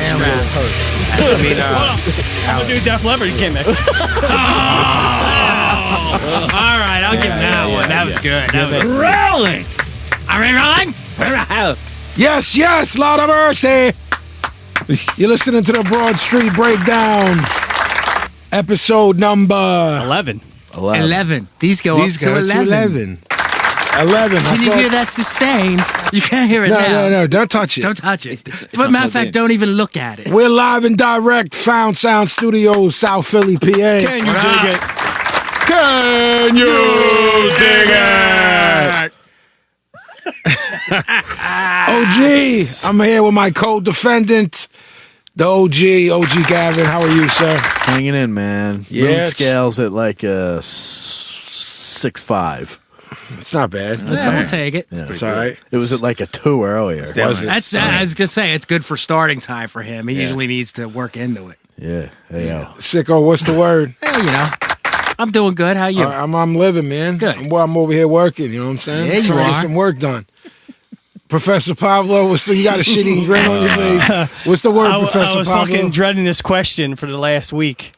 strap. I mean, I'm gonna do Def Leppard. You can't make. All right, I'll give him that one. That was good. That was rolling. Are we rolling? yes, Lord of mercy. You're listening to the Broad Street Breakdown, episode number 11. 11. These go up to 11. 11. Can you hear that sustain? You can't hear it now. No, don't touch it. Don't touch it. But matter of fact, don't even look at it. We're live and direct, Found Sound Studios, South Philly, PA. Can you dig it? Can you dig it? OG, I'm here with my co-defendant, the OG Gavin. How are you, sir? Hanging in, man. Yeah, Mood scales at like a 6.5. It's not bad. We'll take it. Yeah, It's all right. It was at like a 2 earlier. That's I was gonna say it's good for starting time for him. He usually needs to work into it. Yeah. Hey, yo. Sicko, what's the word? Hey, I'm doing good. How you? I'm living, man. Good. I'm over here working, you know what I'm saying? Yeah, you Trying to are. get some work done. Professor Pablo, you got a shitty grin on your face. What's the word, Professor I was Pablo? fucking dreading this question for the last week.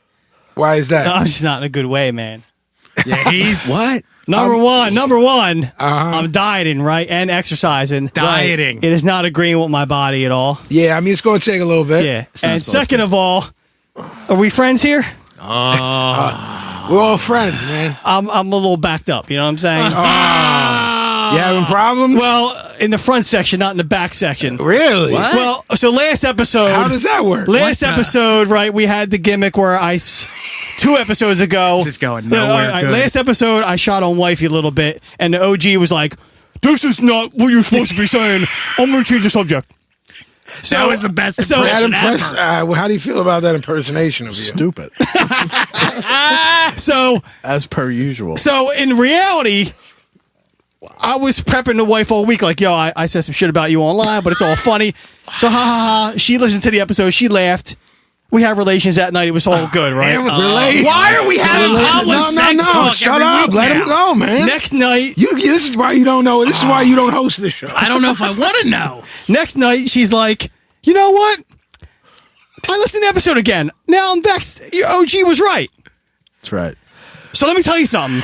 Why is that? I'm just not in a good way, man. Yeah, he's What? Number one, I'm dieting, right? And exercising. Dieting. It is not agreeing with my body at all. Yeah, I mean, it's going to take a little bit. Yeah. And second of all, are we friends here? We're all friends, man. I'm a little backed up, you know what I'm saying? You having problems? Well, in the front section, not in the back section. Really? What? Well, so last episode. How does that work? Last What the- episode, right, we had the gimmick where 2 episodes ago. This is going nowhere good. Last episode, I shot on Wifey a little bit, and the OG was like, "This is not what you're supposed to be saying. I'm going to change the subject." So, that was the best so- impression That ever. well, how do you feel about that impersonation of you? Stupid. So, As per usual. so in reality, I was prepping the wife all week, like, yo, I said some shit about you online, but it's all funny. So, ha ha ha. She listened to the episode. She laughed. We had relations that night. It was all good, right? Why are we having Pablo sex talk Shut every up. week Let now? him go, man. Next night, This is why you don't know. This is why you don't host this show. I don't know if I want to know. Next night, she's like, you know what? I listened to the episode again. Now I'm vexed. Your OG was right. That's right. So let me tell you something.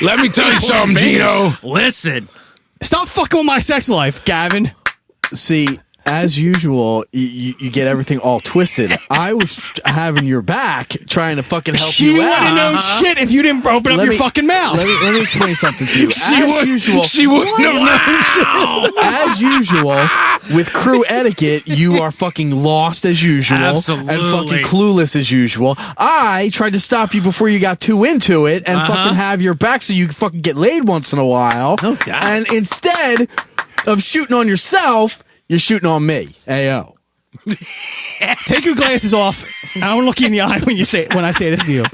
Let me tell you something, Gino. Listen. Stop fucking with my sex life, Gavin. See, as usual, you get everything all twisted. I was having your back, trying to fucking help She you wouldn't have out. known shit if you didn't open up your fucking mouth. Let me explain something to you. As usual, She wouldn't have known. as usual, with crew etiquette, you are fucking lost as usual. Absolutely. And fucking clueless as usual. I tried to stop you before you got too into it and fucking have your back so you can fucking get laid once in a while. No doubt. And instead of shooting on yourself, you're shooting on me. Ayo. Take your glasses off. I don't look you in the eye when I say this to you.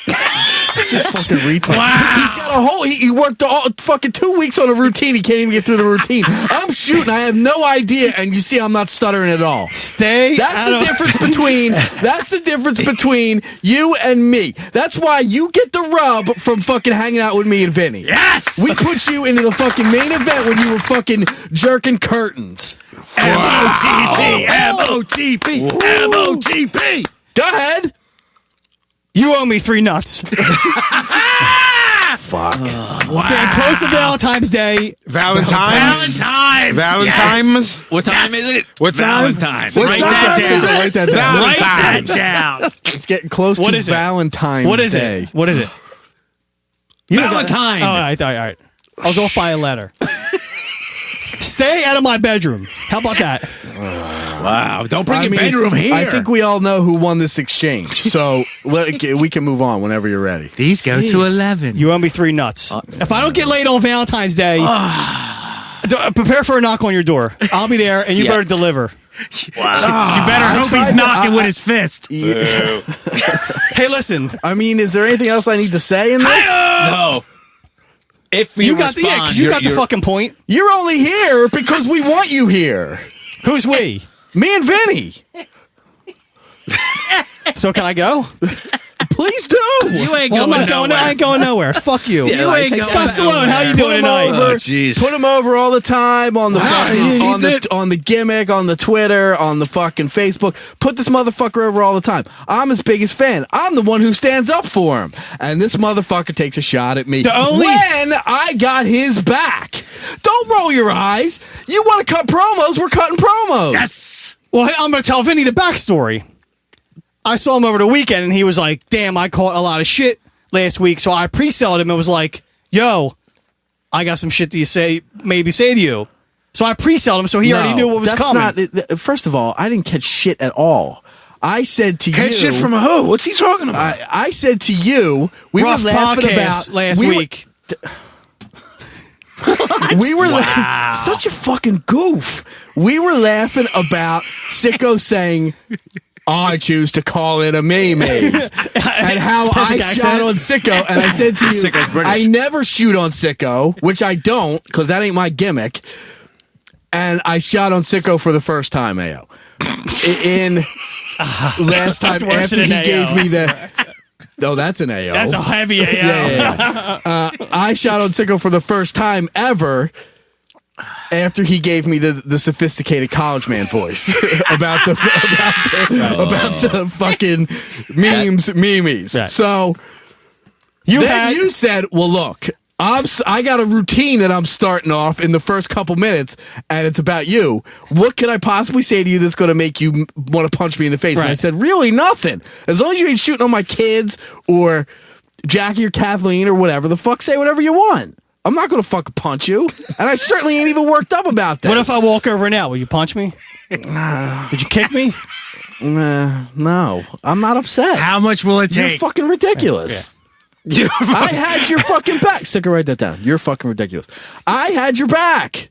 Fucking retard. Wow. He's got a whole. He worked fucking 2 weeks on a routine. He can't even get through the routine. I'm shooting. I have no idea, and you see, I'm not stuttering at all. Stay. That's the difference between. That's the difference between you and me. That's why you get the rub from fucking hanging out with me and Vinny. Yes. We put you into the fucking main event when you were fucking jerking curtains. MOTP. MOTP. MOTP. Go ahead. You owe me 3 nuts. Fuck. It's getting close to Valentine's Day. Valentine's. Valentine's. What time is it? What time? Valentine's. What Write time that is down. it? Write that down. Write that down. It's getting close What to is it? Valentine's What is Day. it? What is it? You know that- Valentine. Oh, all right. I was off by a letter. Stay out of my bedroom. How about that? Wow. Don't bring I your mean, bedroom here. I think we all know who won this exchange. So we can move on whenever you're ready. these go to 11. You owe me 3 nuts. If I don't get laid on Valentine's Day, prepare for a knock on your door. I'll be there, and you better deliver. Wow. You better hope he's knocking with his fist. Hey, listen. I mean, is there anything else I need to say in this? No. If You got the fucking point. You're only here because we want you here. Who's we? Me and Vinny. So can I go? Please. Please do. You ain't Well, I'm going not going. nowhere. I ain't going nowhere. Fuck you. Yeah, like, ain't Scott going Stallone, how you Put doing him tonight? over. Oh, jeez. Put him over all the time on the fucking, on the gimmick, on the Twitter, on the fucking Facebook. Put this motherfucker over all the time. I'm his biggest fan. I'm the one who stands up for him, and this motherfucker takes a shot at me The only- when I got his back. Don't roll your eyes. You want to cut promos? We're cutting promos. Yes. Well, I'm going to tell Vinny the backstory. I saw him over the weekend, and he was like, damn, I caught a lot of shit last week, so I pre-selled him and was like, yo, I got some shit to maybe say to you. So I pre-selled him, so he already knew what was coming. First of all, I didn't catch shit at all. I said to Catch you... shit from a who? What's he talking about? I said to you... We Rough were laughing podcast about... last week. We were such a fucking goof. We were laughing about Sicko saying, I choose to call it a me, and how I shot on Sicko. And I said to you, Sicko's British. I never shoot on Sicko, which I don't, because that ain't my gimmick. And I shot on Sicko for the first time, Ayo. Last time worse after than he an gave AO. me the... Oh, that's an AO. That's a heavy AO. Yeah. I shot on Sicko for the first time ever after he gave me the sophisticated college man voice about the fucking memes. Right. So you said, well, look, I got a routine that I'm starting off in the first couple minutes, and it's about you. What could I possibly say to you that's going to make you want to punch me in the face? Right. And I said, really nothing. As long as you ain't shooting on my kids or Jackie or Kathleen or whatever the fuck, say whatever you want. I'm not going to fucking punch you, and I certainly ain't even worked up about this. What if I walk over now? Will you punch me? Would you kick me? No, I'm not upset. How much will it You're take? fucking ridiculous. I had your fucking back. Sicko, write that down. You're fucking ridiculous. I had your back,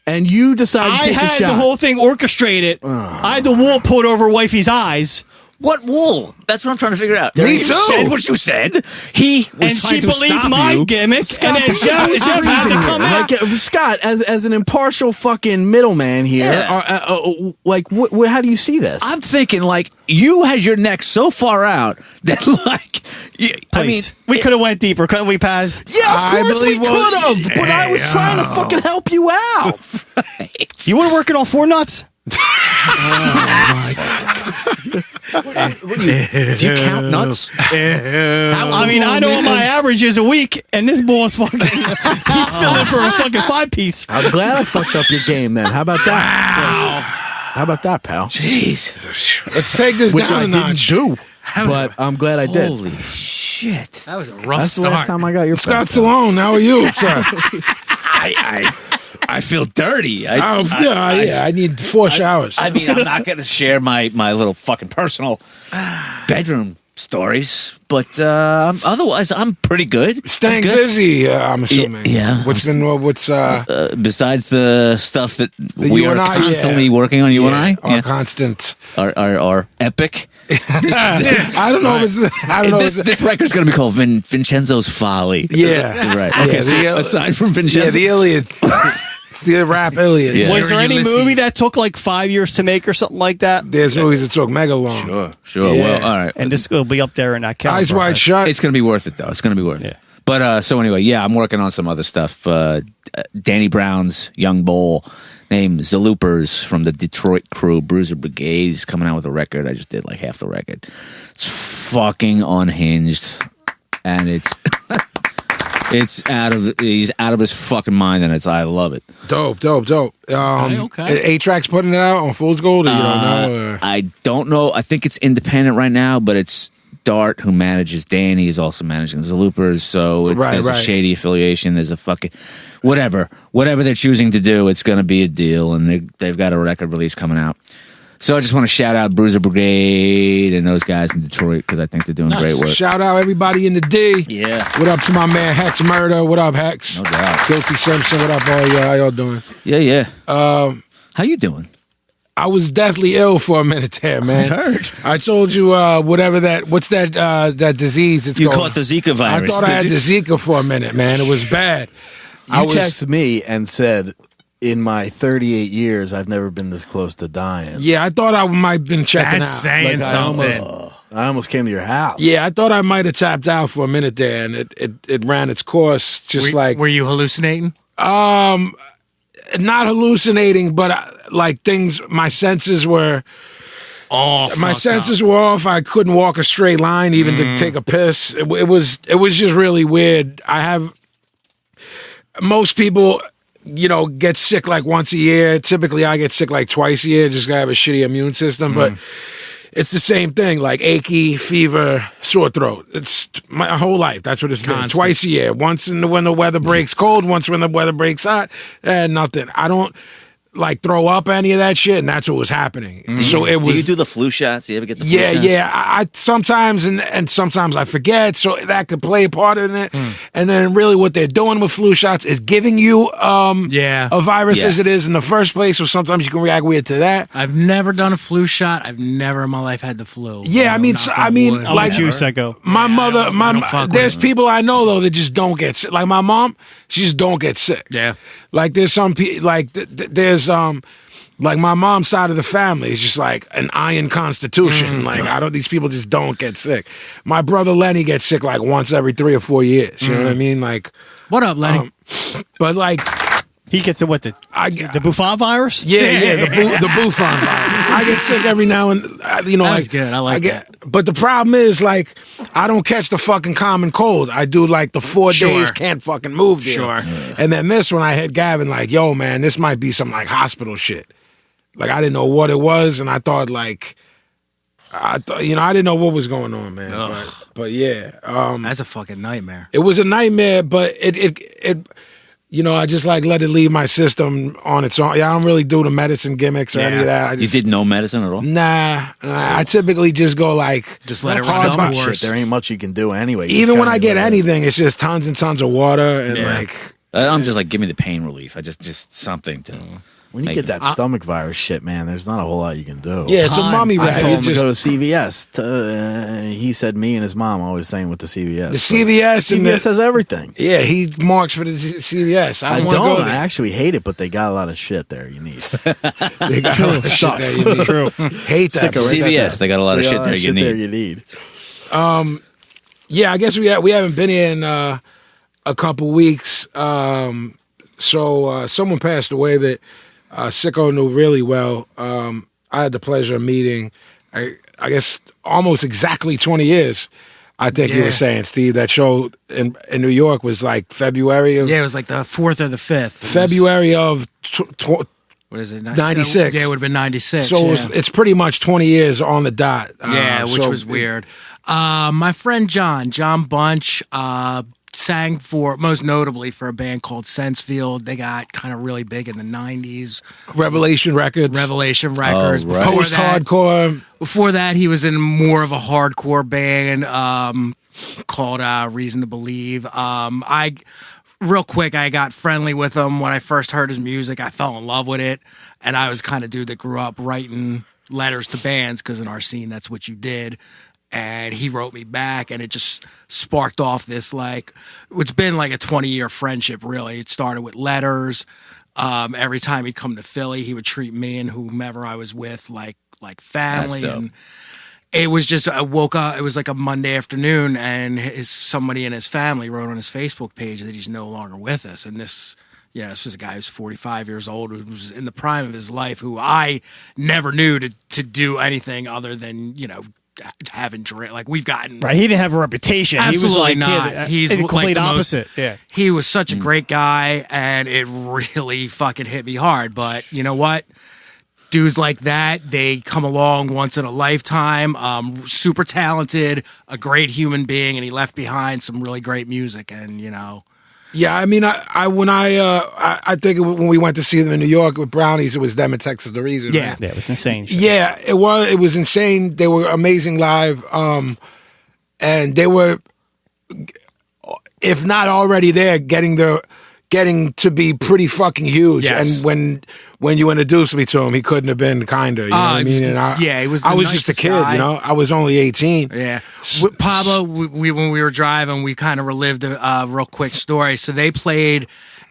and you decided to I take a had shot. the whole thing orchestrated. I had the wool pulled over wifey's eyes. What wool? That's what I'm trying to figure out. Me You too. said what you said. He was And trying she to believed stop my you. gimmick, and then Jeff had to come out. Like, Scott, as an impartial fucking middleman here, Yeah. how do you see this? I'm thinking like you had your neck so far out that like I mean Please. We could have went deeper, couldn't we, Paz? yeah, of I course we believe could have, but I was trying to fucking help you out. You were working on 4 nuts? do you count nuts? I mean, I know what my average is a week, and this boy's fucking, he's filling for a fucking 5-piece. I'm glad I fucked up your game then. How about that? How about that, pal? Jeez. Let's take this Which down I a didn't notch. do, but I'm glad I did. Holy shit. That was a rough That's the start. last time I got your Scott back. Stallone, how are you, sir? I feel dirty. I need 4 showers. I mean, I'm not going to share my little fucking personal bedroom stories, but otherwise, I'm pretty good. Staying I'm good. busy, I'm assuming. Yeah. What's Besides the stuff that we you are and I, constantly working on, you and I, our constant. our epic. I don't know if it's. I don't know. This record's going to be called Vincenzo's Folly. Yeah. Right. Yeah, Okay. So the- aside from Vincenzo, Yeah, the Iliad. It's the rap Iliad. Yeah. Was there any Ulysses. movie that took like 5 years to make or something like that? There's movies that took mega long. Sure. Yeah. Well, all right. And this will be up there in that category. Eyes wide shut. It's going to be worth it, though. It's going to be worth it. Yeah. But so anyway, yeah, I'm working on some other stuff. Danny Brown's young bull named Zaloopers from the Detroit crew, Bruiser Brigade, is coming out with a record. I just did like half the record. It's fucking unhinged, and it's he's out of his fucking mind, and I love it. Dope. Okay. 8-Track's putting it out on Fool's Gold, or you don't know? Or? I don't know. I think it's independent right now, but it's Dart who manages Danny is also managing Zaloopers, so there's a shady affiliation. There's a fucking whatever they're choosing to do. It's going to be a deal, and they've got a record release coming out. So I just want to shout out Bruiser Brigade and those guys in Detroit because I think they're doing great work. Shout out everybody in the D. Yeah, What up to my man Hex Murder? What up, Hex? no doubt. Guilty Simpson. What up, all y'all? How y'all doing? Yeah. How you doing? I was deathly ill for a minute there, man. I heard. I told you what's that disease it's You called? caught the Zika virus. I thought I had did the you? Zika for a minute, man. It was bad. You texted me and said, in my 38 years, I've never been this close to dying. Yeah, I thought I might have been checking That's out. saying Like, I something. almost I almost came to your house. Yeah, I thought I might have tapped out for a minute there, and it ran its course. Just Were you hallucinating? not hallucinating, but like things. My senses were. My senses were off. I couldn't walk a straight line, even to take a piss. It was just really weird. Most people, get sick like once a year. Typically, I get sick like twice a year. Just gotta have a shitty immune system, but it's the same thing. Like achy, fever, sore throat. It's my whole life. That's what it's been. Twice a year. Once when the weather breaks cold. Once when the weather breaks hot. And nothing. I don't. Like throw up any of that shit, and that's what was happening. So it was. Do you do the flu shots? You ever get the flu shots? Yeah. I sometimes and sometimes I forget, so that could play a part in it. And then really, what they're doing with flu shots is giving you a virus as it is in the first place. So sometimes you can react weird to that. I've never done a flu shot. I've never in my life had the flu. Yeah, like you, Psycho. My mother, I don't fuck with there's it. people I know though that just don't get sick. Like my mom, she just don't get sick. Yeah. Like there's some people like there's like my mom's side of the family is just like an iron constitution. Like these people just don't get sick. My brother Lenny gets sick like once every 3 or 4 years. You know what I mean? Like, What up, Lenny? but like He gets the the Buffon virus? yeah, the Buffon virus. I get sick every now and That like was good. I like that. But the problem is like I don't catch the fucking common cold. I do like the 4 Sure. days can't fucking move there. Sure. And then this one I hit Gavin like, yo man, this might be some like hospital shit. Like I didn't know what it was, and I thought like I didn't know what was going on, man. But yeah, That's a fucking nightmare. it was a nightmare. But it I just like let it leave my system on its own. Yeah, I don't really do the medicine gimmicks or any of that. I You just, did no medicine at all? Nah, I typically just go like Just let it hard run its by- course. Shit, there ain't much you can do anyway. You Even just when gotta I get let it- anything, it's just tons and tons of water and Yeah. like. I'm just like, give me the pain relief. I just something to. When you make get that stomach virus shit, man, there's not a whole lot you can do. Yeah, it's a Time. mummy I rat. told You him to go just- to CVS. He said me and his mom always saying with the CVS. the CVS and CVS the, has everything. yeah, he marks for the CVS. I don't wanna don't. go I there. actually hate it, but they got a lot of shit there you need. They got all the shit that you need. True. Hate that. Sick of but- CVS, they got a lot of They shit got a there lot you of shit there need. you need. Yeah, I guess we haven't been here in a couple weeks. So someone passed away that Sicko knew really well. I had the pleasure of meeting. I guess almost exactly 20 years. I think you Yeah. were saying, Steve, that show in New York was like February of Yeah, it was like the 4th or the 5th. It was- February of What is it? 96. Yeah, it would have been 96. so yeah. it's pretty much 20 years on the dot. Yeah, which so was weird. My friend John Bunch, sang for, most notably for a band called Sensefield. They got kind of really big in the 90s. Revelation Records, Revelation Records. right. Before post that, hardcore. before that, he was in more of a hardcore band called Reason to Believe. Real quick, I got friendly with him when I first heard his music. I fell in love with it, and I was kind of dude that grew up writing letters to bands because in our scene, that's what you did. And he wrote me back, and it just sparked off this like it's been like a 20-year friendship. Really, it started with letters. Every time he'd come to Philly, he would treat me and whomever I was with like family. That's dope. And it was just I woke up. It was like a Monday afternoon, and somebody in his family wrote on his Facebook page that he's no longer with us. And this was a guy who's 45 years old, who was in the prime of his life, who I never knew to do anything other than having drink. Like we've gotten Right. He didn't have a reputation. Absolutely he was like not. He's the like complete the most- opposite. Yeah. He was such a great guy, and it really fucking hit me hard. But you know what? Dudes like that, they come along once in a lifetime. Super talented, a great human being, and he left behind some really great music. And Yeah, I mean, I think when we went to see them in New York with Brownies, it was them in Texas the Reason. Yeah. right? Yeah, it was insane. Yeah, it was insane. They were amazing live, and they were, if not already there, getting to be pretty fucking huge. Yes. And when you introduced me to him, he couldn't have been kinder. You know what I mean? And he was. The I was just a nicest kid. guy. I was only 18. Yeah, with Pablo, when we were driving, we kind of relived a real quick story. So they played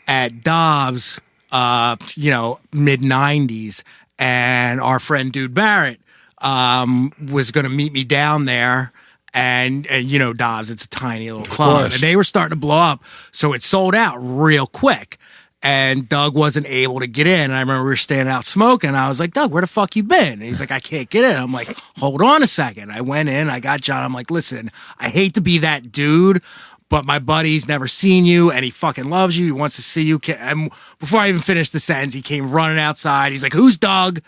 at Dobbs, mid '90s, and our friend Dude Barrett was going to meet me down there. And you know, Dobbs, it's a tiny little club. And they were starting to blow up. So it sold out real quick. And Doug wasn't able to get in. And I remember we were standing out smoking. I was like, Doug, where the fuck you been? And he's like, I can't get in. I'm like, hold on a second. I went in. I got John. I'm like, listen, I hate to be that dude, but my buddy's never seen you, and he fucking loves you. He wants to see you. And before I even finished the sentence, he came running outside. He's like, who's Doug?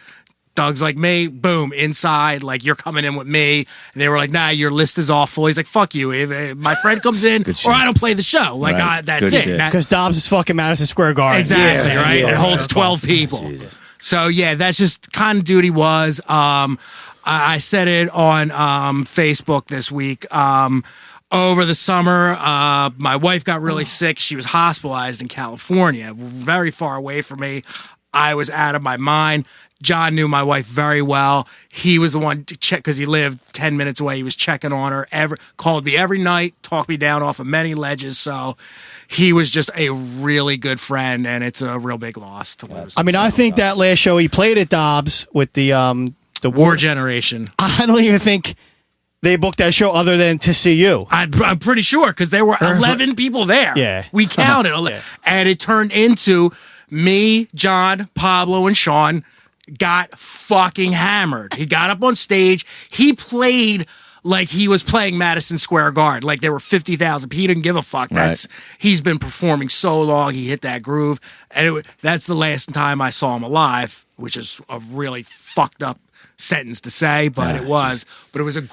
Doug's like, me. Boom, inside. Like, you're coming in with me. And they were like, nah, your list is awful. He's like, fuck you. If my friend comes in, or I don't play the show. Like, that's Good it. shit. Because Dobbs is fucking Madison Square Garden. Exactly, right? Yeah. It holds 12 people. So, yeah, that's just kind of duty was. I said it on Facebook this week. Over the summer, my wife got really sick. She was hospitalized in California, very far away from me. I was out of my mind. John knew my wife very well. He was the one to check because he lived 10 minutes away. He was checking on her. Called me every night, talked me down off of many ledges. So he was just a really good friend, and it's a real big loss to lose. I mean, I think that last show he played at Dobbs with the War Generation. I don't even think they booked that show other than to see you. I'm pretty sure because there were 11 people there. Yeah. We counted. And it turned into me, John, Pablo, and Sean got fucking hammered. He got up on stage. He played like he was playing Madison Square Garden. Like there were 50,000. He didn't give a fuck. He's been performing so long. He hit that groove. And that's the last time I saw him alive, which is a really fucked up sentence to say, but it was. But it was a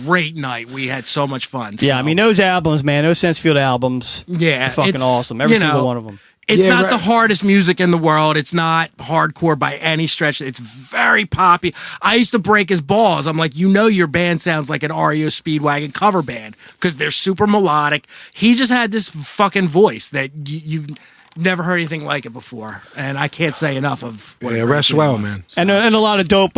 great night. We had so much fun. Yeah, I mean, those albums, man, those Sensefield albums, yeah, are fucking awesome. Every single one of them. It's not the hardest music in the world. It's not hardcore by any stretch. It's very poppy. I used to break his balls. I'm like, your band sounds like an REO Speedwagon cover band because they're super melodic. He just had this fucking voice that you've never heard anything like it before. And I can't say enough of what it rest well, man. And a lot of dope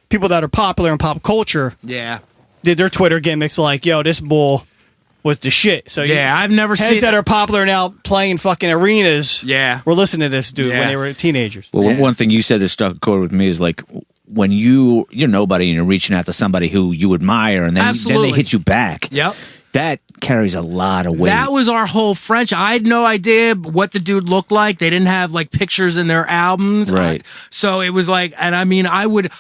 people that are popular in pop culture did their Twitter gimmicks like, yo, this bull was the shit. So I've never seen heads that are popular now playing fucking arenas. Yeah, we're listening to this dude when they were teenagers. Well, one thing you said that struck a chord with me is like when you're nobody and you're reaching out to somebody who you admire, and then they hit you back. Yep. That carries a lot of weight. That was our whole French. I had no idea what the dude looked like. They didn't have like pictures in their albums. Right. So it was like, and I mean, I was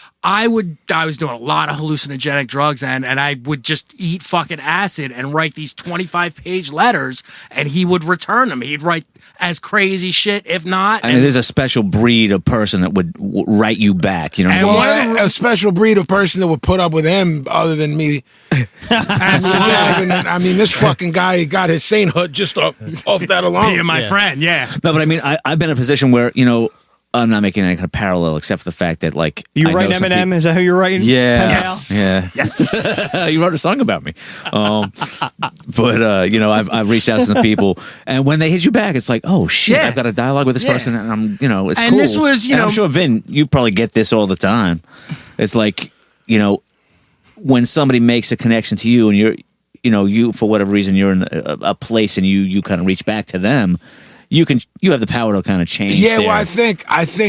doing a lot of hallucinogenic drugs and I would just eat fucking acid and write these 25-page letters and he would return them. He'd write as crazy shit, if not. I mean, there's a special breed of person that would write you back, you know? And a special breed of person that would put up with him other than me. I mean, this fucking guy got his sainthood just off that alone. Being my friend, yeah. No, but I mean, I've been in a position where, I'm not making any kind of parallel except for the fact that, like, you write Eminem? Is that who you're writing? Yeah, yes. You wrote a song about me. But I've reached out to some people, and when they hit you back, it's like, oh shit, I've got a dialogue with this person, and I'm, it's and cool. This was, I'm sure Vin, you probably get this all the time. It's like, when somebody makes a connection to you, and you for whatever reason you're in a place, and you kind of reach back to them. You have the power to kind of change. Yeah, well, I think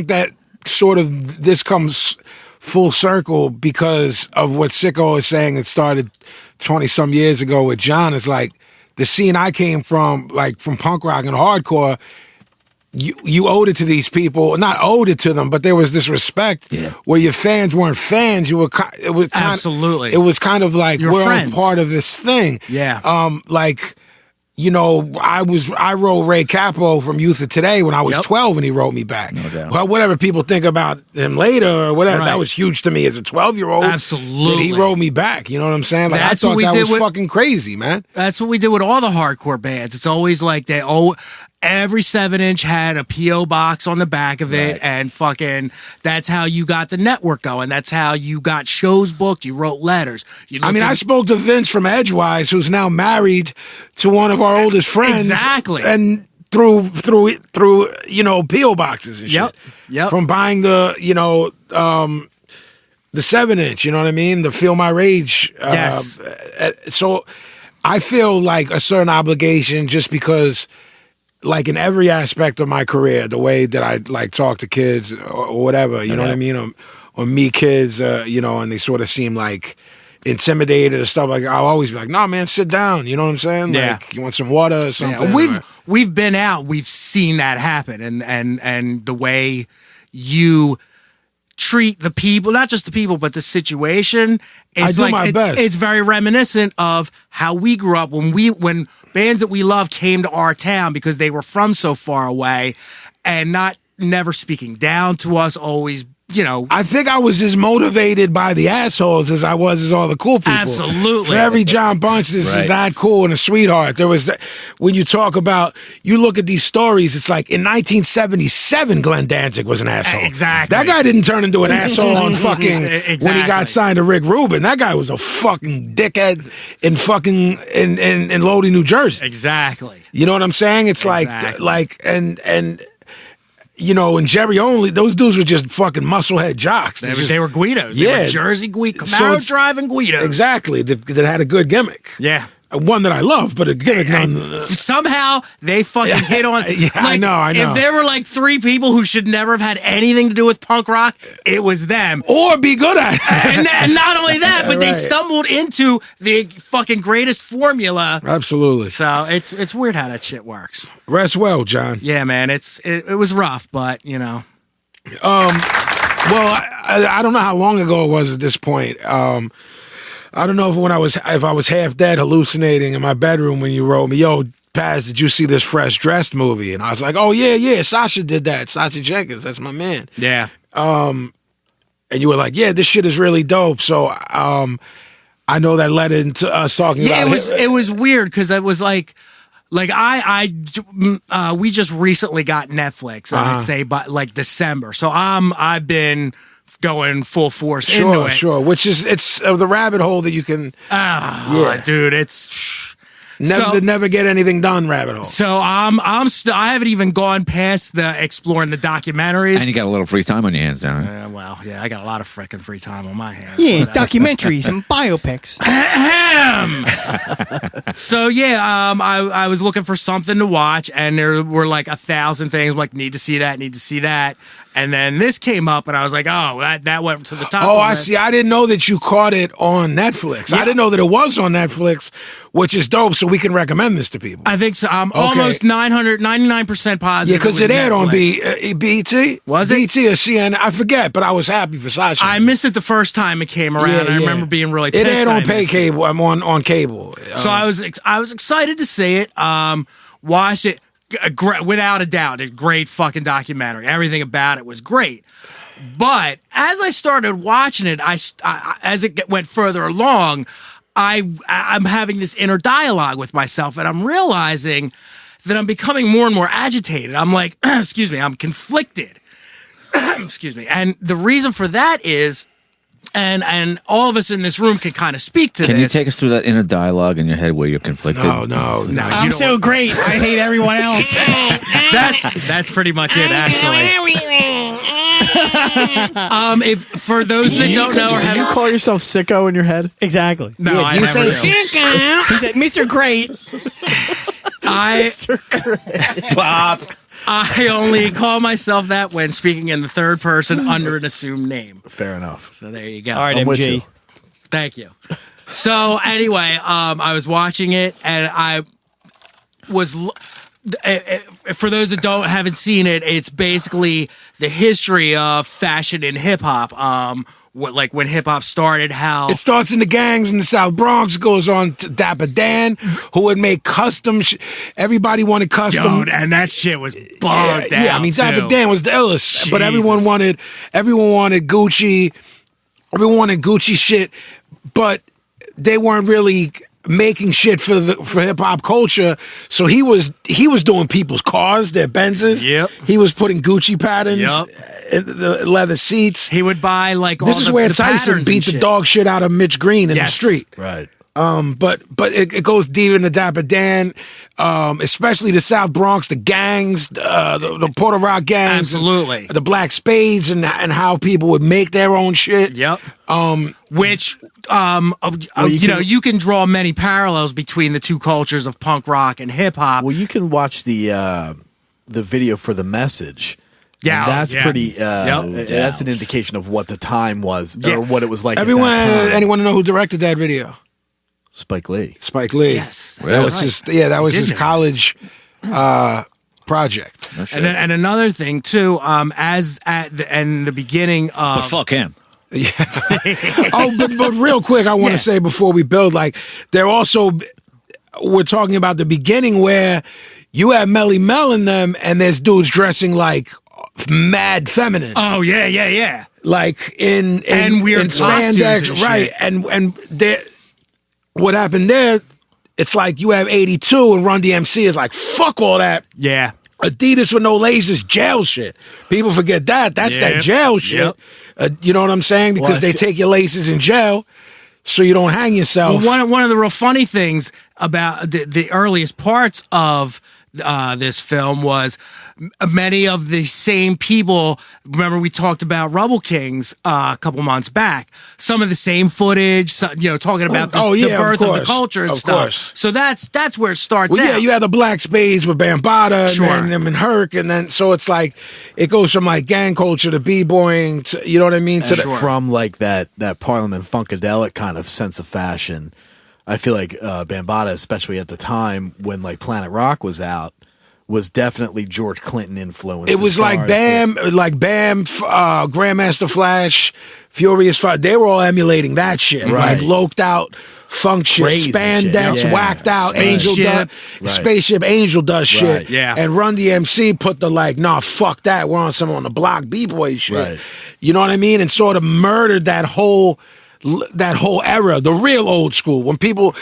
that sort of this comes full circle because of what Sicko is saying. It started 20-some years ago with John. It's like the scene I came from, like from punk rock and hardcore. You owed it to these people, not owed it to them, but there was this respect where your fans weren't fans. Absolutely. It was kind of like we're friends. all part of this thing. Yeah. I wrote Ray Capo from Youth of Today when I was 12 and he wrote me back. No doubt. Well, whatever people think about him later or whatever, that was huge to me as a 12-year-old. Absolutely. That he wrote me back. You know what I'm saying? Like, That's I what thought we that did was with- fucking crazy, man. That's what we did with all the hardcore bands. It's always like every 7-inch had a P.O. box on the back of it, and fucking that's how you got the network going. That's how you got shows booked. You wrote letters. I spoke to Vince from Edgewise, who's now married to one of our oldest friends. Exactly. And through P.O. boxes and shit. Yep. From buying the 7-inch, you know what I mean? The Feel My Rage. Yes. So I feel like a certain obligation just because, like, in every aspect of my career, the way that I like talk to kids or whatever, you know what I mean? meet kids, and they sort of seem like intimidated or stuff, like I'll always be like, "Nah, man, sit down." You know what I'm saying? Yeah. Like, you want some water or something? Yeah, we've been out, we've seen that happen, and the way you treat the people, not just the people, but the situation. It's I do my best. It's very reminiscent of how we grew up when bands that we love came to our town because they were from so far away, and never speaking down to us, always. I think I was as motivated by the assholes as I was as all the cool people. Absolutely. For every John Bunch, this is not cool and a sweetheart. There was when you talk about, you look at these stories, it's like in 1977, Glenn Danzig was an asshole. Exactly. That guy didn't turn into an asshole on fucking Exactly. when he got signed to Rick Rubin. That guy was a fucking dickhead in fucking in Lodi, New Jersey. Exactly. You know what I'm saying? It's Exactly. and Jerry Only, those dudes were just fucking musclehead jocks. They were Guidos. They were Jersey Guidos. Camaro driving Guidos. Exactly. That had a good gimmick. Yeah. One that I love, but a gimmick Somehow they fucking hit on. Yeah, I know. If there were like three people who should never have had anything to do with punk rock, it was them. Or be good at it. And not only that, but they Right. stumbled into the fucking greatest formula. Absolutely. So it's weird how that shit works. Rest well, John. Yeah, man. It was rough, but Well, I don't know how long ago it was at this point. I don't know if I was half dead hallucinating in my bedroom when you wrote me, "Yo, Paz, did you see this Fresh Dressed movie?" And I was like, "Oh yeah, Sacha did that. Sacha Jenkins, that's my man." yeah. And you were like, "Yeah, this shit is really dope." So I know that led into us talking about It was weird because it was like we just recently got Netflix. I'd say by like December. So I've been going full force into it. Sure. Which is it's the rabbit hole that you can Dude, it's never get anything done rabbit hole. So I haven't even gone past the exploring the documentaries. And you got a little free time on your hands now. I got a lot of frickin' free time on my hands. Yeah, documentaries and biopics. So I was looking for something to watch, and there were like 1,000 things. I'm like, need to see that. And then this came up, and I was like, oh, that went to the top. Oh, I see. I didn't know that you caught it on Netflix. Yeah. I didn't know that it was on Netflix, which is dope, so we can recommend this to people. I think so. I'm almost 99% positive. Yeah, because it aired on Netflix. BET. Was it? BET or CNN? I forget, but I was happy for Sacha. I missed it the first time it came around. I remember being really pissed. It aired that on I pay missed it. cable. I'm on cable. So I was excited to see it. Watched it. Without a doubt, a great fucking documentary. Everything about it was great. But as I started watching it, as it went further along, I'm having this inner dialogue with myself, and I'm realizing that I'm becoming more and more agitated. I'm like, excuse me, I'm conflicted. Excuse me. And the reason for that is, and all of us in this room can kind of speak to Can this. you take us through that inner dialogue in your head where you're conflicted? No. I'm so great. I hate everyone else. That's pretty much it, actually. If for those that don't know or Do you haven't, call yourself sicko in your head? Exactly. no, I never do. He said, Mr. Great. Bob. I only call myself that when speaking in the third person under an assumed name. Fair enough. So there you go. All right, I'm with MG. you. Thank you. So anyway, I was watching it, and I was. For those that haven't seen it, it's basically the history of fashion in hip hop. Like when hip hop started, how It starts in the gangs in the South Bronx, goes on to Dapper Dan, who would make custom. Everybody wanted custom. and that shit was bugged out. Yeah, I mean, Dapper too. Dan was the illest, but everyone Jesus. wanted Gucci. Everyone wanted Gucci shit, but they weren't really making shit for hip hop culture. So he was doing people's cars, their Benzes. Yep. He was putting Gucci patterns Yep. in the leather seats. He would buy like all This is the, where the Tyson patterns beat and the shit. dog shit out of Mitch Green in the Yes. street. Right. But it goes deep into Dapper Dan, especially the South Bronx, the gangs, the Puerto Rock gangs, Absolutely. the Black Spades, and how people would make their own shit. Yep. Which you can draw many parallels between the two cultures of punk rock and hip hop. Well, you can watch the video for The Message, Yeah, And that's yeah. pretty. That's an indication of what the time was or what it was like. Everyone, at that time. anyone know who directed that video? Spike Lee. Spike Lee. Yes, that was right. his. Yeah, that was He his did know. college project. No shit. And another thing too, as at the beginning of but fuck him. But real quick, I want to say before we build, like, they're also, we're talking about the beginning where you have Melly Mel in them, and there's dudes dressing like mad feminine. oh yeah, Like in And weird in costumes spandex, and right? shit. And there, what happened there? It's like you have 82 and Run DMC is like, fuck all that yeah. Adidas with no laces, jail shit. People forget that. That's that Yep. jail shit. Yep. You know what I'm saying? Because they take your laces in jail, so you don't hang yourself. Well, one of the real funny things about the earliest parts of this film was many of the same people. Remember, we talked about Rubble Kings a couple months back. Some of the same footage, talking about the birth of the culture and Of stuff. course. So that's where it starts. Well, yeah, out. you had the Black Spades with Bambaataa Sure. and then them and Herc, and then so it's like it goes from like gang culture to b-boying to, you know what I mean? To the, From like that Parliament Funkadelic kind of sense of fashion. I feel like Bambaataa, especially at the time when like Planet Rock was out, was definitely George Clinton influenced. it was like Bam, Grandmaster Flash, Furious Five. They were all emulating that shit, Right. like loped out funk shit, Crazy shit, spandex, yeah. whacked out, Right. Angel Spaceship. does, Spaceship Angel does shit, Right. Yeah. and Run DMC put the like, nah, fuck that, we're on some on the block b-boy shit, Right. you know what I mean, and sort of murdered that whole era, the real old school. When people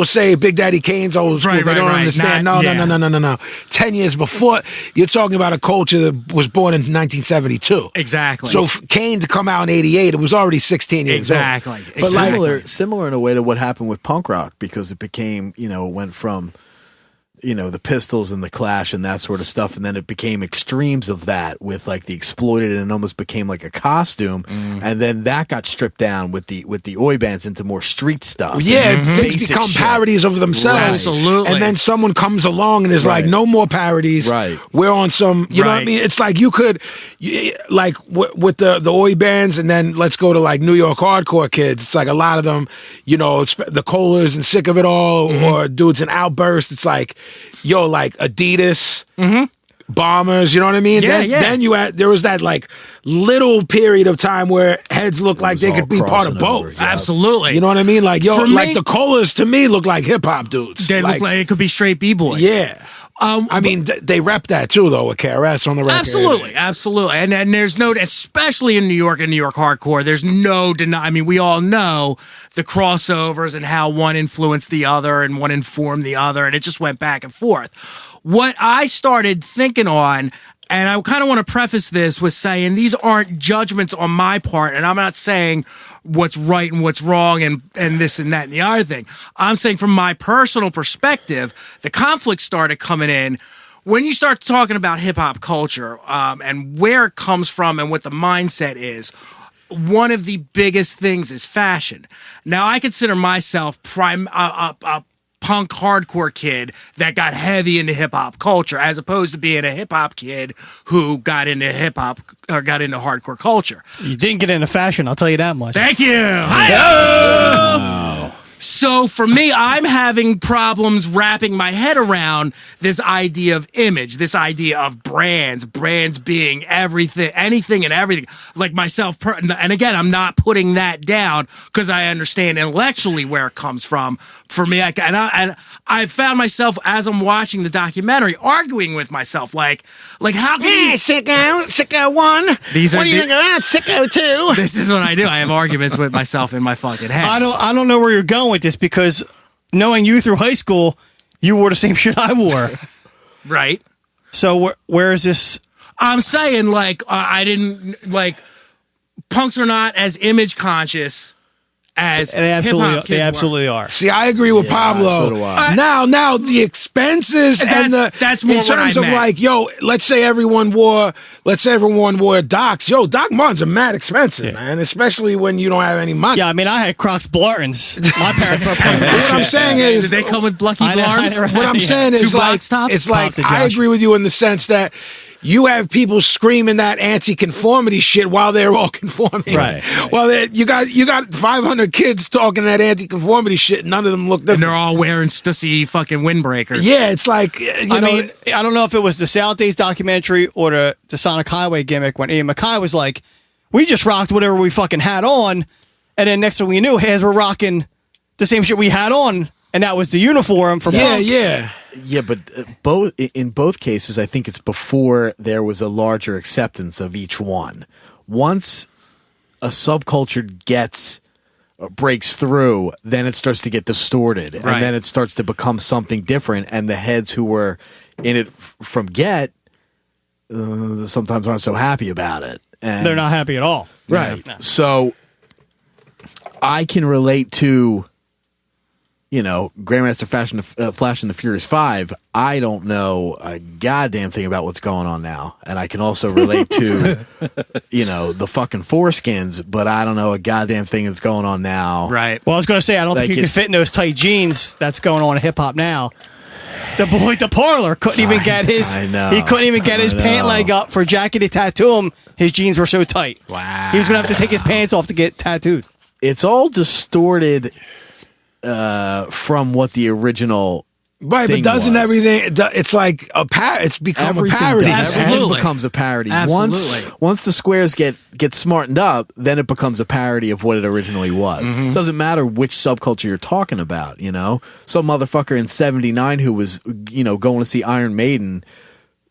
say Big Daddy Kane's old school, Right, they don't right. understand. Not- No. 10 years before, you're talking about a culture that was born in 1972. Exactly. So Kane to come out in 88, it was already 16 years Exactly. old. But like, similar in a way to what happened with punk rock, because it became, it went from, the Pistols and the Clash and that sort of stuff, and then it became extremes of that with like the Exploited, and it almost became like a costume, and then that got stripped down with the oi bands into more street stuff. yeah, and things basic become shit. parodies of themselves. Right. Absolutely. And then someone comes along and is like, Right. no more parodies. Right. We're on some, you know what I Right. mean? It's like like with the oi bands, and then let's go to like New York hardcore kids. It's like a lot of them, the Kohlers and Sick of It All, or dudes in Outburst. It's like, like Adidas. Bombers, you know what I mean? Yeah, Then there was that like little period of time where heads looked like was they all could be part crossing of both. over, yeah. Absolutely. You know what I mean? Like, For like me- the Kohlers to me look like hip hop dudes. They look like it could be straight b-boys. yeah. I mean, they rep that too, though, with KRS on the record. Absolutely. And there's no, especially in New York and New York hardcore, there's no deny. I mean, we all know the crossovers and how one influenced the other and one informed the other, and it just went back and forth. What I started thinking on, and I kind of want to preface this with saying these aren't judgments on my part, and I'm not saying what's right and what's wrong and this and that and the other thing. I'm saying from my personal perspective, the conflict started coming in when you start talking about hip hop culture and where it comes from and what the mindset is. One of the biggest things is fashion. Now, I consider myself a punk hardcore kid that got heavy into hip hop culture, as opposed to being a hip hop kid who got into hip hop or got into hardcore culture. You didn't get into fashion, I'll tell you that much. Thank you. Hi-yo! So for me, I'm having problems wrapping my head around this idea of image, this idea of brands being everything, anything and everything. Like myself, and again, I'm not putting that down because I understand intellectually where it comes from. For me, I found myself as I'm watching the documentary arguing with myself, like how can you, Sicko 1. These are what are you the- looking at? Sicko 2. this is what I do. I have arguments with myself in my fucking head. I don't know where you're going with this, because knowing you through high school, you wore the same shit I wore. Right. So where is this? I'm saying, I didn't, punks are not as image conscious as They hip-hop kids absolutely are. See, I agree with Pablo. so do I. Now the expenses and That's more in what I terms of meant. like, let's say everyone wore Docs. Doc Martens are mad expensive, man, especially when you don't have any money. Yeah, I mean, I had Crocs Blartons. My parents were paying for What I'm shit. saying is, Did they come with Lucky I know, Blarms? I know. what I'm saying Yeah. is Two like, box tops? it's like Pop the I Josh. agree with you in the sense that you have people screaming that anti-conformity shit while they're all conforming. Right. Well, you got 500 kids talking that anti-conformity shit. None of them look different. And they're all wearing Stussy fucking windbreakers. Yeah, it's like I mean, I don't know if it was the South Days documentary or the Sonic Highway gimmick when Ian MacKay was like, we just rocked whatever we fucking had on, and then next thing we knew, heads were rocking the same shit we had on, and that was the uniform for punk. Yeah, but in both cases, I think it's before there was a larger acceptance of each one. Once a subculture breaks through, then it starts to get distorted, and then it starts to become something different. And the heads who were in it from sometimes aren't so happy about it. And They're not happy at all. right. No. So I can relate to, Grandmaster Flash and the Furious 5. I don't know a goddamn thing about what's going on now. And I can also relate to, the fucking foreskins, but I don't know a goddamn thing that's going on now. Right. Well, I was going to say, I don't think you can fit in those tight jeans that's going on in hip hop now. The boy at the parlor couldn't even get his. I know. He couldn't even get his pant leg up for Jackie to tattoo him. His jeans were so tight. Wow. He was going to have to take his pants off to get tattooed. It's all distorted from what the original right, thing but doesn't was. everything? It's like it's become Everything a parody. does. Absolutely. It becomes a parody. Absolutely. Once the squares get smartened up, then it becomes a parody of what it originally was. It doesn't matter which subculture you're talking about, Some motherfucker in 79 who was, going to see Iron Maiden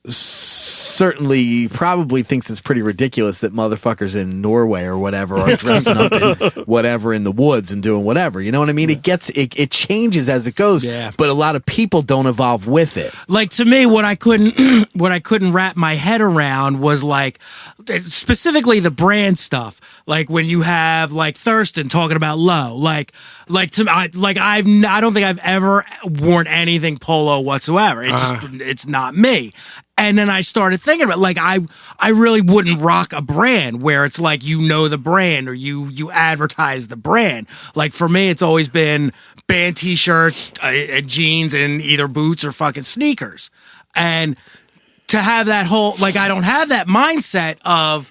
certainly probably thinks it's pretty ridiculous that motherfuckers in Norway or whatever are dressing up in whatever in the woods and doing whatever. You know what I mean? It changes as it goes. Yeah. But a lot of people don't evolve with it. Like, to me, what I couldn't wrap my head around was like specifically the brand stuff. Like when you have like Thurston talking about low, I don't think I've ever worn anything polo whatsoever. It's not me. And then I started thinking about I really wouldn't rock a brand where it's like the brand or you advertise the brand. Like for me, it's always been band t-shirts, jeans, and either boots or fucking sneakers. And to have that whole I don't have that mindset of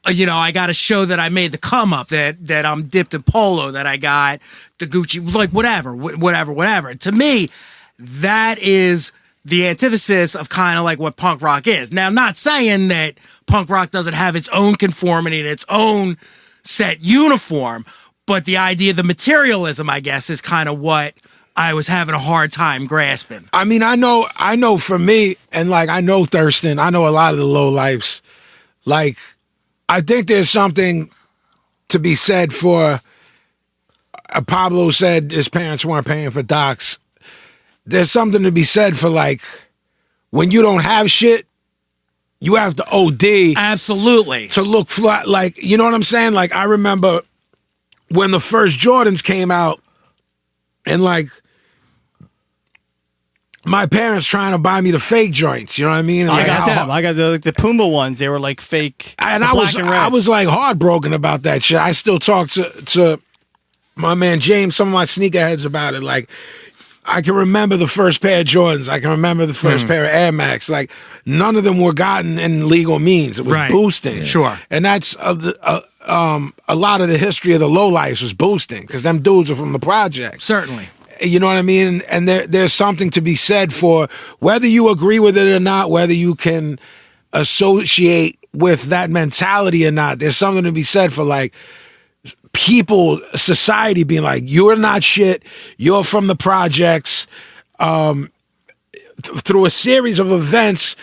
I got to show that I made the come up, that I'm dipped in polo, that I got the Gucci, whatever. To me, that is the antithesis of kind of like what punk rock is. Now, not saying that punk rock doesn't have its own conformity and its own set uniform, but the idea, the materialism, I guess, is kind of what I was having a hard time grasping. I mean, I know for me, and I know Thurston, I know a lot of the low lifes. I think there's something to be said for, Pablo said his parents weren't paying for docs. There's something to be said for when you don't have shit, you have to OD. Absolutely. To look flat. You know what I'm saying? I remember when the first Jordans came out and my parents trying to buy me the fake joints, you know what I mean? I got them. I got the Puma ones. They were fake. And I was heartbroken about that shit. I still talk to my man James, some of my sneakerheads about it. I can remember the first pair of Jordans. I can remember the first pair of Air Max. None of them were gotten in legal means. It was boosting. Sure. And that's a lot of the history of the lowlifes was boosting because them dudes are from the projects. Certainly. You know what I mean? And there's something to be said for whether you agree with it or not, whether you can associate with that mentality or not. There's something to be said for people, society being you're not shit, you're from the projects, through a series of events,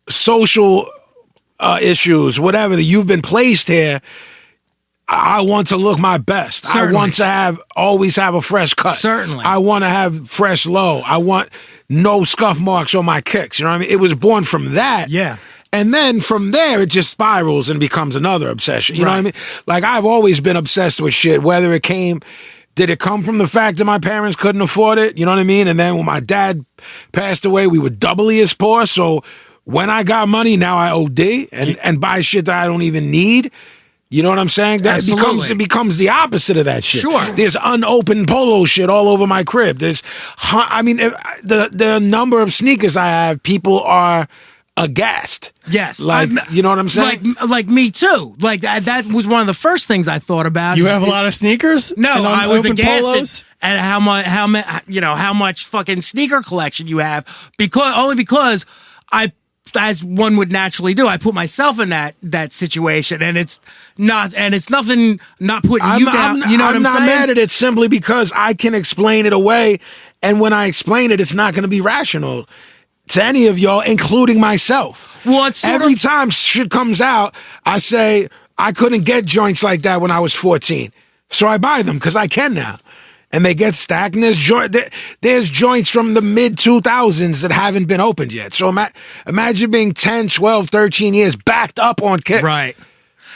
social issues, whatever, that you've been placed here. I want to look my best. Certainly. I want to always have a fresh cut. Certainly. I want to have fresh low. I want no scuff marks on my kicks. You know what I mean? It was born from that. Yeah. And then from there, it just spirals and becomes another obsession. You know what I mean? I've always been obsessed with shit, whether did it come from the fact that my parents couldn't afford it? You know what I mean? And then when my dad passed away, we were doubly as poor. So when I got money, now I OD and buy shit that I don't even need. You know what I'm saying? That Absolutely. becomes the opposite of that shit. Sure. There's unopened polo shit all over my crib. The number of sneakers I have, people are aghast. Yes. Like, you know what I'm saying? Like me too. Like that was one of the first things I thought about. You have a lot of sneakers? No, And I was unopened aghast polos? at how much fucking sneaker collection you have because I, as one would naturally do, I put myself in that situation, and it's nothing not putting you down. You know what I'm not saying? mad at it simply because I can explain it away, and when I explain it, it's not going to be rational to any of y'all, including myself. Well, it's every time shit comes out, I say I couldn't get joints like that when I was 14, so I buy them because I can now. And they get stacked, and there's joints from the mid-2000s that haven't been opened yet. So imagine being 10, 12, 13 years backed up on kicks. Right.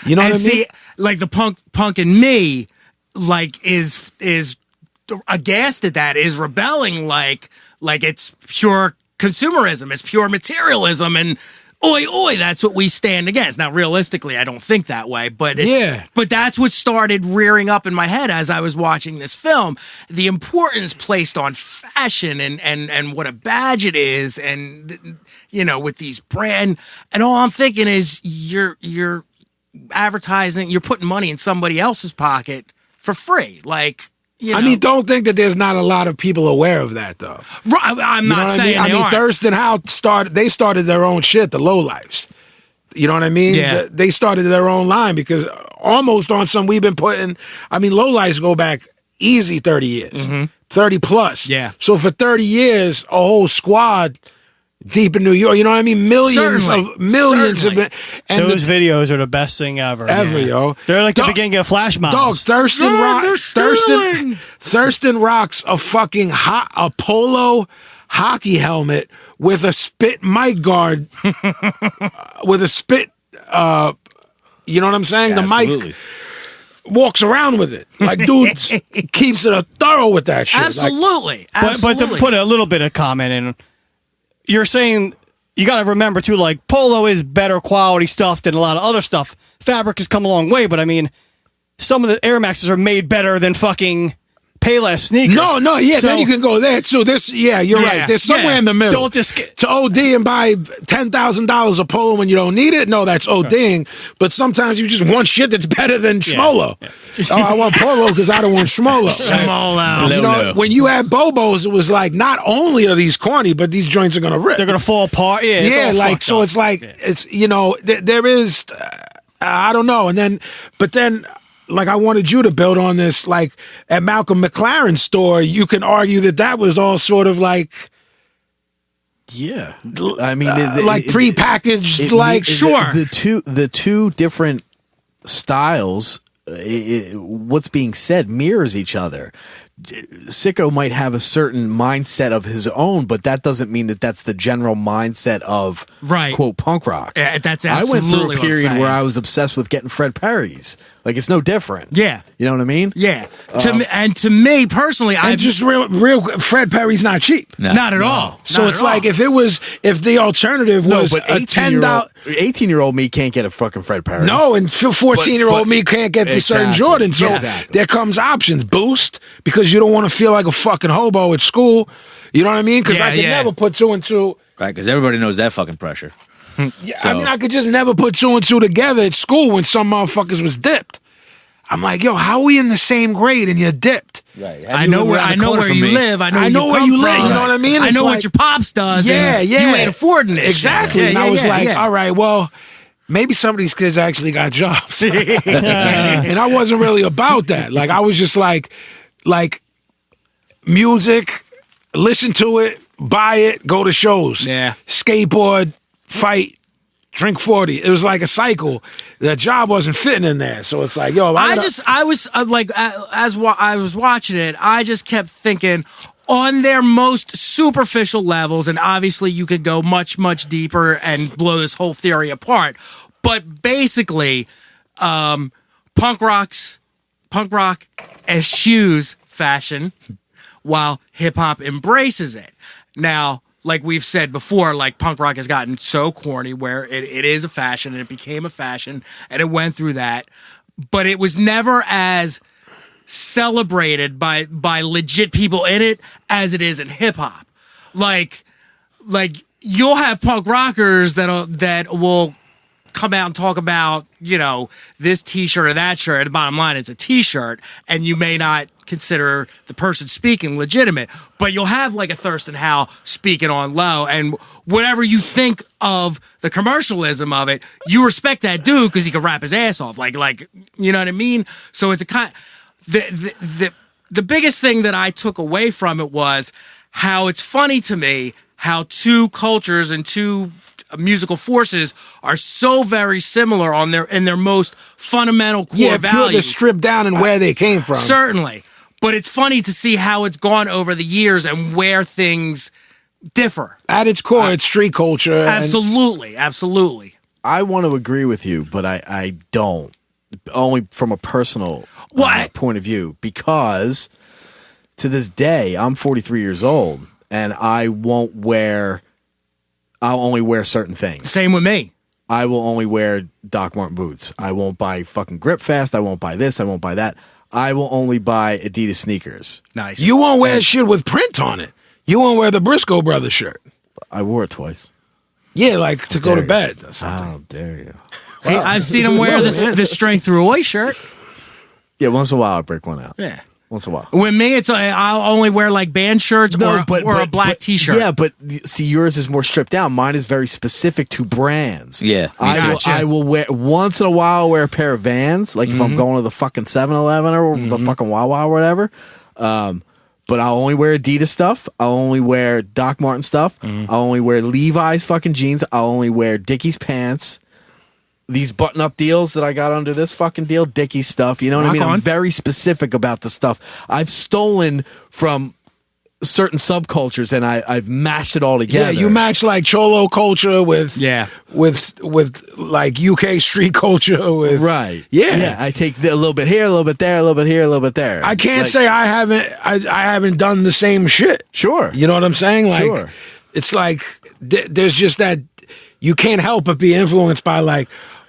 You know what I mean? See, like the punk in me, like is aghast at that, is rebelling like it's pure consumerism, it's pure materialism, and oi, that's what we stand against. Now, realistically, I don't think that way, but but that's what started rearing up in my head as I was watching this film. The importance placed on fashion and what a badge it is, and with these brand, and all I'm thinking is you're advertising, you're putting money in somebody else's pocket for free, like. Don't think that there's not a lot of people aware of that, though. Right, I'm not saying they aren't. Thurston Howe started their own shit, the Lowlifes. You know what I mean? Yeah. They started their own line because almost on some we've been putting, Lowlifes go back easy 30 years, 30 plus. Yeah. So for 30 years, a whole squad deep in New York, you know what I mean? Millions have been. And those videos are the best thing ever. Yo. They're like the beginning of Flash Mobs. Dog, Thurston rocks a fucking a polo hockey helmet with a spit mic guard, with a spit, you know what I'm saying? Yeah, the absolutely. mic walks around with it. Like, dude keeps it a thorough with that shit. Absolutely. But to put a little bit of comment in, you're saying you got to remember too, like polo is better quality stuff than a lot of other stuff. Fabric has come a long way, but some of the Air Maxes are made better than fucking Payless sneakers. No, yeah, then you can go there too. You're right. There's somewhere in the middle. To OD and buy $10,000 of polo when you don't need it. No, that's ODing. But sometimes you just want shit that's better than Schmolo. Yeah. Oh, I want polo because I don't want Schmolo. Schmolo. When you had Bobos, it was like not only are these corny, but these joints are gonna rip. They're gonna fall apart. Yeah, it's like it's there is I don't know, but then. Like, I wanted you to build on this. Like, at Malcolm McLaren's store, you can argue that was all sort of like... Yeah. Like prepackaged, sure. The two different styles, what's being said mirrors each other. Sicko might have a certain mindset of his own, but that doesn't mean that that's the general mindset of quote punk rock. Yeah, that's I absolutely went through a period what I'm where I was obsessed with getting Fred Perry's. Like, it's no different. Yeah, you know what I mean. Yeah, to me personally, I just real Fred Perry's not cheap, not at all. So it's like if the alternative was but a $10. 18-year-old me can't get a fucking Fred Perry. No, and 14-year-old me can't get the certain Jordan. So there comes options. Boost, because you don't want to feel like a fucking hobo at school. You know what I mean? Because I could never put two and two. Right, because everybody knows that fucking pressure. Yeah, so. I could just never put two and two together at school when some motherfuckers was dipped. I'm like, yo, how are we in the same grade and you're dipped? Right. I know where you live. I know where you live. You know what I mean? I know what your pops does. Yeah. You ain't affording it. Exactly. Yeah, and I was all right, well, maybe some of these kids actually got jobs. And I wasn't really about that. Like, I was just like music, listen to it, buy it, go to shows. Yeah. Skateboard, fight, drink 40. It was like a cycle. The job wasn't fitting in there. So it's like, yo, as I was watching it, I just kept thinking on their most superficial levels, and obviously you could go much, much deeper and blow this whole theory apart. But basically, punk rock eschews fashion while hip hop embraces it. Now, like we've said before, like punk rock has gotten so corny where it is a fashion and it became a fashion and it went through that. but it was never as celebrated by legit people in it as it is in hip hop. Like you'll have punk rockers that will come out and talk about, you know, this t-shirt or that shirt. At the bottom line, it's a t-shirt, and you may not consider the person speaking legitimate, but you'll have like a Thurston Howell speaking on low, and whatever you think of the commercialism of it, you respect that dude because he can rap his ass off. Like, you know what I mean? So it's a kind. The biggest thing that I took away from it was how it's funny to me how two cultures and two musical forces are so very similar in their most fundamental core values. They're stripped down and where they came from. Certainly. But it's funny to see how it's gone over the years and where things differ. At its core, it's street culture. Absolutely. Absolutely. I want to agree with you, but I don't. Only from a personal point of view. Because to this day, I'm 43 years old, and I'll only wear certain things. Same with me. I will only wear Doc Marten boots. I won't buy fucking Grip Fast. I won't buy this. I won't buy that. I will only buy Adidas sneakers. Nice. You won't wear shit with print on it. You won't wear the Briscoe Brothers shirt. I wore it twice. Yeah, like to go to bed or something. How dare you? Hey, I've seen him wear the Strength Through Away shirt. Yeah, once in a while I break one out. Yeah. Once in a while. With me, it's I'll only wear like band shirts or a black t-shirt. Yeah, but see, yours is more stripped down. Mine is very specific to brands. Yeah, I will wear once in a while. I'll wear a pair of Vans, like if I'm going to the fucking 7-Eleven or the fucking Wawa or whatever. But I'll only wear Adidas stuff. I'll only wear Doc Marten stuff. I'll only wear Levi's fucking jeans. I'll only wear Dickies pants. These button-up deals that I got under this fucking deal, Dickies stuff. You know what I mean? I'm very specific about the stuff. I've stolen from certain subcultures and I've mashed it all together. Yeah, you match like Cholo culture with like UK street culture with right. Yeah, I take a little bit here, a little bit there, a little bit here, a little bit there. I can't say I haven't done the same shit. Sure, you know what I'm saying? Like, sure. It's like there's just that you can't help but be influenced by like.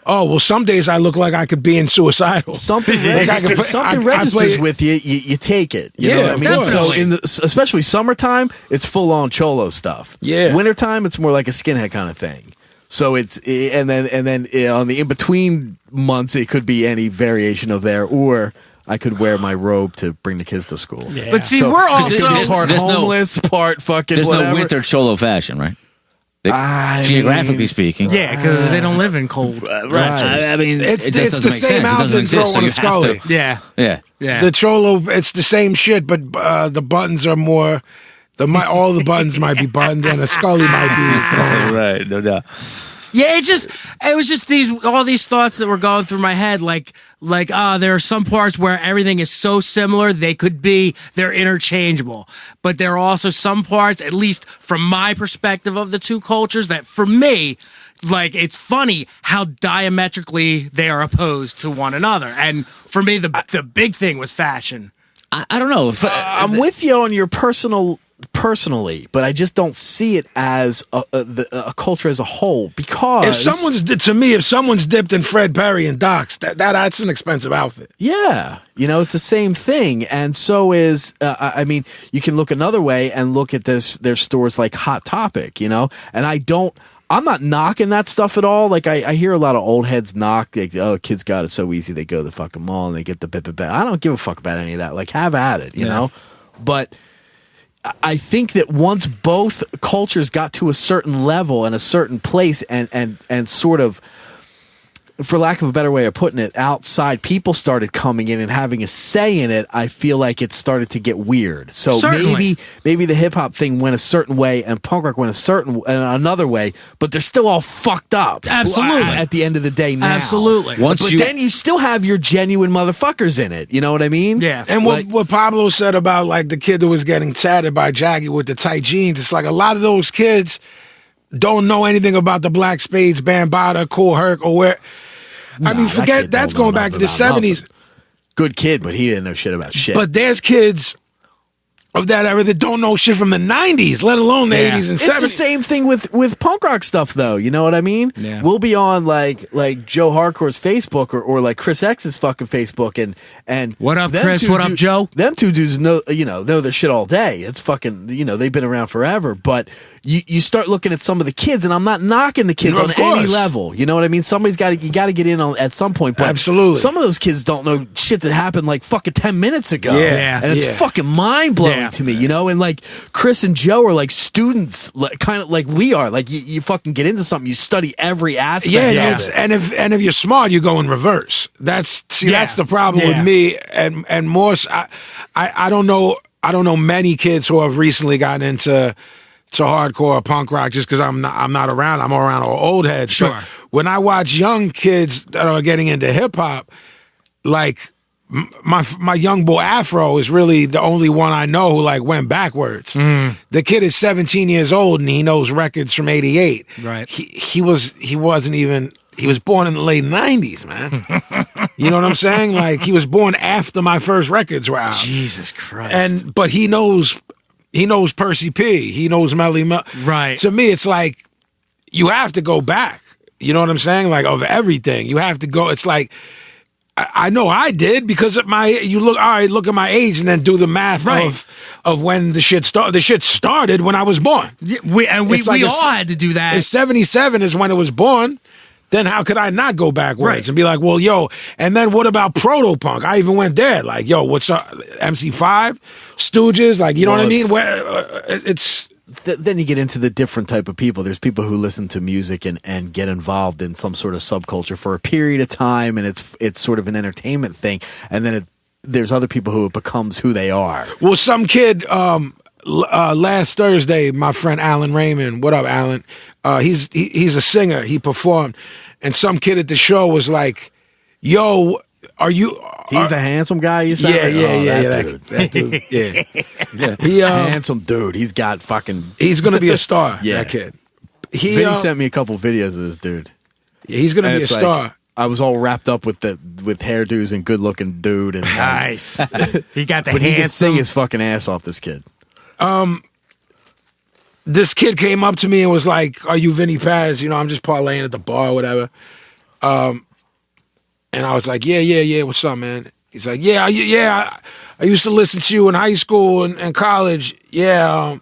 Oh, well, some days I look like I could be in suicidal. Something registers with you, you take it. You know what I mean? Definitely. So especially summertime, it's full on Cholo stuff. Yeah. Wintertime, it's more like a skinhead kind of thing. So and then on the in-between months, it could be any variation of there, or I could wear my robe to bring the kids to school. Yeah. But see, we're also part homeless, part fucking there's whatever. no winter Cholo fashion, right? Geographically speaking, yeah, because they don't live in cold. Right. I mean, it's it just the doesn't make same sense. It doesn't outfit exist. So throw on you a Scully. have to. Yeah. Yeah. The Cholo, it's the same shit, but the buttons are more. All the buttons might be buttoned, and a Scully might be thrown. Right, no doubt. Yeah, it was just all these thoughts that were going through my head. Like there are some parts where everything is so similar they're interchangeable. But there are also some parts, at least from my perspective of the two cultures, that for me, like it's funny how diametrically they are opposed to one another. And for me, the big thing was fashion. I don't know. I'm with you on your personally, but I just don't see it as a culture as a whole, because if someone's dipped in Fred Perry and Doc's, that's an expensive outfit. Yeah, it's the same thing, and so is I mean, you can look another way and look at this. There's stores like Hot Topic, and I'm not knocking that stuff at all. Like I hear a lot of old heads knock, like, oh, kids got it so easy. They go to the fucking mall and they get the bit. I don't give a fuck about any of that. Like, have at it, you know. But I think that once both cultures got to a certain level and a certain place, and sort of, for lack of a better way of putting it, outside people started coming in and having a say in it, I feel like it started to get weird. So maybe the hip hop thing went a certain way and punk rock went another way, but they're still all fucked up. Absolutely. At the end of the day now. Absolutely. Then you still have your genuine motherfuckers in it. You know what I mean? Yeah. And what Pablo said about like the kid that was getting tatted by Jaggy with the tight jeans, it's like a lot of those kids don't know anything about the Black Spades, Bambaataa, Kool Herc, or where. I mean, forget that's going back to the 70s. Good kid, but he didn't know shit about shit. But there's kids of that era that don't know shit from the 90s, let alone the 80s and 70s. It's the same thing with punk rock stuff, though. You know what I mean? Yeah. We'll be on like Joe Hardcore's Facebook or like Chris X's fucking Facebook, and What up, them Chris? two What up, Joe? Them two dudes know their shit all day. It's fucking they've been around forever. But you start looking at some of the kids, and I'm not knocking the kids Of on course. any level. You know what I mean? You got to get in on at some point. But Absolutely. some of those kids don't know shit that happened like fucking 10 minutes ago. Yeah. And it's Yeah. fucking mind blowing Yeah. to me, and like Chris and Joe are like students, kind of like we are. Like you fucking get into something, you study every aspect. Yeah, of it. and if you're smart, you go in reverse. That's the problem with Yeah. me and Morse. I don't know many kids who have recently gotten into hardcore or punk rock just because I'm not around. I'm around all old heads. Sure. But when I watch young kids that are getting into hip hop, like my young boy Afro is really the only one I know who like went backwards. The kid is 17 years old and he knows records from '88. Right. He was born in the late 90s, man. You know what I'm saying? Like he was born after my first records were out. Jesus Christ. But he knows Percy P. He knows Melly Mel. Right. To me, it's like you have to go back. You know what I'm saying? Like of everything, you have to go. It's like I know I did because look at my age and then do the math Right. of when the shit started. The shit started when I was born. Yeah, we It's like all had to do that. If 77 is when it was born, then how could I not go backwards Right. and be like, well, yo, and then what about proto-punk? I even went there. Like, yo, what's up? MC5? Stooges? Like, you know Well, what I mean? it's- then you get into the different type of people. There's people who listen to music and get involved in some sort of subculture for a period of time, and it's sort of an entertainment thing. And then there's other people who it becomes who they are. Well, some kid last Thursday, my friend Alan Raymond, what up, Alan? He's a singer. He performed, and some kid at the show was like, "Yo, are you?" He's the handsome guy, you said? Yeah, Dude. that dude. Yeah, he Handsome dude. He's got fucking... he's gonna be a star. Yeah. That kid. He Vinny sent me a couple videos of this dude. he's gonna And be a it's like, star. I was all wrapped up with hairdos and good looking dude, and Nice. He got the but he can sing handsome. his fucking ass off. This kid. This kid came up to me and was like, "Are you Vinnie Paz?" You know, I'm just parlaying at the bar or whatever. And I was like, yeah. What's up, man? He's like, yeah. I used to listen to you in high school and college. Yeah.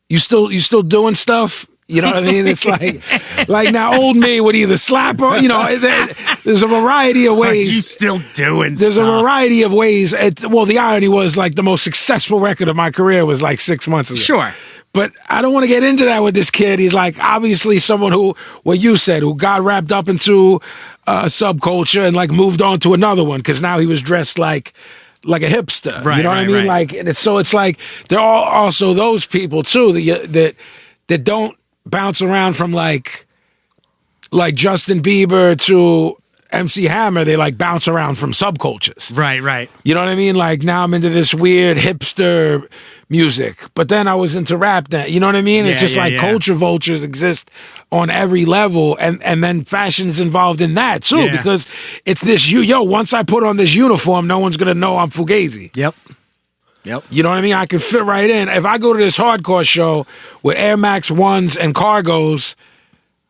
You still doing stuff? You know what I mean? It's like now old me would either slap or, there's a variety of Are ways. you still doing There's a stuff? variety of ways. Well, the irony was like the most successful record of my career was like 6 months ago. Sure. But I don't want to get into that with this kid. He's like obviously someone who, what you said, who got wrapped up into subculture and like moved on to another one because now he was dressed like a hipster. Right, you know what I right, mean? right. Like, and it's like there are also those people too that don't bounce around from like Justin Bieber to MC Hammer. They like bounce around from subcultures. Right. You know what I mean? Like now I'm into this weird hipster music, but then I was into rap then. You know what I mean? It's Yeah, just yeah, like yeah. culture vultures exist on every level, and then fashion's involved in that too, Yeah. because it's this once I put on this uniform, no one's gonna know I'm Fugazi. Yep. You know what I mean? I can fit right in. If I go to this hardcore show with Air Max 1s and cargos,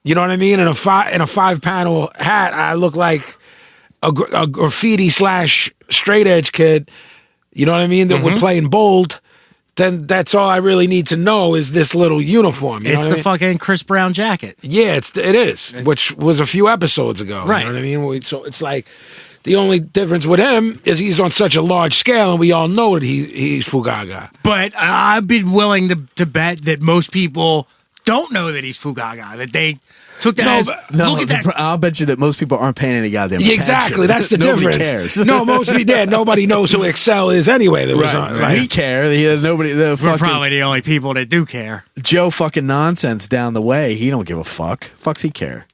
you know what I mean? In a 5-panel hat, I look like a graffiti / straight edge kid. You know what I mean? That would play in bold. Then that's all I really need to know is this little uniform. You know It's what the I mean? fucking Chris Brown jacket. Yeah, it is, which was a few episodes ago. Right. You know what I mean? So it's like the only difference with him is he's on such a large scale, and we all know that he's Fugaga. But I'd be willing to bet that most people don't know that he's Fugaga. That they took that as look at that. I'll bet you that most people aren't paying any goddamn attention. Exactly, that's the Nobody difference. cares. No, mostly dead. Nobody knows who Excel is anyway. That was on, We care. Nobody. We're Fucking probably the only people that do care. Joe fucking nonsense down the way. He don't give a fuck. Fucks he care.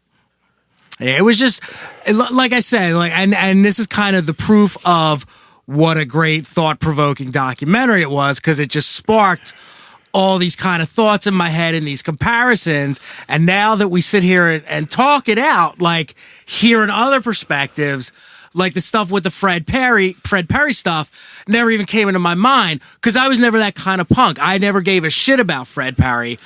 Yeah, it was just like I said, and this is kind of the proof of what a great thought-provoking documentary it was, because it just sparked all these kind of thoughts in my head and these comparisons. And now that we sit here and talk it out, like hearing other perspectives, like the stuff with the Fred Perry stuff never even came into my mind because I was never that kind of punk. I never gave a shit about Fred Perry.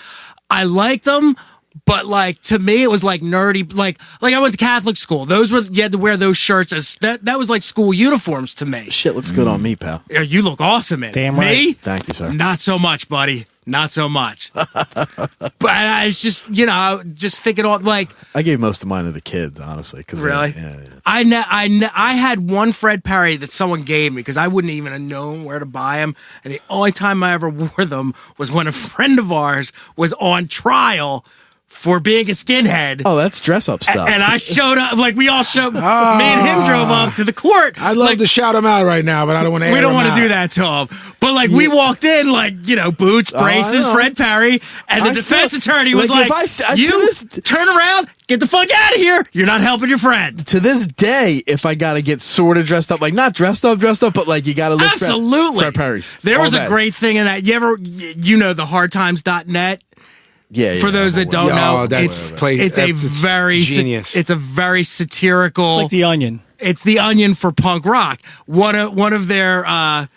I liked them, but like to me it was like nerdy. Like I went to Catholic school. Those were you had to wear those shirts as that was like school uniforms to me. Shit looks good on me, pal. Yeah, you look awesome in it. Damn Me? right. Thank you, sir. Not so much, buddy. Not so much. But I was just, just thinking all like. I gave most of mine to the kids, honestly. Really? Yeah. I had one Fred Perry that someone gave me because I wouldn't even have known where to buy them. And the only time I ever wore them was when a friend of ours was on trial for being a skinhead. Oh, that's dress up stuff. And I showed up, like we all showed, me and him drove up to the court. I'd love to shout him out right now, but I don't want to. We don't want to do that to him. But like we walked in, like boots, braces, know. Fred Perry, and the defense attorney was like, turn around, get the fuck out of here. You're not helping your friend. To this day, if I got to get sort of dressed up, like not dressed up, but like you got to look absolutely Fred Perry's. There was All a day. great thing in that. You ever, the hardtimes.net. Yeah. For those that don't know, it's a very genius. It's a very satirical. It's like The Onion. It's The Onion for punk rock. One of their articles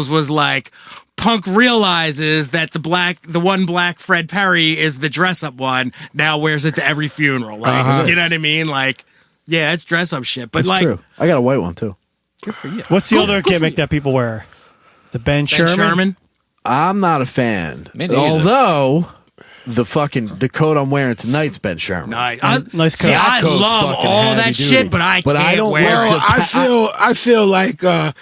was like, punk realizes that the one black Fred Perry is the dress up one. Now wears it to every funeral. Like, you know what I mean? Like, yeah, it's dress up shit. But That's like, true. I got a white one too. Good for you. What's the other gimmick that people wear? The Ben Sherman? I'm not a fan. Me neither. Although the coat I'm wearing tonight's Ben Sherman. Nice. Nice coat. See, I coat's love fucking all heavy that duty. shit, but I But I can't don't wear wear it. Well, I feel like I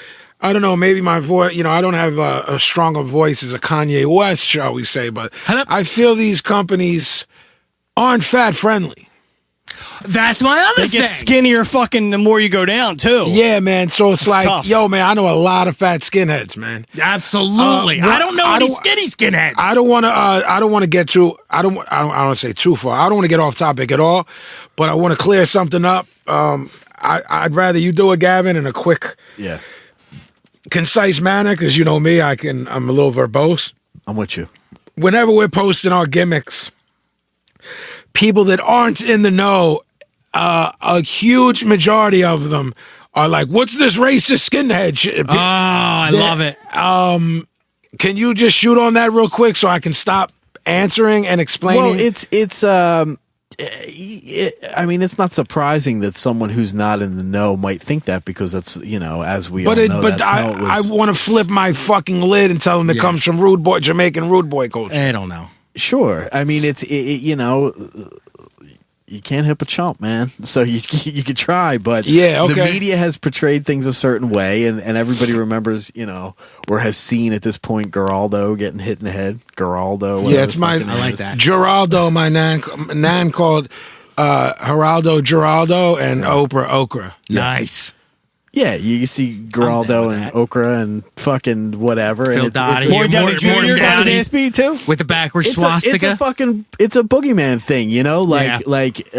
don't know. Maybe my voice. I don't have a stronger voice as a Kanye West, shall we say? But I feel these companies aren't fat friendly. That's my other They thing. get skinnier fucking the more you go down, too. Yeah, man. So it's like, tough. yo, man, I know a lot of fat skinheads, man. Absolutely. I don't know any skinny skinheads. I don't want to. I don't want to get too. I don't want to say too far. I don't want to get off topic at all. But I want to clear something up. I'd rather you do it, Gavin, in a quick, concise manner, because you know me. I'm a little verbose. I'm with you. Whenever we're posting our gimmicks, people that aren't in the know, a huge majority of them are like, "What's this racist skinhead shit?" Oh, I love it. Can you just shoot on that real quick so I can stop answering and explaining? Well, it's not surprising that someone who's not in the know might think that, because that's, as we all know, that's how it was. I want to flip my fucking lid and tell them it comes from Jamaican rude boy culture. I don't know. Sure. I mean, you can't hip a chump, man. So you could try, but the media has portrayed things a certain way, and everybody remembers, or has seen at this point Geraldo getting hit in the head. Geraldo. Yeah, it's I like that. Geraldo, my nan called Geraldo Geraldo and Oprah Okra. Nice. Yeah, you see Geraldo and Okra and fucking whatever. Phil and Dottie. More Downey More Jr. got his Downey. ass beat, too? With the backwards it's swastika. a boogeyman thing, like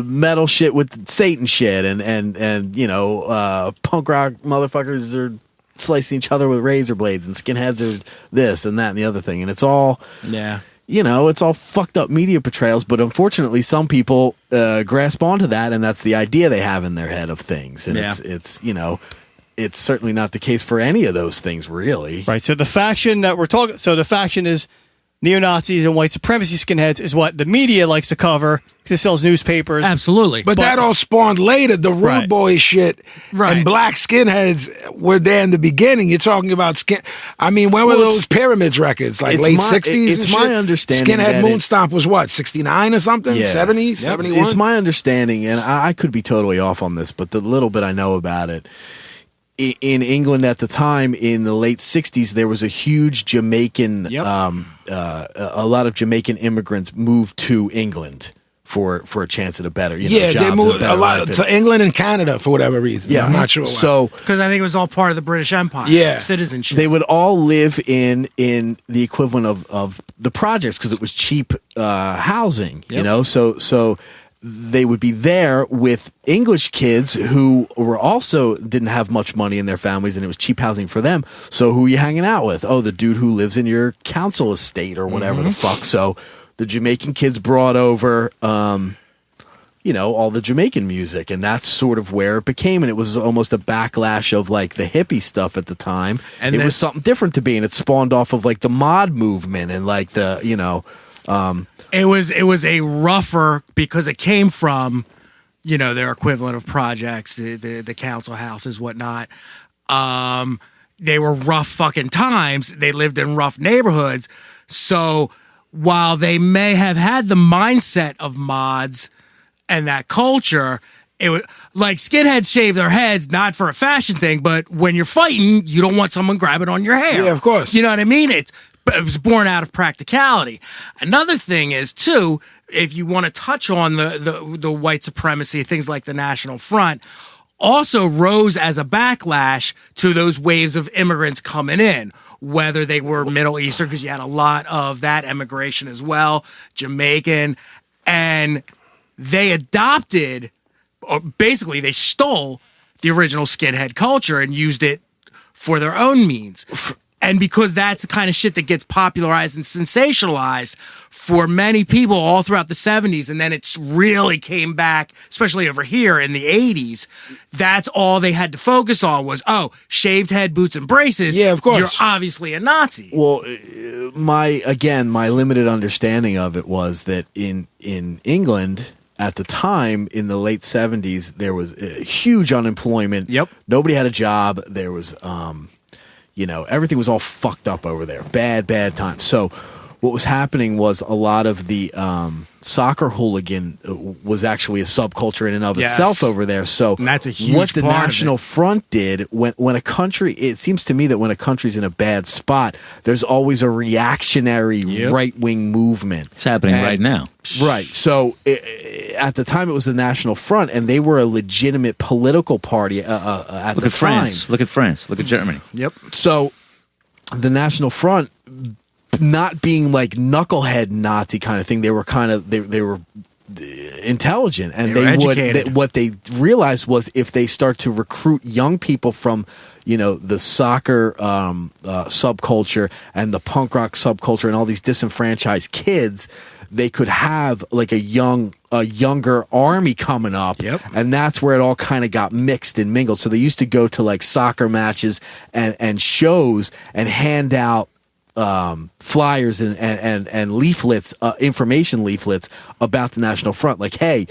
metal shit with Satan shit, and punk rock motherfuckers are slicing each other with razor blades, and skinheads are this and that and the other thing, and it's all it's all fucked up media portrayals. But unfortunately, some people grasp onto that, and that's the idea they have in their head of things, and it's certainly not the case for any of those things, really. Right. So the faction that we're talking, the faction is neo-Nazis and white supremacy skinheads is what the media likes to cover because it sells newspapers. Absolutely. But that all spawned later. The rude boy shit and black skinheads were there in the beginning. You're talking about when were those Pyramids records? Like late 60s? It's my understanding Skinhead Moonstomp was what, 69 or something? 70, 71? It's my understanding, and I could be totally off on this, but the little bit I know about it, in England at the time, in the late 60s, there was a huge Jamaican, a lot of Jamaican immigrants moved to England for a chance at a better, jobs they moved and a better a lot life. to England and Canada for whatever reason. Yeah, I'm not sure why. So, because I think it was all part of the British Empire. Yeah. Citizenship. they would all live in the equivalent of the projects, because it was cheap housing, so they would be there with English kids who were also didn't have much money in their families, and it was cheap housing for them. So who are you hanging out with? Oh, the dude who lives in your council estate or whatever the fuck. So the Jamaican kids brought over all the Jamaican music, and that's sort of where it became, and it was almost a backlash of like the hippie stuff at the time. And it was something different to be, and it spawned off of like the mod movement and like the, it was a rougher, because it came from, their equivalent of projects, the council houses, whatnot. They were rough fucking times. They lived in rough neighborhoods. So while they may have had the mindset of mods and that culture, it was like skinheads shave their heads, not for a fashion thing, but when you're fighting, you don't want someone grabbing on your hair. Yeah, of course. You know what I mean? It was born out of practicality. Another thing is, too, if you want to touch on the white supremacy, things like the National Front, also rose as a backlash to those waves of immigrants coming in, whether they were Middle Eastern, because you had a lot of that immigration as well, Jamaican, and they adopted, or basically they stole the original skinhead culture and used it for their own means. And because that's the kind of shit that gets popularized and sensationalized for many people all throughout the 70s, and then it's really came back, especially over here in the 80s, that's all they had to focus on was, shaved head, boots, and braces. Yeah, of course. You're obviously a Nazi. Well, my limited understanding of it was that in England at the time, in the late 70s, there was huge unemployment. Yep. Nobody had a job. There was... everything was all fucked up over there. Bad times. So what was happening was a lot of the soccer hooligan was actually a subculture in and of itself over there. So and that's a huge what the part of National Front did when a country, it seems to me that when a country's in a bad spot, there's always a reactionary right-wing movement. It's happening right now. Right. So at the time, it was the National Front, and they were a legitimate political party at the time. France. Look at France. Look at Germany. Yep. So the National Front, not being like knucklehead Nazi kind of thing, they were kind of they were intelligent, and what they realized was if they start to recruit young people from the soccer subculture and the punk rock subculture and all these disenfranchised kids, they could have like a younger army coming up. Yep. And that's where it all kind of got mixed and mingled. So they used to go to like soccer matches and shows and hand out flyers and leaflets, information leaflets about the National Front. Like, hey,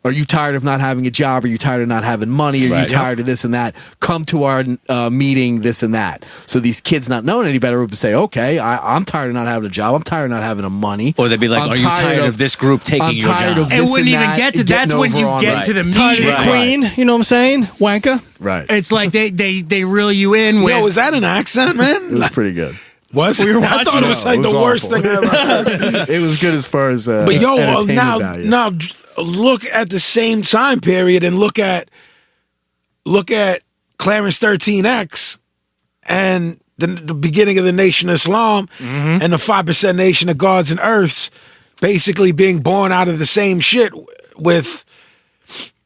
are you tired of not having a job? Are you tired of not having money? Are you tired of this and that? Come to our meeting, this and that. So these kids not knowing any better would say, okay, I'm tired of not having a job. I'm tired of not having a money. Or they'd be like, are you tired of this group taking your job? It wouldn't even get to that's when you get to the meeting. Queen, you know what I'm saying? Wanka. Right. It's like they reel you in with. Yo, is that an accent, man? It was pretty good. Was we were I thought it was like the worst thing I ever heard. It was good as far as but yo, entertainment value. now look at the same time period and look at Clarence 13X and the beginning of the Nation of Islam and the 5% Nation of Gods and Earths basically being born out of the same shit with,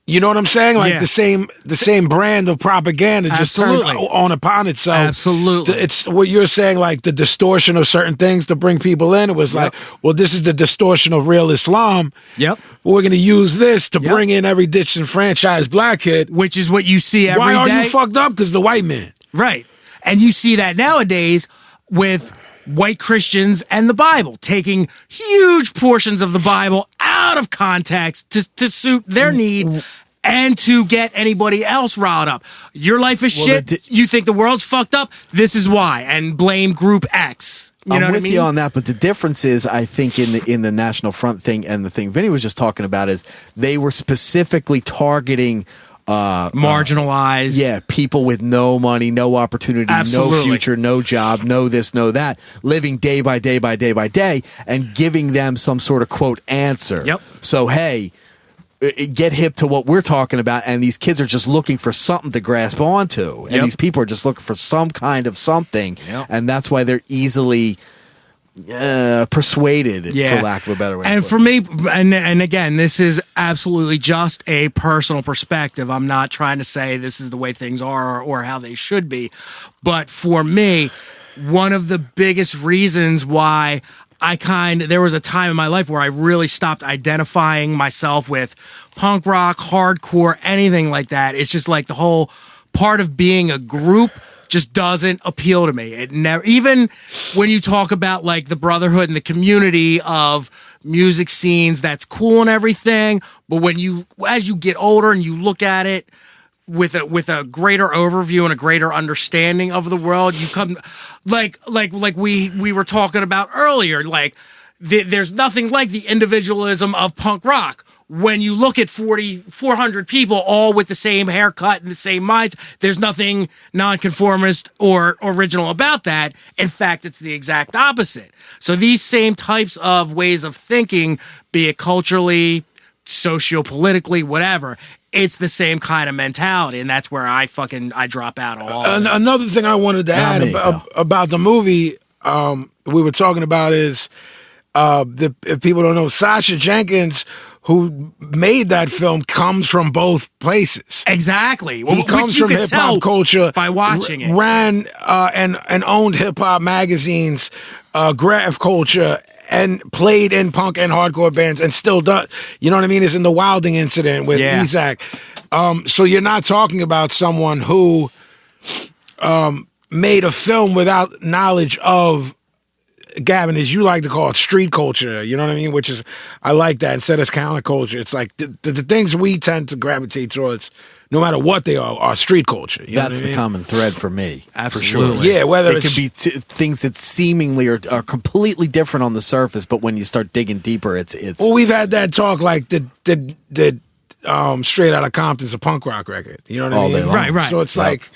you know what I'm saying? Like the same brand of propaganda just turned on upon itself. Absolutely. It's what you're saying, like the distortion of certain things to bring people in. It was like, well, this is the distortion of real Islam. Yep. We're going to use this to bring in every disenfranchised black kid. Which is what you see every day. Why are you fucked up? Because the white man. Right. And you see that nowadays with white Christians and the Bible, taking huge portions of the Bible out of context to suit their need and to get anybody else riled up. Your life is shit. You think the world's fucked up? This is why. And blame group X. You know what I mean? I'm with you on that, but the difference is, I think, in the National Front thing and the thing Vinnie was just talking about is they were specifically targeting marginalized. People with no money, no opportunity, Absolutely. no future, no job, no this, no that, living day by day by day by day, and giving them some sort of quote answer. Yep. So hey, get hip to what we're talking about, and these kids are just looking for something to grasp onto, and these people are just looking for some kind of something, and that's why they're easily persuaded, for lack of a better way. And for me, and again, this is absolutely just a personal perspective. I'm not trying to say this is the way things are or how they should be, but for me, one of the biggest reasons why there was a time in my life where I really stopped identifying myself with punk rock, hardcore, anything like that. It's just like the whole part of being a group just doesn't appeal to me. It never, even when you talk about like the brotherhood and the community of music scenes, that's cool and everything. But as you get older and you look at it with a greater overview and a greater understanding of the world, you come like we were talking about earlier, like there's nothing like the individualism of punk rock. When you look at 400 people all with the same haircut and the same minds, there's nothing nonconformist or original about that. In fact, it's the exact opposite. So these same types of ways of thinking, be it culturally, socio-politically, whatever, it's the same kind of mentality, and that's where I drop out of all of it. Another thing I wanted to add about the movie we were talking about is if people don't know, Sacha Jenkins, who made that film, comes from both places. Exactly. He comes from hip hop culture by watching it. Ran and owned hip hop magazines, graph culture, and played in punk and hardcore bands, and still does. You know what I mean? It's in the Wilding incident with Isaac. So you're not talking about someone who made a film without knowledge of, Gavin, as you like to call it, street culture, you know what I mean? Which is, I like that instead of counterculture. It's like the things we tend to gravitate towards, no matter what they are street culture. You know That's what I the mean? common thread for me. Absolutely. For sure. Yeah, whether it it's could be things that seemingly are completely different on the surface, but when you start digging deeper, it's. Well, we've had that talk, like the Straight Outta Compton's a punk rock record. You know what All I day mean? long. Right. So it's like,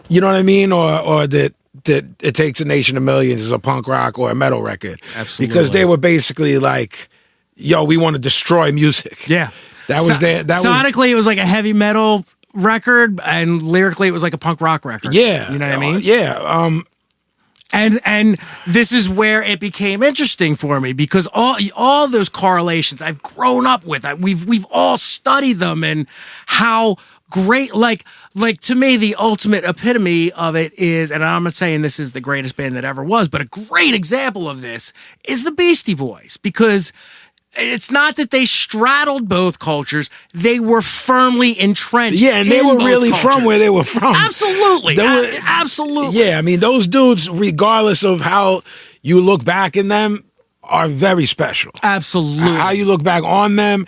you know what I mean, or that It Takes a Nation of Millions is a punk rock or a metal record. Absolutely. Because they were basically like, yo, we want to destroy music. Yeah. That was sonically, it was like a heavy metal record, and lyrically, it was like a punk rock record. Yeah. You know what I mean? Yeah. And this is where it became interesting for me, because all those correlations I've grown up with, we've all studied them, and how great, like to me, the ultimate epitome of it is, and I'm not saying this is the greatest band that ever was, but a great example of this is the Beastie Boys, because it's not that they straddled both cultures; they were firmly entrenched. Yeah, and they in were both really cultures. from where they were from. Absolutely, They were- absolutely. Yeah, I mean, those dudes, regardless of how you look back in them, are very special. Absolutely. How you look back on them,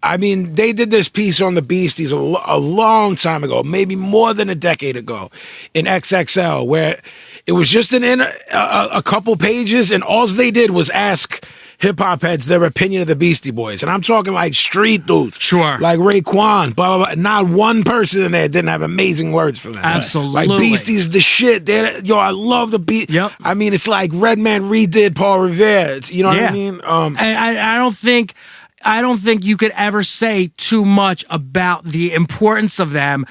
I mean, they did this piece on the Beasties a long time ago, maybe more than a decade ago, in XXL, where it was just a couple pages, and all they did was ask hip-hop heads their opinion of the Beastie Boys. And I'm talking like street dudes. Sure. Like Raekwon, blah, blah, blah. Not one person in there didn't have amazing words for them. Absolutely. Like Beasties the shit. I love the beat. Yep. I mean, it's like Redman redid Paul Revere. You know what I mean? And I don't think you could ever say too much about the importance of them.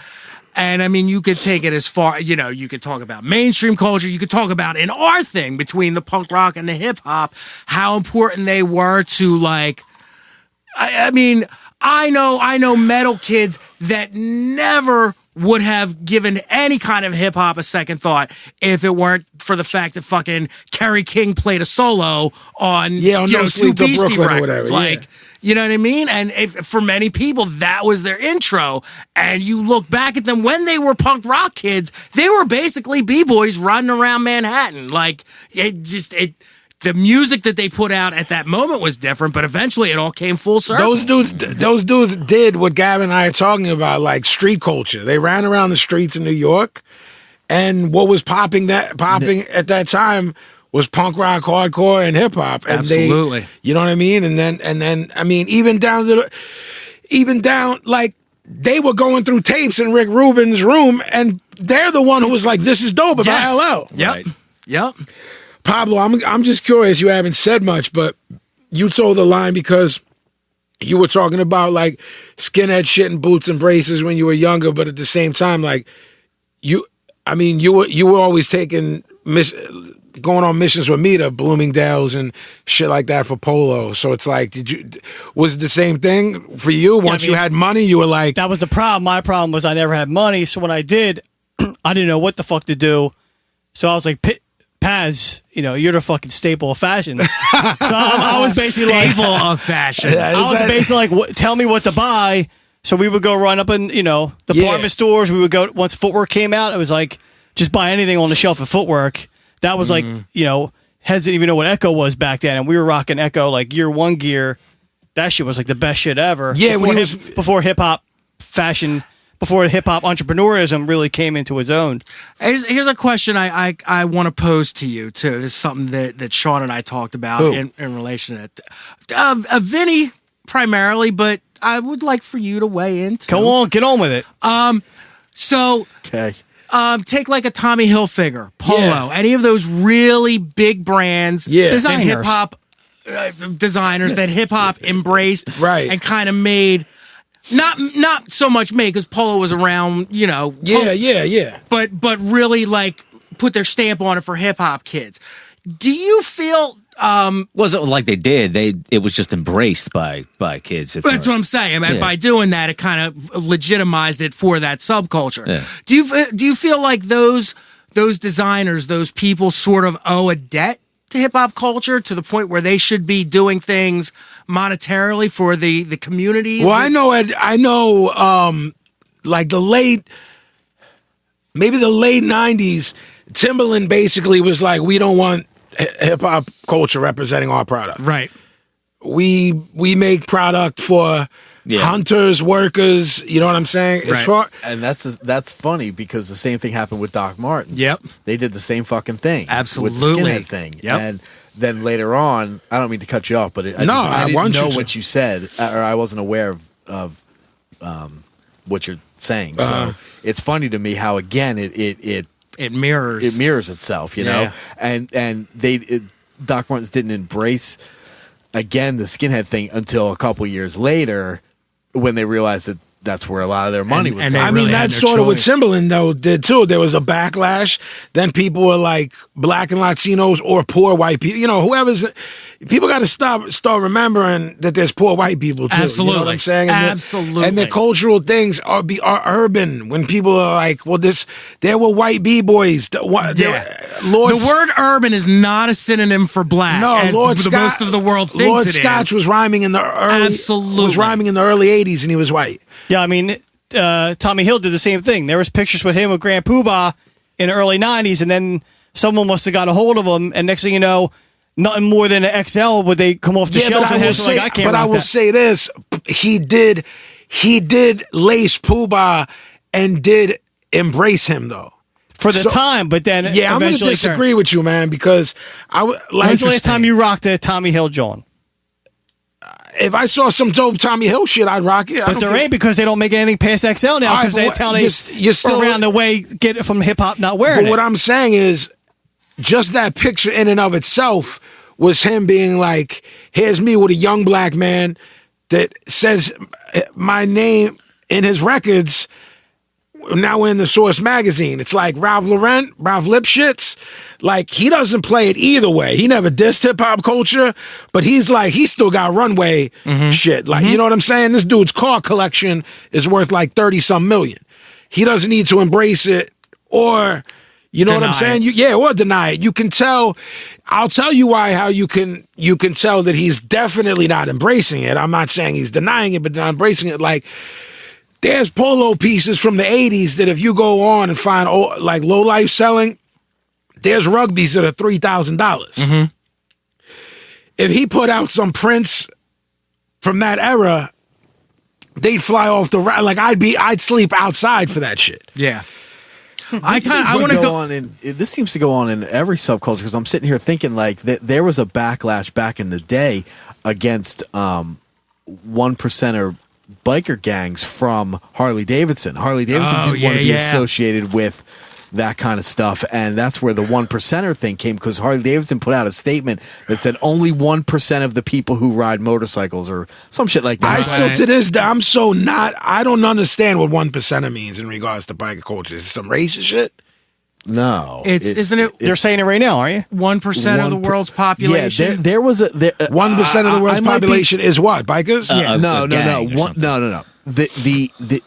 And I mean, you could take it as far, you could talk about mainstream culture. You could talk about in our thing between the punk rock and the hip hop, how important they were to, like, I mean, I know metal kids that never would have given any kind of hip hop a second thought if it weren't for the fact that fucking Kerry King played a solo on, No two Sleep Till Beastie Brooklyn or records. whatever, Like, yeah. you know what I mean? And for many people, that was their intro. And you look back at them when they were punk rock kids, they were basically B-boys running around Manhattan. Like, the music that they put out at that moment was different, but eventually it all came full circle. Those dudes did what Gavin and I are talking about, like street culture. They ran around the streets in New York, and what was popping at that time was punk rock, hardcore, and hip hop. Absolutely. You know what I mean? And then I mean, even down like, they were going through tapes in Rick Rubin's room, and they're the one who was like, "This is dope about Yes. LL." Yep. Right? Yep. Pablo, I'm just curious. You haven't said much, but you told the line because you were talking about like skinhead shit and boots and braces when you were younger, but at the same time, like you were always going on missions with me to Bloomingdale's and shit like that for polo. So it's like, was it the same thing for you? Once you had money, you were like, That was the problem. My problem was I never had money, so when I did, I didn't know what the fuck to do. So I was like Paz, you're the fucking staple of fashion. So I was basically Staple of fashion. I was basically like, tell me what to buy. So we would go run up in, department stores. We would go, once footwear came out, it was like, just buy anything on the shelf of footwork. That was like, heads didn't even know what Echo was back then. And we were rocking Echo, like year one gear. That shit was like the best shit ever. Yeah, before hip hop fashion, before hip hop entrepreneurism really came into its own. Here's a question I want to pose to you too. This is something that Sean and I talked about in relation to Vinnie primarily, but I would like for you to weigh in too. Come on, get on with it. So Okay. Take like a Tommy Hilfiger, Polo, any of those really big brands, Designers. hip hop designers that hip hop embraced, Right. and kind of made. Not so much made because Polo was around, Yeah. but really like put their stamp on it for hip hop kids. Do you feel? Wasn't like they did. It was just embraced by kids. That's what I'm saying. And by doing that, it kind of legitimized it for that subculture. Yeah. Do you feel like those designers, those people, sort of owe a debt to hip hop culture to the point where they should be doing things monetarily for the communities? Well, I know, like the late 90s, Timberland basically was like, we don't want hip hop culture representing our product. Right. We make product for hunters, workers. You know what I'm saying? Right. And that's funny because the same thing happened with Doc Martens. Yep. They did the same fucking thing. Absolutely. With the skinhead thing. Yep. And then later on, I don't mean to cut you off, but I didn't know what you said, or I wasn't aware of what you're saying. So it's funny to me how, again, it mirrors itself, Yeah. and Doc Martens didn't embrace again the skinhead thing until a couple years later when they realized that that's where a lot of their money was and going. I really mean, had that's no sort of what choice. Timberland though did too. There was a backlash. Then people were like, black and Latinos or poor white people. Whoever's people got to start remembering that there's poor white people too. Absolutely. You know what I'm saying? Absolutely. And the cultural things are urban. When people are like, well, there were white b-boys. The word urban is not a synonym for black. No, as Lord the Scott, most of the world thinks Lord it Scotch is. was rhyming in the early Absolutely. 80s, and he was white. Yeah, I mean, Tommy Hill did the same thing. There was pictures with him with Grand Poobah in the early 90s, and then someone must have got a hold of him, and next thing you know, nothing more than an XL would they come off the shelves and have like, I can't But I will say this, he did lace Poobah and did embrace him though. for the time, but then Yeah, I'm going to eventually disagree with you, man, because When's the last time you rocked a Tommy Hill John? If I saw some dope Tommy Hill shit, I'd rock it. But there ain't, because they don't make anything past XL now, because that's how they you're still around the way get it from hip hop not wearing But what it. I'm saying is, just that picture in and of itself was him being like, here's me with a young black man that says my name in his records. Now we're in the Source magazine. It's like Ralph Lipschitz. Like, he doesn't play it either way. He never dissed hip hop culture, but he's still got runway shit. Like, you know what I'm saying? This dude's car collection is worth like 30-some million. He doesn't need to embrace it or, you know what I'm saying? Or deny it. You can tell. I'll tell you why. How you can tell that he's definitely not embracing it. I'm not saying he's denying it, but not embracing it. Like, there's polo pieces from the 80s that if you go on and find like low life selling, there's rugbies that are $3,000. If he put out some prints from that era, they'd fly off the rack. Like, I'd sleep outside for that shit. Yeah. I want to go on in. This seems to go on in every subculture, because I'm sitting here thinking like there was a backlash back in the day against 1%er biker gangs from Harley Davidson. Harley Davidson didn't want to be associated with that kind of stuff, and that's where the 1%er thing came, because Harley Davidson put out a statement that said only 1% of the people who ride motorcycles or some shit like that. I still to this day, I don't understand what 1%er means in regards to biker culture. Is it some racist shit? No, isn't it? You're saying it right now, are you? 1% of the world's population. Yeah, there was 1% of the world's population is what? Bikers? No. gang or something. No. The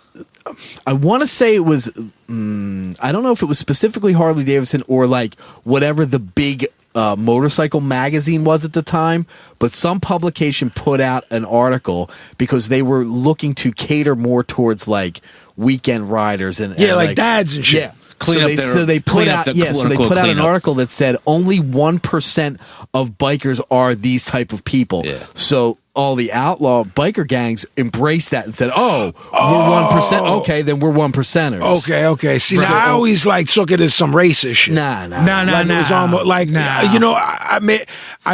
I want to say it was. I don't know if it was specifically Harley Davidson or like whatever the big motorcycle magazine was at the time, but some publication put out an article because they were looking to cater more towards like weekend riders and like dads and shit. Yeah. So they put out an article that said only 1% of bikers are these type of people. Yeah. So all the outlaw biker gangs embraced that and said, "Oh, we're 1%. Okay, then we're 1%ers." Okay. See, now I always like took it as some racist shit. Nah. Like, it was almost like you know, I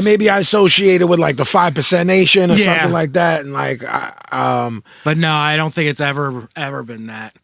maybe I associated with like the 5% Nation or something like that, and like, but no, I don't think it's ever been that.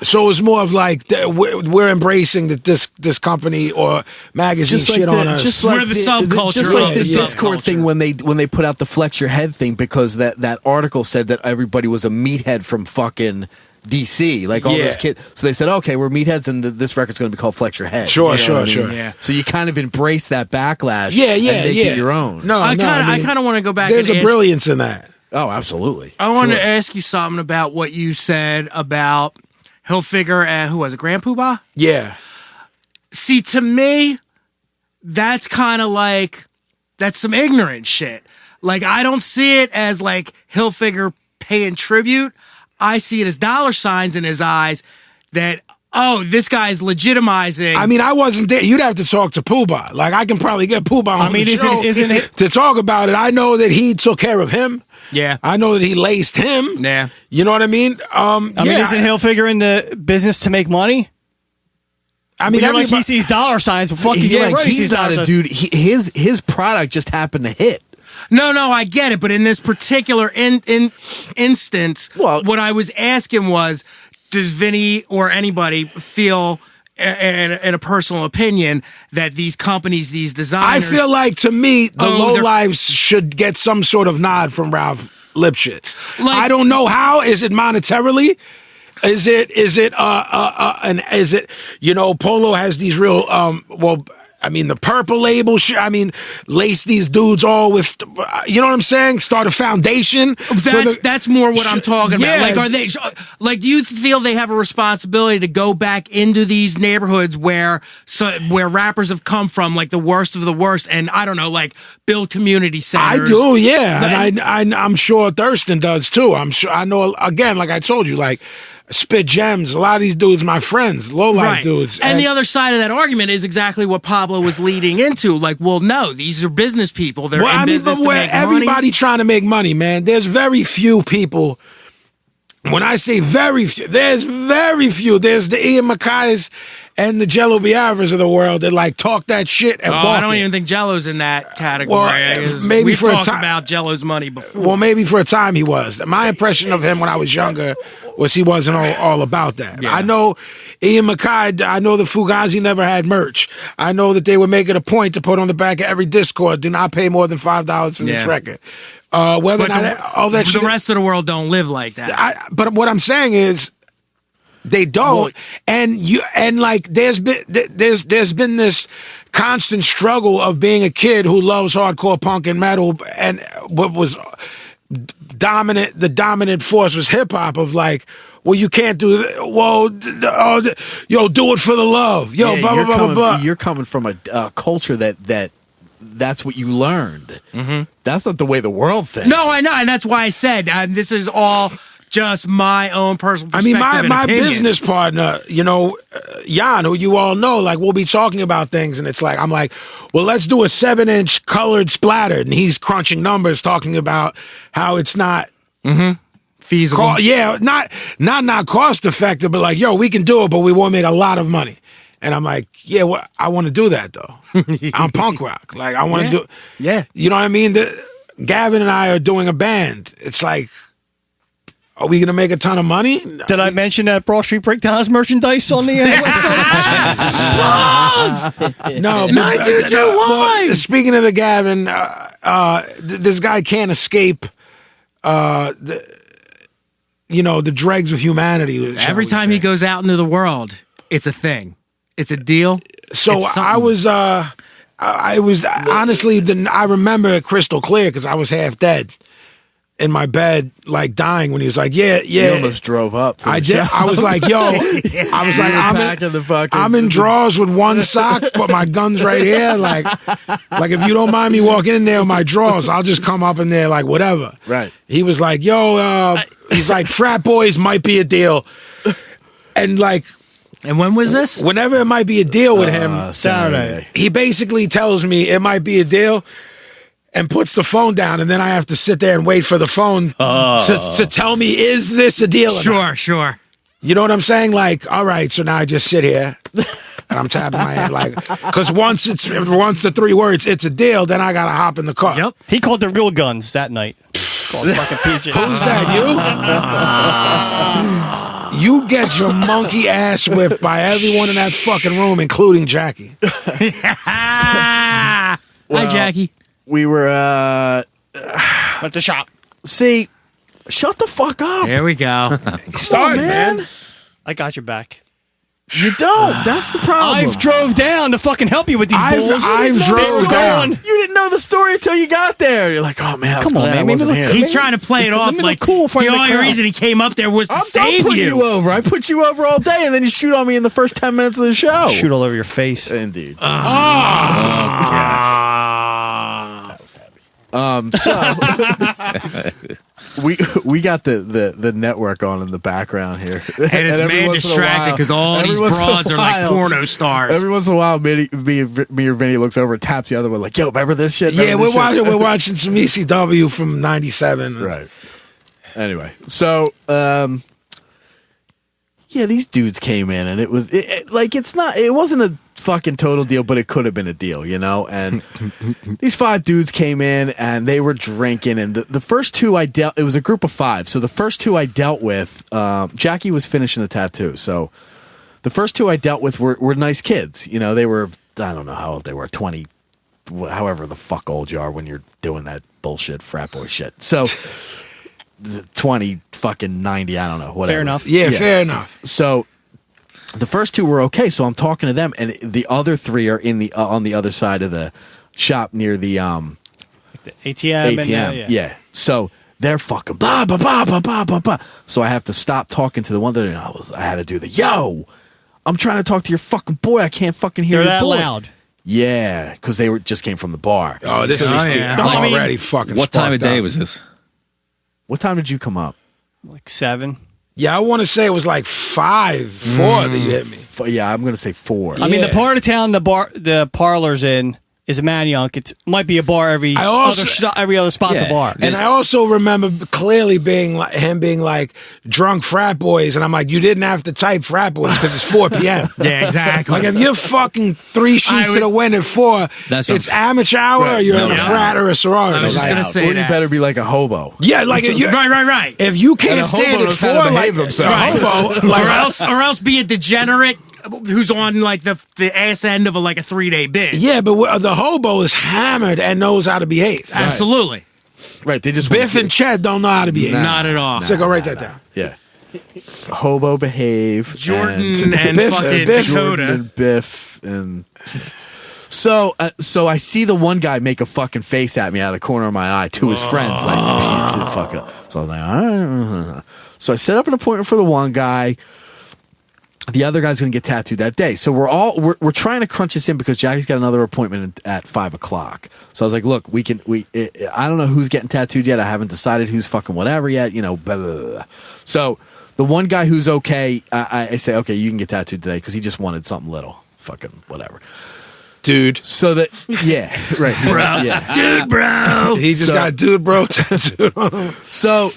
So it's more of like we're embracing that this company or magazine shit on us. Just like we're the subculture. Just like the the Discord subculture. thing when they put out the flex your head thing because that article said that everybody was a meathead from fucking DC, like all those kids. So they said, okay, we're meatheads, and this record's going to be called Flex Your Head. Sure. Yeah. So you kind of embrace that backlash. and make it your own. No, I kind of want to go back. There's and a brilliance in that. Oh, absolutely. I want to ask you something about what you said about Hilfiger and who was it, Grand Poobah? Yeah. See, to me, that's kind of like, that's some ignorant shit. Like, I don't see it as like Hilfiger paying tribute. I see it as dollar signs in his eyes that, oh, this guy's legitimizing. I mean, I wasn't there. You'd have to talk to Poobah. Like, I can probably get Poobah on the show isn't it to talk about it. I know that he took care of him. Yeah. I know that he laced him. Yeah. You know what I mean? I mean, isn't Hilfiger in the business to make money? I mean, like he sees dollar signs. Fucking He's not a dude. His product just happened to hit. No, I get it. But in this particular instance, what I was asking was, does Vinny or anybody feel, in a personal opinion, that these companies, these designers... I feel like, to me, the lowlives should get some sort of nod from Ralph Lipschitz. Like, I don't know how. Is it monetarily? Is it, you know, Polo has these real, I mean, the purple label shit. I mean, lace these dudes all with, you know what I'm saying? Start a foundation. That's more what I'm talking about. Like, are they, like, do you feel they have a responsibility to go back into these neighborhoods where rappers have come from, like the worst of the worst, and I don't know, like build community centers? I do, yeah. And I'm sure Thurston does too. I'm sure, I know, again, like I told you, like, Spit Gems, a lot of these dudes, my friends, low-life dudes. And the other side of that argument is exactly what Pablo was leading into. Like, well, no, these are business people. They're in business to make money. Everybody trying to make money, man. There's very few people. When I say very few, there's very few. There's the Ian MacKays and the Jello Biafras of the world that like talk that shit and walk I don't it. even think Jello's in that category. Well, maybe we've for a talked time about Jello's money before. Well, maybe for a time he was. My impression of him when I was younger was he wasn't all about that. Yeah. I know Ian MacKay, I know the Fugazi never had merch. I know that they would make it a point to put on the back of every Discord, do not pay more than $5 for this record. Whether or not all that shit. The rest of the world don't live like that. But what I'm saying is, they don't, and like there's been this constant struggle of being a kid who loves hardcore punk and metal, and what was the dominant force was hip hop. Of like, well, you can't do it. Well, yo, do it for the love. Yo, blah blah blah. You're coming from a culture that's what you learned. Mm-hmm. That's not the way the world thinks. No, I know, and that's why I said this is all just my own personal perspective. I mean, my opinion. business partner, you know, Jan, who you all know, like we'll be talking about things, and it's like I'm like, well, let's do a 7-inch colored splattered, and he's crunching numbers, talking about how it's not feasible. Not cost effective, but like, yo, we can do it, but we won't make a lot of money. And I'm like, yeah, well, I want to do that though. I'm punk rock, like I want to do. Yeah, you know what I mean. Gavin and I are doing a band. It's like, are we going to make a ton of money? Did I mention that Broad Street Breakdown has merchandise on the website? No, 922 speaking of the Gavin, this guy can't escape the dregs of humanity. Every time he goes out into the world, it's a thing. It's a deal. So I was honestly, I remember it crystal clear because I was half dead. in my bed, like dying when he was like, yeah. You almost drove up. To the I did. show. I was like, yo, I was like, I'm in drawers with one sock, but my gun's right here. Like if you don't mind me walking in there with my drawers, I'll just come up in there like whatever. Right. He was like, yo, he's like, frat boys might be a deal. And like, And when was this? whenever it might be a deal with him, Saturday. he basically tells me it might be a deal and puts the phone down, and then I have to sit there and wait for the phone to tell me, is this a deal or not? Sure. You know what I'm saying? Like, all right, so now I just sit here and I'm tapping my head, like, because once the 3 words, it's a deal, then I gotta hop in the car. Yep. He called the real guns that night. Called fucking PJ. Who's that? You? You get your monkey ass whipped by everyone in that fucking room, including Jackie. Hi, Jackie. We were, At the shop. see, shut the fuck up. There we go. Start, man. I got your back. You don't. That's the problem. I've drove down to fucking help you with these bulls. I've drove down. You didn't know the story until you got there. You're like, oh man, I was Come on, glad man. I wasn't Maybe here. He's trying to play it off me like look cool in front the of the only crowd. reason he came up there was to I'm done save putting you over. I put you over all day, and then you shoot on me in the first 10 minutes of the show. Shoot all over your face. Indeed. So we got the network on in the background here, And it's every man once in a distracted while- because all every these once in a broads are like while- porno stars. Every once in a while, me or Vinny looks over and taps the other one like, "Yo, remember this shit?" Yeah, Remember this shit?" we're watching some ECW from '97. Right. Anyway, so yeah, these dudes came in, and it wasn't a fucking total deal, but it could have been a deal, you know. And these 5 dudes came in, and they were drinking. And the first 2 I dealt, it was a group of 5. So the first 2 I dealt with, Jackie was finishing a tattoo. So the first 2 I dealt with were nice kids. You know, they were, I don't know how old they were, 20, however the fuck old you are when you're doing that bullshit frat boy shit. So 20, fucking 90, I don't know, whatever. Fair enough. Yeah, fair enough. So the first 2 were okay, so I'm talking to them, and the other 3 are in the on the other side of the shop near the The ATM. ATM. And, Yeah. So they're fucking blah blah blah blah blah blah blah. So I have to stop talking to the one that I had to do the yo. I'm trying to talk to your fucking boy. I can't fucking hear They're your that boy. loud. Yeah, because they just came from the bar. Oh, this is yeah. already fucking. What time of sparked day up. was this? What time did you come up? Like 7. Yeah, I want to say it was like 5, 4 that you hit me. Yeah, I'm gonna say 4. I mean, the Yeah. part of town the parlor's in is a Manayunk. It might be a bar every other spot's a bar. And I also remember clearly being like drunk frat boys, and I'm like, you didn't have to type frat boys because it's 4 p.m. Yeah, exactly. Like if you're fucking 3 sheets to the wind at 4, That's it's what- amateur hour. Or you're in a Yeah. frat or a sorority. I was just Like, gonna say Or you that. better be like a hobo. yeah, like if you Right. if you can't And a hobo stand it knows for how to like behave themselves. a hobo, like, or else be a degenerate who's on like the ass end of like a 3-day binge. yeah, but the hobo is hammered and knows how to behave. Absolutely. Right? They just Biff and Chet don't know how to behave. Not at all. So go write that down. yeah. Hobo behave. Jordan and Biff- fucking Biff- Jordan Dakota. and Biff and so I see the one guy make a fucking face at me out of the corner of my eye to his friends like piece of fuck up. So I was like, all right. So I set up an appointment for the one guy. The other guy's going to get tattooed that day. So we're trying to crunch this in because Jackie's got another appointment at 5:00. So I was like, look, I don't know who's getting tattooed yet. I haven't decided who's fucking whatever yet. You know, blah, blah, blah. So the one guy who's okay, I say, okay, you can get tattooed today because he just wanted something little. Fucking whatever. Dude. So that, yeah, right. Bro. Yeah. Dude, bro. He just So- got dude bro tattooed on him. So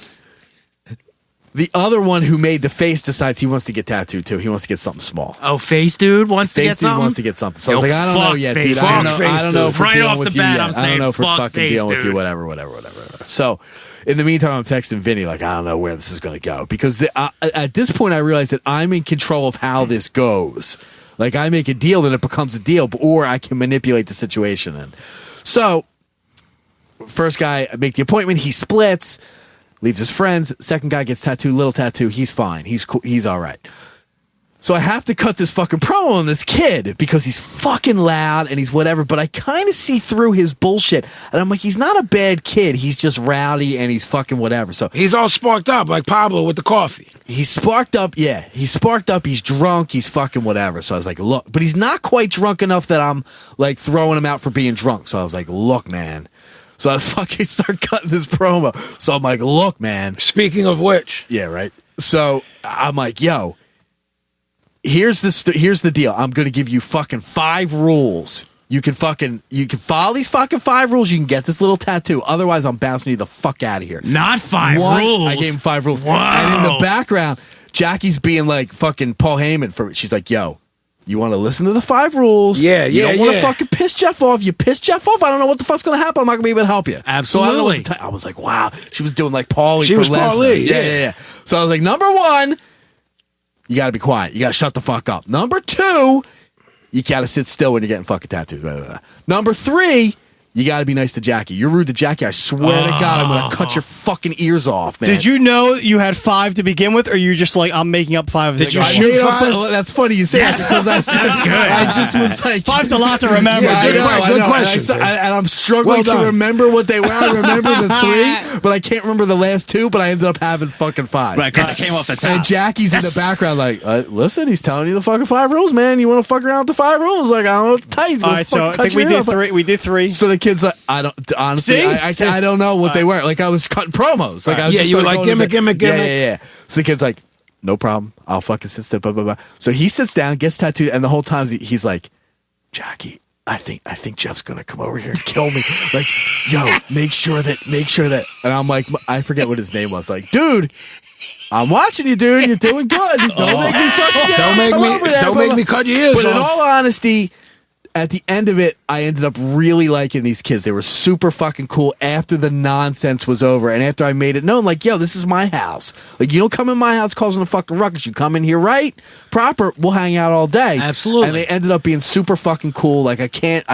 the other one who made the face decides he wants to get tattooed too. He wants to get something small. Oh, face dude wants to Face get dude something? wants to get something. So I was Yo, like, I don't know fuck yet, face dude. dude. I don't know Fuck if we're Right dealing off with the you bat, yet. I'm I don't saying know if we're fuck fucking face dealing with you. dude. Whatever. So in the meantime, I'm texting Vinny like, I don't know where this is going to go because at this point I realize that I'm in control of how this goes. Like I make a deal, then it becomes a deal, or I can manipulate the situation. And so first guy, I make the appointment. He splits. Leaves his friends. Second guy gets tattooed, little tattoo. He's fine. He's cool. He's all right. So I have to cut this fucking promo on this kid because he's fucking loud and he's whatever, but I kind of see through his bullshit. And I'm like, he's not a bad kid. He's just rowdy and he's fucking whatever. So He's all sparked up like Pablo with the coffee. he's sparked up. Yeah, he's sparked up. He's drunk. He's fucking whatever. So I was like, look, but he's not quite drunk enough that I'm like throwing him out for being drunk. So I was like, look, man. So I fucking start cutting this promo. So I'm like, look, man. Speaking of which. Yeah, right. So I'm like, yo, here's the deal. I'm gonna give you fucking 5 rules. You can follow these fucking 5 rules. You can get this little tattoo. Otherwise, I'm bouncing you the fuck out of here. Not 5 rules. I gave him 5 rules. Wow. And in the background, Jackie's being like fucking Paul Heyman. She's like, yo, you want to listen to the 5 rules? Yeah, You don't want to yeah. fucking piss Jeff off. You piss Jeff off, I don't know what the fuck's going to happen. I'm not going to be able to help you. Absolutely. So I don't know what to I was like, wow. She was doing like Paulie She for was Lesnar. Paulie, Yeah. So I was like, number 1, you got to be quiet. You got to shut the fuck up. Number 2, you got to sit still when you're getting fucking tattoos. Blah, blah, blah. Number 3, you got to be nice to Jackie. You're rude to Jackie, I swear to God, I'm going to cut your fucking ears off, man. Did you know you had 5 to begin with, or you just like, I'm making up 5 as Did I you go? shoot made up 5? well, that's funny you say that because I just was like 5's a lot to remember. Yeah, dude. Good I question. and I'm struggling Well to done. remember what they were. I remember the 3, but I can't remember the last 2. But I ended up having fucking 5. Right, because it came off the top. And Jackie's in the background, like, listen, he's telling you the fucking 5 rules, man. You want to fuck around with the 5 rules? Like, I don't know what to tell you. He's All gonna right, so I fucking cut think we your did ear off. 3. We did 3. So the kid's like, I don't honestly, See? I don't know what they were. Like I was cutting promos. Like I was Yeah, just you were started like, going to gimmick. Yeah. So the kid's like, no problem. I'll fucking sit still. Blah blah blah. So he sits down, gets tattooed, and the whole time he's like, Jackie, I think Jeff's gonna come over here and kill me. Like, yo, make sure that. And I'm like, I forget what his name was. Like, dude. I'm watching you, dude. You're doing good. Don't make me fucking get Don't make come me- over there, don't blah, make blah. me cut your ears But in off. all honesty, at the end of it, I ended up really liking these kids. They were super fucking cool after the nonsense was over and after I made it known, like, yo, this is my house. Like, you don't come in my house causing a fucking ruckus. You come in here right, proper, we'll hang out all day. Absolutely. And they ended up being super fucking cool. Like, I can't.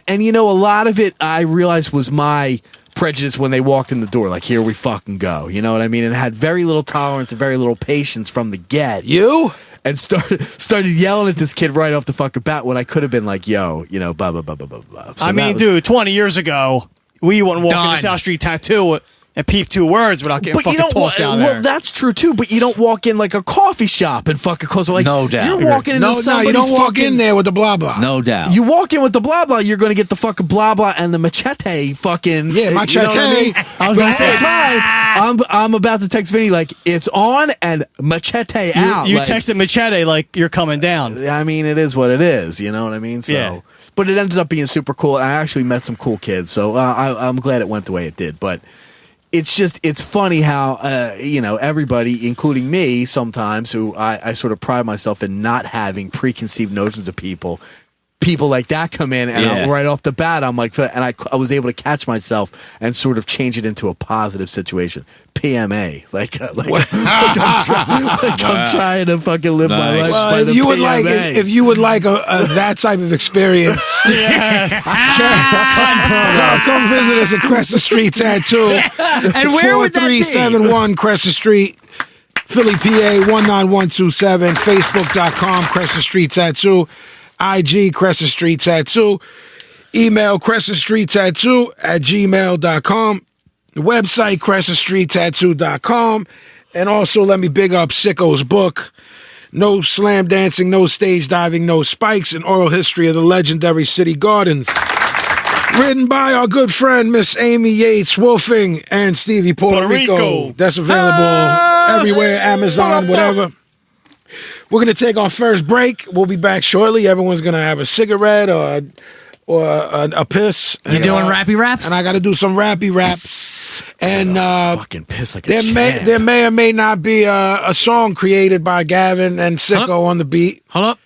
And you know, a lot of it I realized was my prejudice when they walked in the door. Like, here we fucking go. You know what I mean? And had very little tolerance and very little patience from the get. You? And started yelling at this kid right off the fucking bat when I could have been like, yo, you know, blah, blah, blah, blah, blah, blah. So I mean, that was- dude, 20 years ago, we wouldn't walk Done. into South Street Tattoo and peep 2 words without getting But you fucking don't tossed down there. well, that's true too. But you don't walk in like a coffee shop and fucking close. Like, No doubt. You're walking into No, somebody's you don't walk fucking, in there with the blah blah. No doubt. You walk in with the blah blah, you're going to get the fucking blah blah and the machete fucking. Yeah, You know machete. what I mean? I was The gonna say- whole time, I'm about to text Vinny like it's on and machete out. You like, texted Machete like you're coming down. I mean, it is what it is. You know what I mean? So, Yeah. but it ended up being super cool. I actually met some cool kids, so I'm glad it went the way it did. But it's funny how you know, everybody, including me, sometimes who I sort of pride myself in not having preconceived notions of people. People like that come in, and Yeah. right off the bat, I'm like, and I was able to catch myself and sort of change it into a positive situation. PMA, like I'm trying to fucking live my Nice. life by Well, the if you would like, PMA. if you would like a that type of experience, Yes. come visit us at Crescent Street Tattoo. And where would that be? 4371 Crescent Street, Philly, PA 19127. Facebook.com Crescent Street Tattoo. IG Crescent Street Tattoo. Email crescentstreettattoo@gmail.com. Website crescentstreettattoo.com. And also let me big up Sicko's book, No Slam Dancing, No Stage Diving, No Spikes, an oral history of the legendary City Gardens. Written by our good friend Miss Amy Yates Wolfing and Stevie Puerto Rico. That's available everywhere, Amazon, whatever. We're going to take our first break. We'll be back shortly. Everyone's going to have a cigarette or a piss. You doing rappy raps? And I got to do some rappy raps. And fucking piss like a champ. there may or may not be a song created by Gavin and Sicko on the beat. Hold up.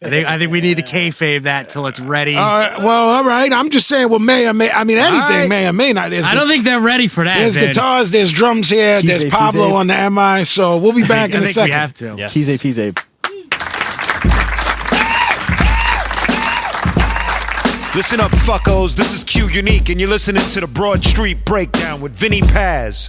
I think we need to kayfabe that till it's ready. Well, all right. I'm just saying, well, may or may. I mean, anything right. may or may not. I don't think they're ready for that. There's Vin. guitars, there's drums here, there's Pablo on the MI. So we'll be back I in a think second. we have to. Yes. Fize. Listen up, fuckos. This is Q Unique, and you're listening to the Broad Street Breakdown with Vinnie Paz.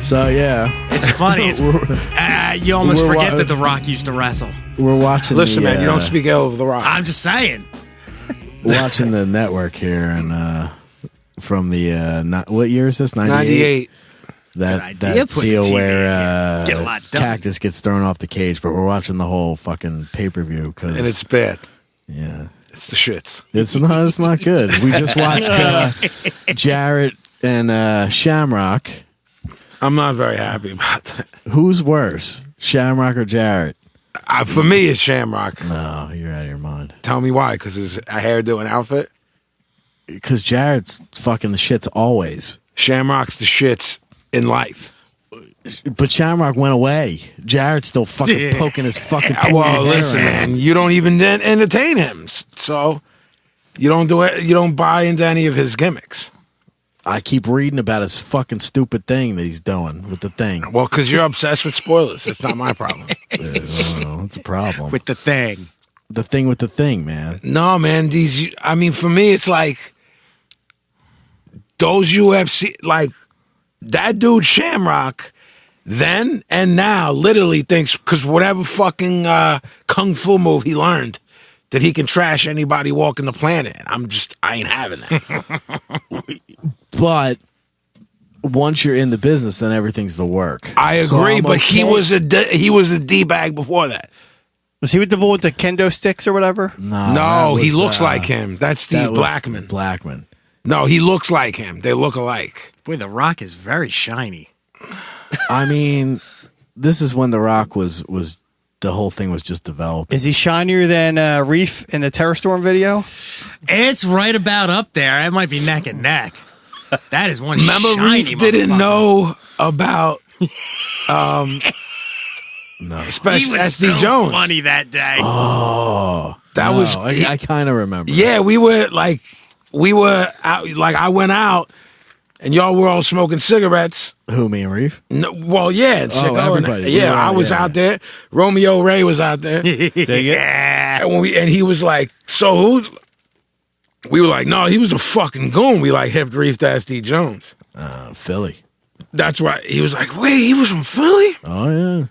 So yeah, It's funny. You almost We're forget wa- that The Rock used to wrestle. we're watching. Listen, the, man, you don't speak ill of The Rock. I'm just saying. watching the network here, and from the what year is this? 98. Good idea, That put the deal TV where Get a lot done. Cactus gets thrown off the cage, but we're watching the whole fucking pay-per-view because And it's bad. yeah, It's the shits. it's not good. We just watched Jarrett and Shamrock. I'm not very happy about that. Who's worse, Shamrock or Jarrett? For me, it's Shamrock. No, you're out of your mind. Tell me why. Because his hairdo and outfit. Because Jarrett's fucking the shits always. Shamrock's the shits in life. But Shamrock went away. Jarrett's still fucking poking his fucking Well, hair listen, around. man, you don't even then entertain him, so you don't do it. You don't buy into any of his gimmicks. I keep reading about his fucking stupid thing that he's doing with the thing. Well, because you're obsessed with spoilers. That's not my problem. It's a problem. With the thing. The thing with the thing, man. No, man. For me, it's like those UFC, like that dude Shamrock, then and now, literally thinks because whatever fucking kung fu move he learned, that he can trash anybody walking the planet. I ain't having that. But once you're in the business, then everything's the work. I So agree, I'm but he okay. was a D bag before that. Was he with the bull with the kendo sticks or whatever? No, No, that he was, looks like him. That's Steve that was Blackman. Blackman. No, he looks like him. They look alike. Boy, The Rock is very shiny. I mean, this is when The Rock was the whole thing was just developed. Is he shinier than Reef in the Terror Storm video? It's right about up there. It might be neck and neck. That is one Remember, shiny Reef didn't motherfucker. know about No. He Special was SD so Jones. funny that day. That No, was I kind of remember. yeah. We were out. Like I went out, and y'all were all smoking cigarettes. Who, me and Reef? No, well, yeah, and Sicko and- everybody. We yeah, were I out, was yeah. out there. Romeo Ray was out there. Yeah. And he was like, so who's? We were like, no, he was a fucking goon. We like hipped Reef to SD Jones. Philly. That's why he was like, wait, he was from Philly? Oh, yeah.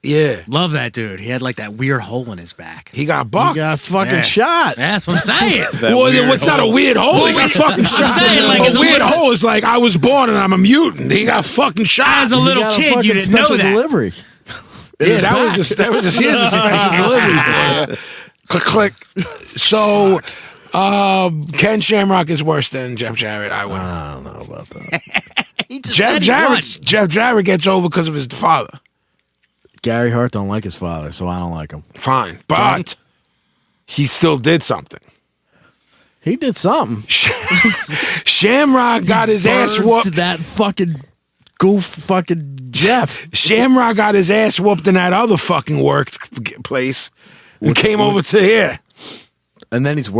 Yeah. Love that dude. He had like that weird hole in his back. He got He bucked. got fucking Yeah. shot. That's what I'm saying. Well, it's not a weird hole. He got fucking shot. saying, like, a as a weird little- hole is like, I was born and I'm a mutant. He got fucking shot. As a little He got a kid, fucking you didn't know special that. delivery. Yeah, that was here's a special delivery for you. Click, click. So, Ken Shamrock is worse than Jeff Jarrett. I win. I don't know about that. He just said Jeff Jarrett gets over because of his father. Gary Hart don't like his father, so I don't like him. Fine, but he still did something. He did something. Shamrock got his ass Birthed whooped. that fucking goof fucking Jeff. Shamrock got his ass whooped in that other fucking work place and came over to here. And then he was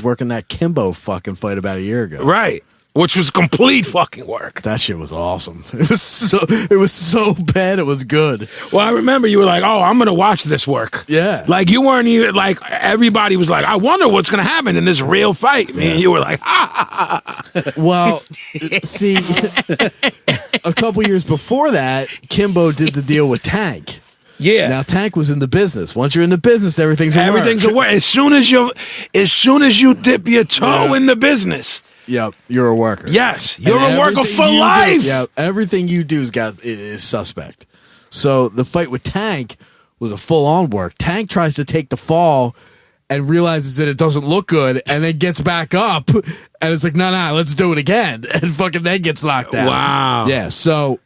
working that Kimbo fucking fight about a year ago. Right. Which was complete fucking work. That shit was awesome. It was so bad it was good. Well, I remember you were like, oh, I'm going to watch this work. Yeah. Like, you weren't even, like, everybody was like, I wonder what's going to happen in this real fight. Man, you were like, Well, see, a couple years before that, Kimbo did the deal with Tank. yeah. Now Tank was in the business. Once you're in the business, everything's a Everything's work. a work. As soon as you dip your toe in the business, Yep, you're a worker. yes, And you're a worker everything for you do- life. Yeah, everything you do is suspect. So the fight with Tank was a full-on work. Tank tries to take the fall and realizes that it doesn't look good, and then gets back up, and it's like, no, let's do it again, and fucking then gets knocked out. Wow. Yeah, so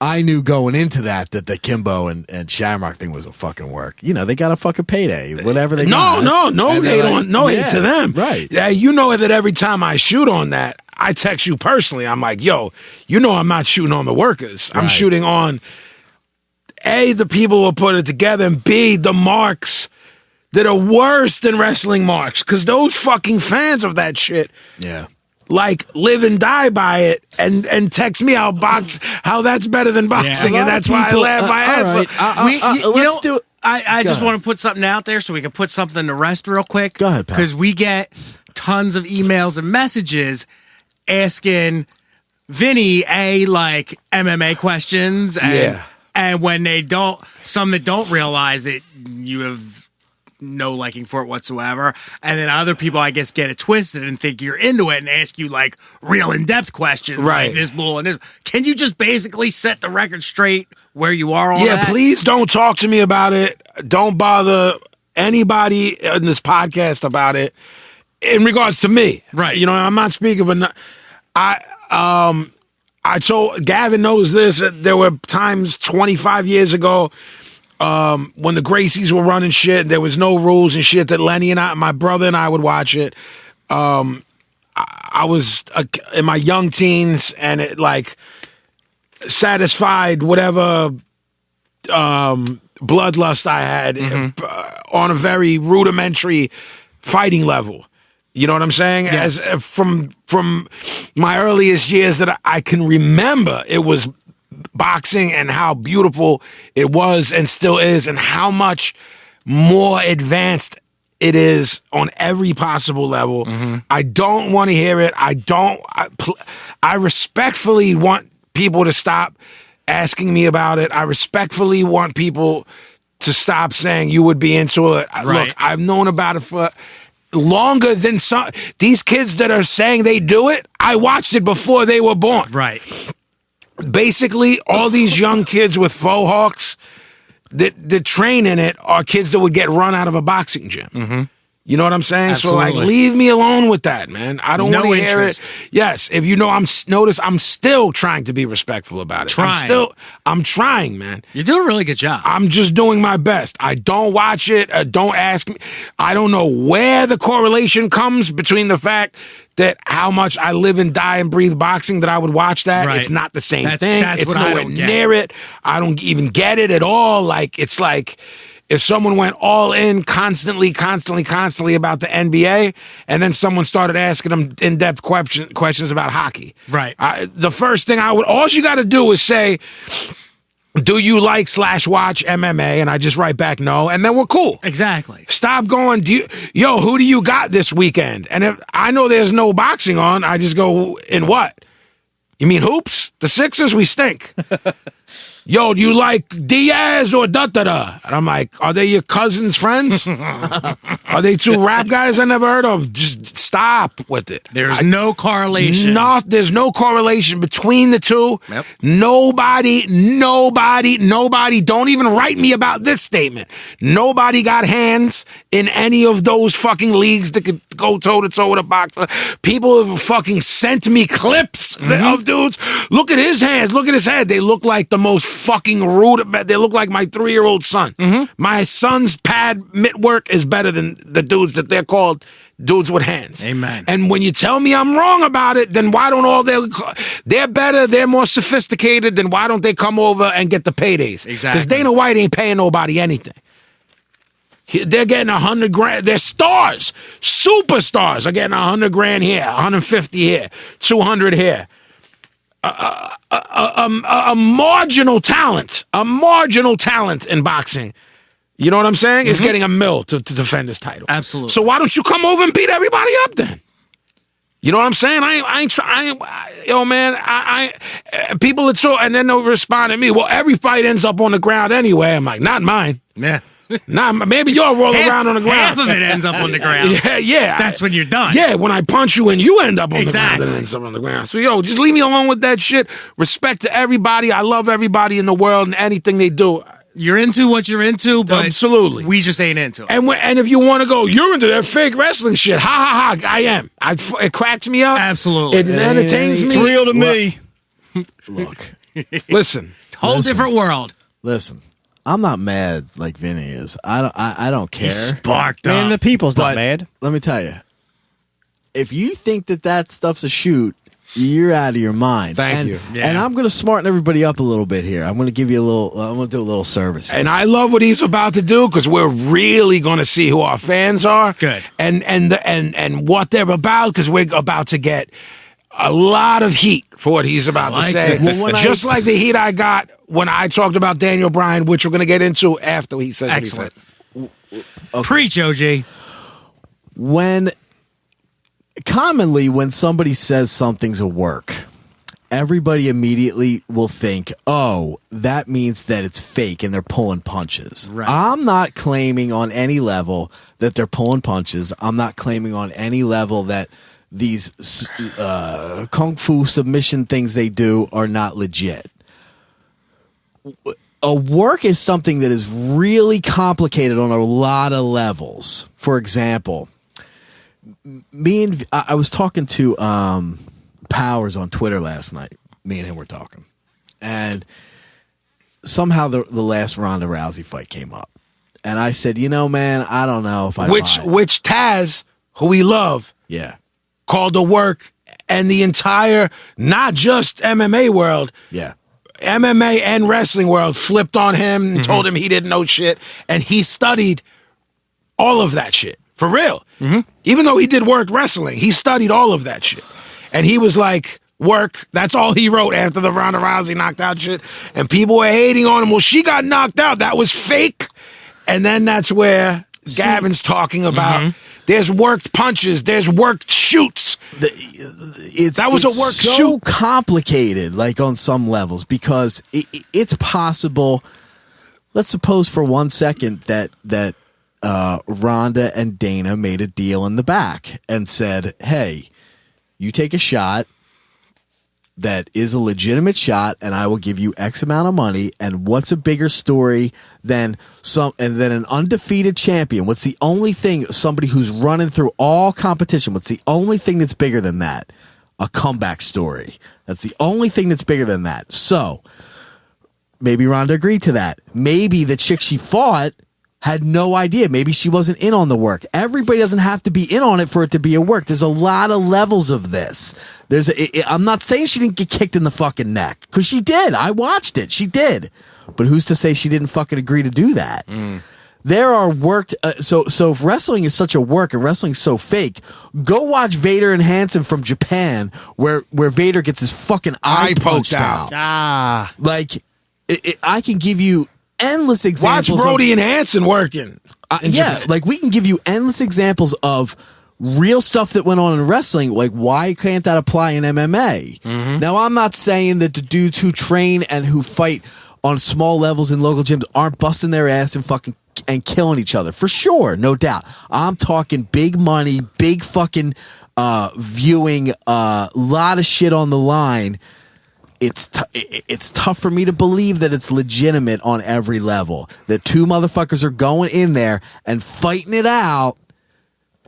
I knew going into that the Kimbo and Shamrock thing was a fucking work. You know, they got a fucking payday, whatever they got. No And hate they're like, on, no hate yeah, to them. Right. Yeah, you know that every time I shoot on that, I text you personally. I'm like, yo, you know I'm not shooting on the workers. I'm Right. shooting on A, the people who put it together, and B, the marks that are worse than wrestling marks. Because those fucking fans of that shit, Yeah. like, live and die by it and text me how that's better than boxing, A lot and of that's why I people- laugh my ass all off. right, let's do it. I Go just ahead. want to put something out there so we can put something to rest real quick. Go ahead, pal. Because we get tons of emails and messages asking Vinny like MMA questions, and when they don't, some that don't realize that you have no liking for it whatsoever, and then other people, I guess, get it twisted and think you're into it and ask you like real in-depth questions, Right. like this bull and this. Can you just basically set the record straight where you are on that? Please don't talk to me about it. Don't bother anybody in this podcast about it in regards to me. Right. You know, I'm not speaking, but I told Gavin knows this. There were times 25 years ago when the Gracies were running shit. There was no rules and shit that Lenny and my brother and I would watch it. I was in my young teens, and it like satisfied whatever bloodlust I had on a very rudimentary fighting level. You know what I'm saying? Yes. As from my earliest years that I can remember, it was boxing and how beautiful it was and still is, and how much more advanced it is on every possible level. I don't want to hear it. I respectfully want people to stop asking me about it. I respectfully want people to stop saying you would be into it. Right. Look, I've known about it for longer than some. These kids that are saying they do it, I watched it before they were born. Right. Basically, all these young kids with faux hawks that train in it are kids that would get run out of a boxing gym. You know what I'm saying? Absolutely. So, like, leave me alone with that, man. I don't No want to hear interest. it. Yes, if you know, notice I'm still trying to be respectful about it. Trying. I'm trying, man. You're doing a really good job. I'm just doing my best. I don't watch it. Don't ask me. I don't know where the correlation comes between the fact that how much I live and die and breathe boxing that I would watch that. Right. It's not the same That's thing. It's what I nowhere don't get. near it. I don't even get it at all. Like, it's like if someone went all in constantly about the NBA, and then someone started asking them in-depth questions about hockey. Right. The first thing all you got to do is say, do you like / watch MMA? And I just write back no, and then we're cool. Exactly. Stop going, who do you got this weekend? And if I know there's no boxing on, I just go, in what? You mean hoops? The Sixers, we stink. Yo, do you like Diaz or da-da-da? And I'm like, are they your cousin's friends? Are they two rap guys I never heard of? Just stop with it. There's no correlation. There's no correlation between the two. Yep. Nobody, don't even write me about this statement. Nobody got hands in any of those fucking leagues that could go toe-to-toe with a boxer. People have fucking sent me clips of dudes. Look at his hands. Look at his head. They look like the most fucking rude. They look like my 3-year-old son. My son's pad mitt work is better than the dudes that they're called dudes with hands. Amen. And when you tell me I'm wrong about it, then why don't they're better, they're more sophisticated, then why don't they come over and get the paydays? Exactly. Because Dana White ain't paying nobody anything. They're getting $100,000. They're stars. Superstars are getting $100,000 here, $150 here, $200 here. A marginal talent in boxing, you know what I'm saying, is getting $1 million to defend his title. Absolutely. So why don't you come over and beat everybody up then? You know what I'm saying? I ain't trying. Yo, man, people are so, and then they'll respond to me, well, every fight ends up on the ground anyway. I'm like, not mine. Yeah. Maybe you'll roll around on the ground. Half of it ends up on the ground. Yeah. That's when you're done. Yeah, when I punch you and you end up on Exactly. the ground and ends up on the ground. So, yo, just leave me alone with that shit. Respect to everybody. I love everybody in the world and anything they do. You're into what you're into, but Absolutely. we just ain't into it. And if you want to go, you're into that fake wrestling shit. Ha, ha, ha. I am. It cracks me up. Absolutely. It entertains me. It's real to me. Look, Listen. Whole different world. listen. I'm not mad like Vinny is. I don't care. Sparked Man, the up. people's not But mad. let me tell you, if you think that stuff's a shoot, you're out of your mind. Thank you. Yeah. And I'm going to smarten everybody up a little bit here. I'm going to give you a little. I'm going to do a little service. And I love what he's about to do because we're really going to see who our fans are. Good. And what they're about because we're about to get a lot of heat for what he's about to like say. this. Well, when Just I- like the heat I got when I talked about Daniel Bryan, which we're going to get into after he said Excellent. what he said. Preach, OG. Commonly when somebody says something's a work, everybody immediately will think, oh, that means that it's fake and they're pulling punches. Right. I'm not claiming on any level that they're pulling punches. I'm not claiming on any level that these kung fu submission things they do are not legit. A work is something that is really complicated on a lot of levels. For example, I was talking to Powers on Twitter last night. Me and him were talking, and somehow the last Ronda Rousey fight came up, and I said, man, I don't know if I which Taz, who we love, called the work, and the entire not just MMA world, MMA and wrestling world flipped on him and told him he didn't know shit, and he studied all of that shit for real. Even though he did work wrestling, he studied all of that shit. And he was like, work. That's all he wrote after the Ronda Rousey knocked out shit. And people were hating on him. Well, she got knocked out. That was fake. And then that's where Gavin's talking about there's worked punches. There's worked shoots. That was a worked shoot. So complicated, like on some levels, because it's possible. Let's suppose for 1 second that Ronda and Dana made a deal in the back and said, hey, you take a shot that is a legitimate shot, and I will give you X amount of money. And what's a bigger story than an undefeated champion? What's the only thing, somebody who's running through all competition, what's the only thing that's bigger than that? A comeback story. That's the only thing that's bigger than that. So maybe Ronda agreed to that. Maybe the chick she fought had no idea. Maybe she wasn't in on the work. Everybody doesn't have to be in on it for it to be a work. There's a lot of levels of this. I'm not saying she didn't get kicked in the fucking neck, because she did. I watched it. She did. But who's to say she didn't fucking agree to do that? There are worked. So if wrestling is such a work and wrestling's so fake, go watch Vader and Hansen from Japan, where Vader gets his fucking eye poked out. Like, I can give you endless examples. Watch Brody and Hansen working. Like we can give you endless examples of real stuff that went on in wrestling. Like, why can't that apply in MMA? Now, I'm not saying that the dudes who train and who fight on small levels in local gyms aren't busting their ass and killing each other, for sure, no doubt. I'm talking big money, big fucking viewing, lot of shit on the line. It's tough for me to believe that it's legitimate on every level. That two motherfuckers are going in there and fighting it out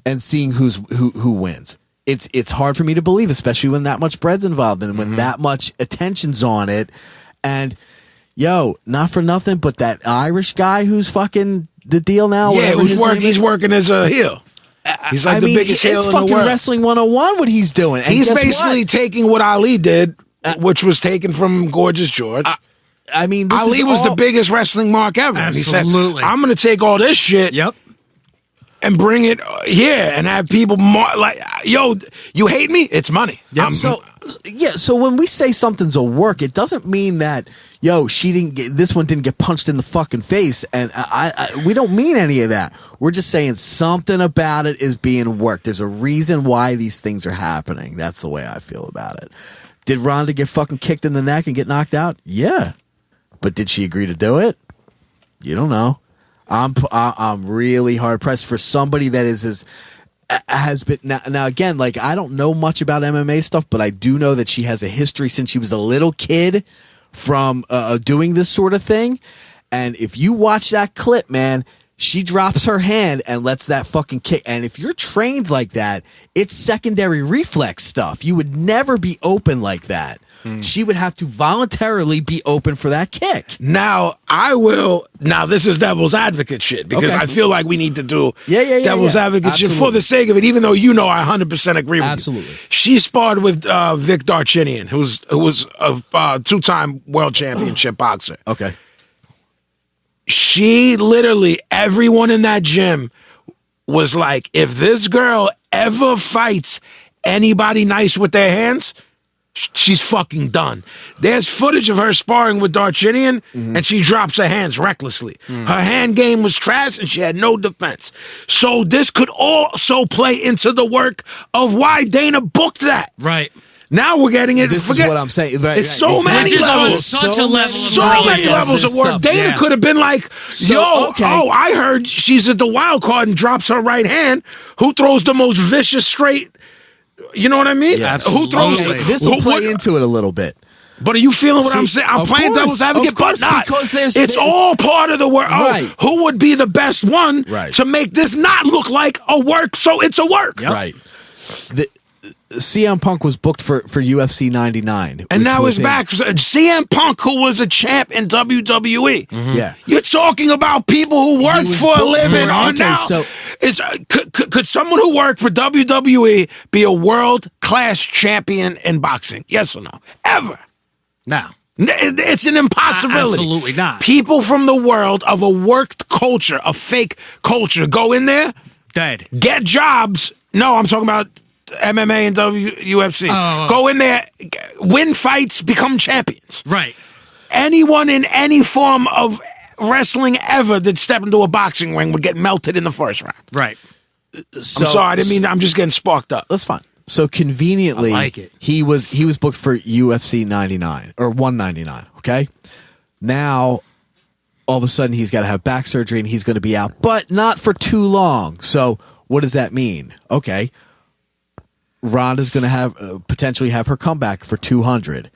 and seeing who wins. It's hard for me to believe, especially when that much bread's involved and when that much attention's on it. And not for nothing, but that Irish guy who's fucking the deal now. Yeah, he's working as a heel. He's like the biggest heel in the world. It's fucking Wrestling 101 what he's doing. And he's basically taking what Ali did, which was taken from Gorgeous George. Ali was the biggest wrestling mark ever. Absolutely. He said, I'm going to take all this shit and bring it here and have people like, you hate me? It's money. Yep. So when we say something's a work, it doesn't mean that, this one didn't get punched in the fucking face. And we don't mean any of that. We're just saying something about it is being worked. There's a reason why these things are happening. That's the way I feel about it. Did Ronda get fucking kicked in the neck and get knocked out? Yeah. But did she agree to do it? You don't know. I'm really hard pressed for somebody that has been now again, like, I don't know much about MMA stuff, but I do know that she has a history since she was a little kid from doing this sort of thing. And if you watch that clip, man, she drops her hand and lets that fucking kick. And if you're trained like that, it's secondary reflex stuff. You would never be open like that. She would have to voluntarily be open for that kick. Now, this is devil's advocate shit, because I feel like we need to do devil's advocate shit for the sake of it, even though I 100% agree with Absolutely. you. She sparred with Vic Darchinyan, who was a two-time world championship boxer. Okay. She literally, everyone in that gym was like, if this girl ever fights anybody nice with their hands, she's fucking done. There's footage of her sparring with Darchinyan, and she drops her hands recklessly. Her hand game was trash, and she had no defense. So this could also play into the work of why Dana booked that. Right. Now we're getting it. This is what I'm saying. Right, it's so many Which is on levels. such a level of So many levels of work. stuff. Dana could have been like, I heard she's at the wild card and drops her right hand. Who throws the most vicious straight? You know what I mean? Yeah, who throws? okay, this will play into it a little bit. But are you feeling what I'm saying? I'm of playing course, devil's advocate, of course, but not. because it's all part of the work. Right. Who would be the best one Right. to make this not look like a work? So it's a work. Right. CM Punk was booked for UFC 99. And now he's back. CM Punk, who was a champ in WWE. Yeah. You're talking about people who work was for a booked living. Could someone who worked for WWE be a world-class champion in boxing? Yes or no? Ever? No. It's an impossibility. Absolutely not. People from the world of a worked culture, a fake culture, go in there, Dead. get jobs. No, I'm talking about MMA and UFC. Go in there, win fights, become champions. Right. Anyone in any form of wrestling ever that step into a boxing ring would get melted in the first round. Right. So, I'm sorry, I didn't mean. I'm just getting sparked up. That's fine. So conveniently, I like it. he was booked for UFC 99 or 199. Okay, now all of a sudden he's got to have back surgery and he's going to be out, but not for too long. So what does that mean? Okay, Ronda's going to have potentially have her comeback for 200.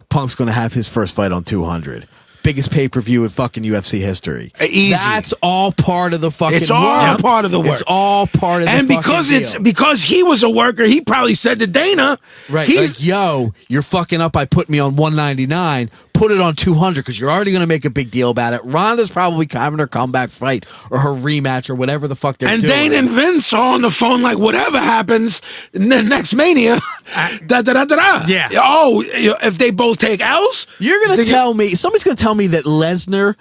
Punk's going to have his first fight on 200. Biggest pay-per-view in fucking UFC history. Easy. That's all part of the fucking It's all work. part of the work. It's all part of the And fucking because deal. because he was a worker, he probably said to Dana, Right, He's like, yo, you're fucking up by putting me on 199. Put it on 200 because you're already going to make a big deal about it. Ronda's probably having her comeback fight or her rematch or whatever the fuck they're and doing. Dana and Vince are on the phone like, whatever happens next Mania, Yeah. Oh, if they both take L's, You're going to tell me, somebody's going to tell me that Lesnar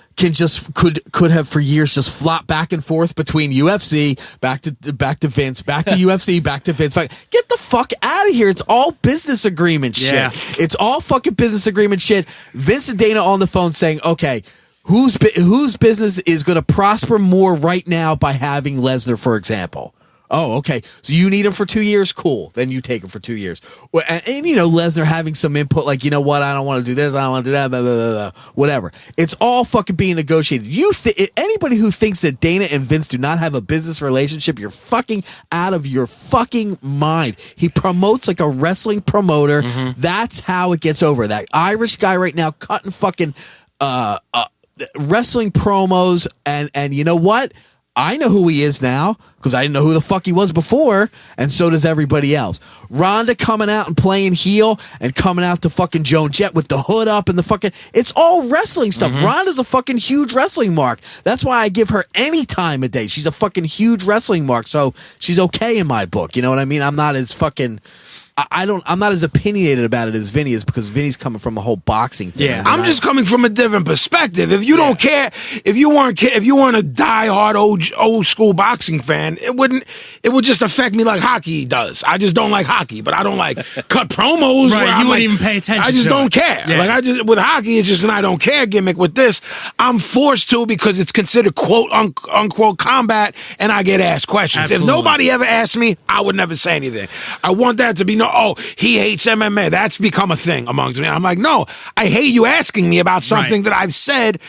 could have for years just flopped back and forth between UFC, back to Vince, back to UFC, back to Vince. Get the fuck out of here. It's all business agreement shit. Yeah. It's all fucking business agreement shit. Vince and Dana on the phone saying, okay, whose business is going to prosper more right now by having Lesnar, for example? Oh, okay. So you need him for 2 years? Cool. Then you take him for 2 years. And you know, Lesnar having some input, like, you know what? I don't want to do this. I don't want to do that. Blah, blah, blah, blah, whatever. It's all fucking being negotiated. Anybody who thinks that Dana and Vince do not have a business relationship, you're fucking out of your fucking mind. He promotes like a wrestling promoter. That's how it gets over. That Irish guy right now cutting fucking wrestling promos. And you know what? I know who he is now because I didn't know who the fuck he was before, and so does everybody else. Ronda coming out and playing heel and coming out to fucking Joan Jett with the hood up and the fucking... It's all wrestling stuff. Ronda's a fucking huge wrestling mark. That's why I give her any time of day. She's a fucking huge wrestling mark, so she's okay in my book. You know what I mean? I'm not as fucking... I'm not as opinionated about it as Vinny is because Vinny's coming from a whole boxing thing. Yeah. I'm just coming from a different perspective. If you don't care, if you weren't a diehard old school boxing fan, it would just affect me like hockey does. I just don't like hockey, but I don't like cut promos. Right, where you I'm wouldn't like, even pay attention I just to don't it. care. Yeah. Like with hockey, it's just an I don't care gimmick. With this, I'm forced to because it's considered quote unquote combat, and I get asked questions. Absolutely. If nobody ever asked me, I would never say anything. I want that to be he hates MMA. That's become a thing amongst me. I'm like, no, I hate you asking me about something that I've said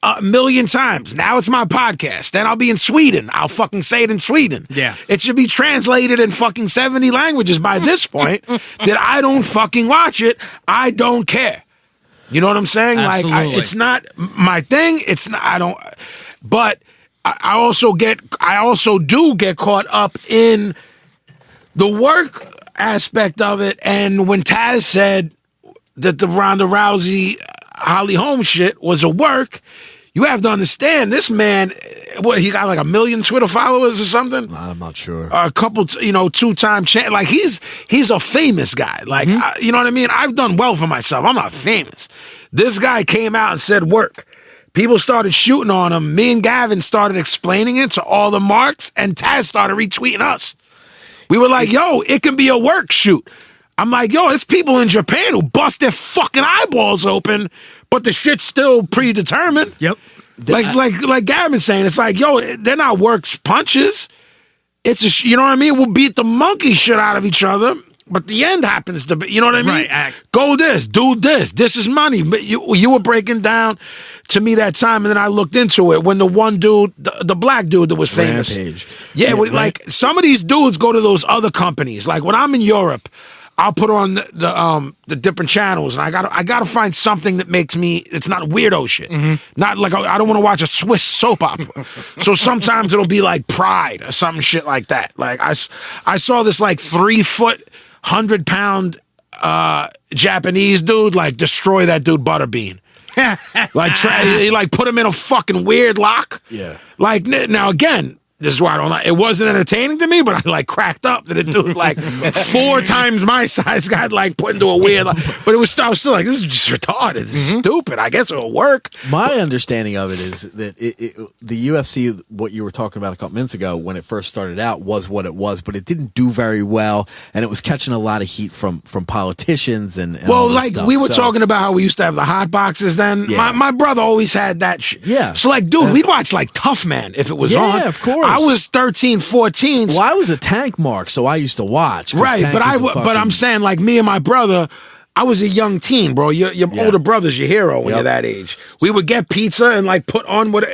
a million times. Now it's my podcast. Then I'll be in Sweden. I'll fucking say it in Sweden. Yeah. It should be translated in fucking 70 languages by this point that I don't fucking watch it. I don't care. You know what I'm saying? Absolutely. Like, it's not my thing. It's not, I don't, but I also do get caught up in the work aspect of it. And when Taz said that the Ronda Rousey Holly Holm shit was a work, you have to understand this man, he got like 1 million Twitter followers or something. I'm not sure. A couple, 2-time champ. Like he's a famous guy. Like, you know what I mean? I've done well for myself. I'm not famous. This guy came out and said work. People started shooting on him. Me and Gavin started explaining it to all the marks, and Taz started retweeting us. We were like, yo, it can be a work shoot. I'm like, yo, it's people in Japan who bust their fucking eyeballs open, but the shit's still predetermined. Yep. Like Gavin's saying, it's like, yo, they're not work punches. It's you know what I mean? We'll beat the monkey shit out of each other. but the end happens to be, you know what I mean? Right. Go this, do this. This is money. But you were breaking down to me that time, and then I looked into it when the one dude, the black dude that was famous. Rampage. Yeah, like some of these dudes go to those other companies. Like when I'm in Europe, I'll put on the different channels, and I gotta find something that makes me. It's not weirdo shit. Not like I don't want to watch a Swiss soap opera. So sometimes it'll be like Pride or some shit like that. Like I saw this like 3 foot, 100-pound Japanese dude like destroy that dude Butterbean. Like he like put him in a fucking weird lock. Yeah. Like now again. This is why I don't like it. Wasn't entertaining to me, but I like cracked up that it dude like 4 times my size got like put into a weird. But I was still like, this is just retarded. This is stupid. I guess it'll work. My understanding of it is that the UFC, what you were talking about a couple minutes ago, when it first started out, was what it was, but it didn't do very well, and it was catching a lot of heat from politicians and well, all this like stuff. we were talking about how we used to have the hot boxes then. Yeah. My brother always had that shit. Yeah. So like, dude, we'd watch like Tough Man if it was on. Yeah, of course. I was 13, 14. Well, I was a Tank mark, so I used to watch. 'cause Right, Tank but was but I'm saying like me and my brother, I was a young teen, bro. Your older brother's your hero when you're that age. We would get pizza and like put on what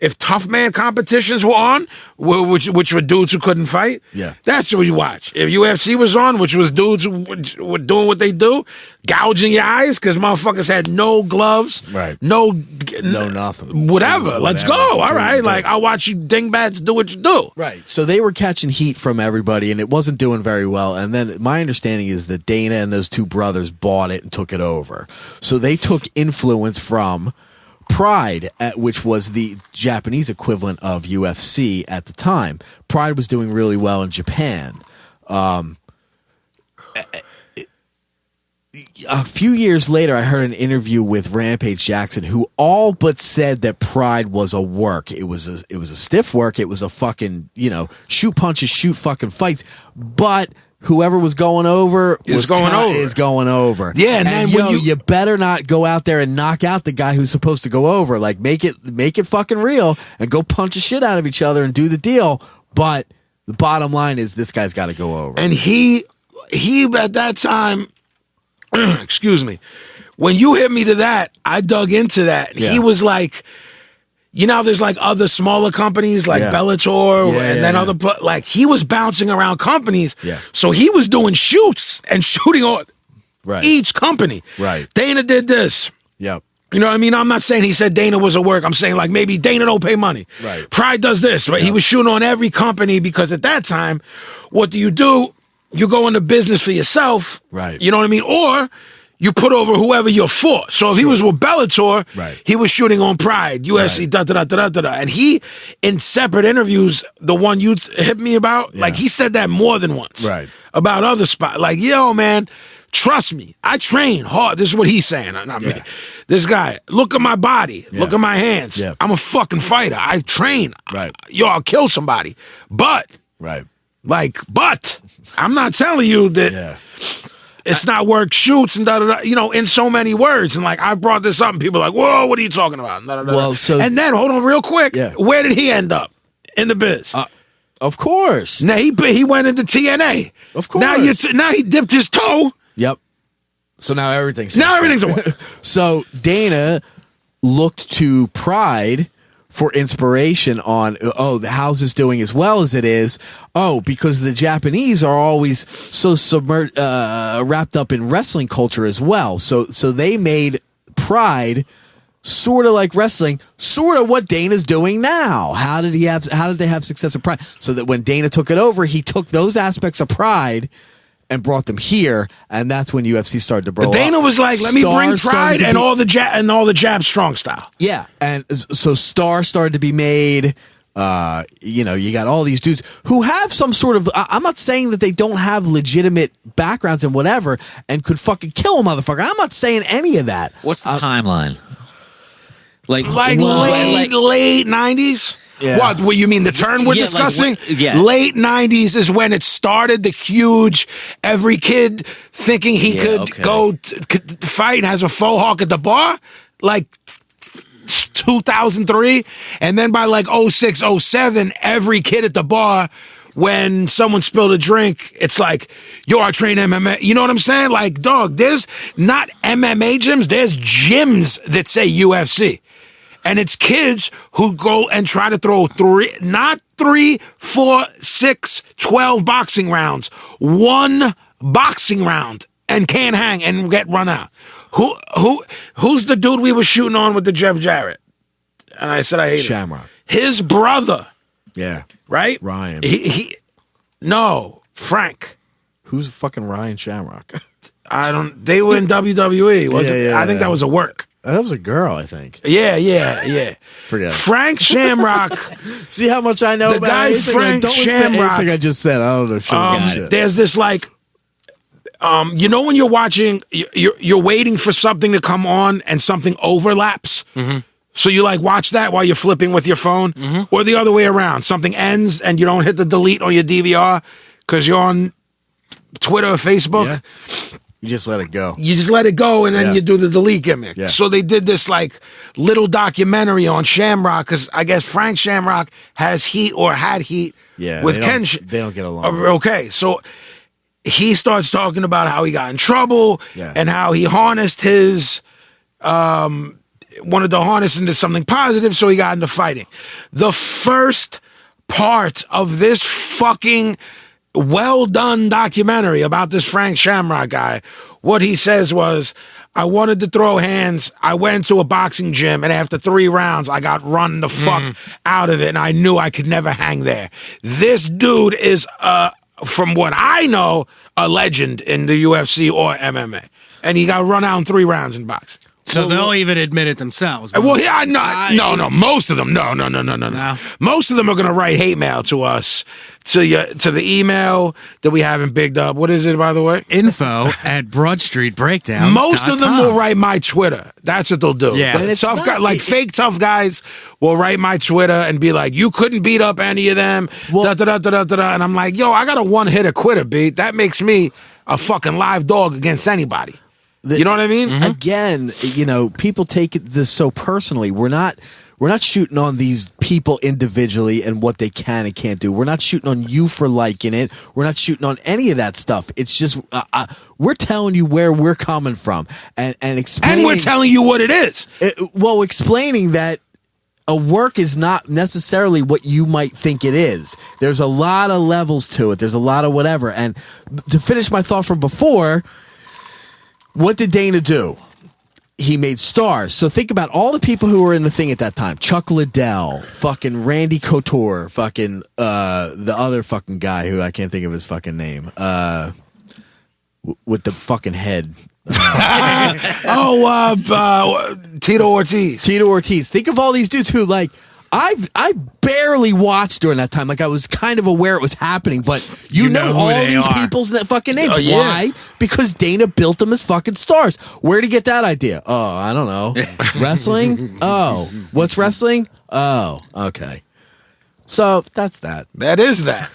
if Tough Man competitions were on, which were dudes who couldn't fight. Yeah. That's what you watch. If UFC was on, which was dudes who were doing what they do, gouging your eyes because motherfuckers had no gloves, Right. no nothing. whatever. Let's go. All right, like I'll watch you dingbats do what you do. Right. So they were catching heat from everybody, and it wasn't doing very well. And then my understanding is that Dana and those two brothers bought it and took it over. So they took influence from Pride, which was the Japanese equivalent of UFC at the time. Pride was doing really well in Japan. A few years later, I heard an interview with Rampage Jackson, who all but said that Pride was a work. It was a stiff work. It was a fucking, shoot punches, shoot fucking fights. But whoever was going over is going over. Yeah, and then you better not go out there and knock out the guy who's supposed to go over. Like make it fucking real and go punch the shit out of each other and do the deal. But the bottom line is this guy's got to go over. And he at that time. Excuse me. When you hit me to that, I dug into that. Yeah. He was like, there's like other smaller companies like Bellator and then other, like he was bouncing around companies. Yeah. So he was doing shoots and shooting on each company. Right. Dana did this. Yep. You know what I mean? I'm not saying he said Dana was a work. I'm saying like maybe Dana don't pay money. Right. Pride does this. Right. He was shooting on every company because at that time, what do? You go into business for yourself. Right. You know what I mean? Or you put over whoever you're for. So if he was with Bellator, he was shooting on Pride, UFC, da-da-da-da-da-da. And he, in separate interviews, the one you hit me about, like he said that more than once. Right. About other spots. Like, yo, man, trust me. I train hard. This is what he's saying. Not me. This guy, look at my body. Look at my hands. Yeah. I'm a fucking fighter. I train. Right. Yo, I'll kill somebody. But I'm not telling you that it's not work shoots and da-da-da, in so many words. And like, I brought this up and people are like, whoa, what are you talking about? Well, and then, hold on real quick. Yeah. Where did he end up in the biz? Of course. Now, he went into TNA. Of course. Now he dipped his toe. Yep. So now everything's a work. So Dana looked to Pride for inspiration on, how's this doing as well as it is? Because the Japanese are always so wrapped up in wrestling culture as well. So they made Pride sort of like wrestling, sort of what Dana's doing now. How did they have success at Pride? So that when Dana took it over, he took those aspects of Pride and brought them here, and that's when UFC started to blow up. Dana was like, let me bring Pride and all the jab strong style. Yeah, and so Star started to be made. You got all these dudes who have some sort of, I'm not saying that they don't have legitimate backgrounds and whatever and could fucking kill a motherfucker. I'm not saying any of that. What's the timeline? Like late 90s? Yeah. What you mean, the turn we're discussing? Yeah. Late 90s is when it started, the huge, every kid thinking he could go could fight and has a faux hawk at the bar, like 2003. And then by like 06, 07, every kid at the bar when someone spilled a drink, it's like, yo, I train MMA. You know what I'm saying? Like, dog, there's not MMA gyms, there's gyms that say UFC. And it's kids who go and try to throw not 3, 4, 6, 12 boxing rounds, 1 boxing round, and can't hang and get run out. Who's the dude we were shooting on with the Jeff Jarrett? And I said I hate Shamrock. His brother. Yeah. Right? Ryan. No, Frank. Who's fucking Ryan Shamrock? They were in WWE. I think that was a work. That was a girl, I think. Yeah. Forget it. Frank Shamrock. See how much I know The about guy anything? Frank Don't listen to Shamrock. anything I just said. I don't know shit. There's this like, you know when you're watching, you're waiting for something to come on and something overlaps? Mm-hmm. So you like watch that while you're flipping with your phone? Mm-hmm. Or the other way around. Something ends and you don't hit the delete on your DVR because you're on Twitter or Facebook. Yeah. You just let it go. You just let it go and then you do the delete gimmick. Yeah. So they did this like little documentary on because I guess Frank Shamrock has heat or had heat with Ken. They don't get along. Okay, so he starts talking about how he got in trouble and how he harnessed his wanted to harness into something positive, so he got into fighting. The first part of this fucking well done documentary about this Frank Shamrock guy, what he says was, I wanted to throw hands. I went to a boxing gym, and after 3 rounds, I got run the fuck out of it, and I knew I could never hang there. This dude is, from what I know, a legend in the UFC or MMA. And he got run out in 3 rounds in boxing. So they'll even admit it themselves. Well, yeah, no. Most of them, no. Most of them are going to write hate mail to us, to the email that we haven't bigged up. What is it, by the way? info@broadstreetbreakdown.com. Most of them will write my Twitter. That's what they'll do. Yeah. But it's Tough not- guy, like fake tough guys will write my Twitter and be like, you couldn't beat up any of them. Well- And I'm like, yo, I got a one-hitter quitter beat. That makes me a fucking live dog against anybody. You know what I mean? Again, people take this so personally. We're not shooting on these people individually and what they can and can't do. We're not shooting on you for liking it. We're not shooting on any of that stuff. It's just we're telling you where we're coming from and explaining. And we're telling you what it is. Explaining that a work is not necessarily what you might think it is. There's a lot of levels to it. There's a lot of whatever. And to finish my thought from before, what did Dana do? He made stars. So think about all the people who were in the thing at that time. Chuck Liddell, fucking Randy Couture, fucking the other fucking guy who I can't think of his fucking name. With the fucking head. Tito Ortiz. Tito Ortiz. Think of all these dudes who I barely watched during that time. Like I was kind of aware it was happening, but you know who all they these are. people's fucking names. Oh, yeah. Why? Because Dana built them as fucking stars. Where'd he get that idea? Oh, I don't know. Wrestling? Oh, what's wrestling? Oh, okay. So that's that. That is that.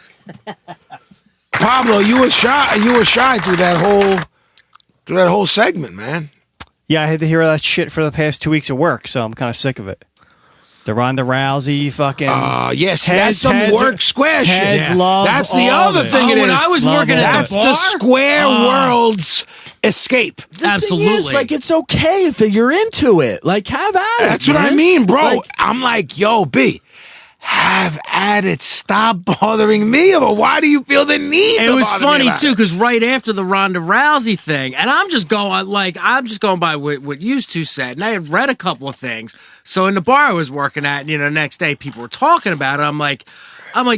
Pablo, you were shy through that whole segment, man. Yeah, I had to hear that shit for the past 2 weeks of work, so I'm kind of sick of it. The Ronda Rousey fucking. Yes, that's some work square shit. Heads love That's the all other of it. thing. Oh, It when is. I was working at That's the bar? the square world's escape. The Absolutely. thing is, it's okay if you're into it. Like, have at it. That's what I man. mean, bro. Like, I'm like, yo, B, have at it. Stop bothering me. But why do you feel the need? It to was bother me funny about too, it? because right after the Ronda Rousey thing, and I'm just going by what you two said, and I had read a couple of things. So in the bar I was working at, next day people were talking about it. I'm like,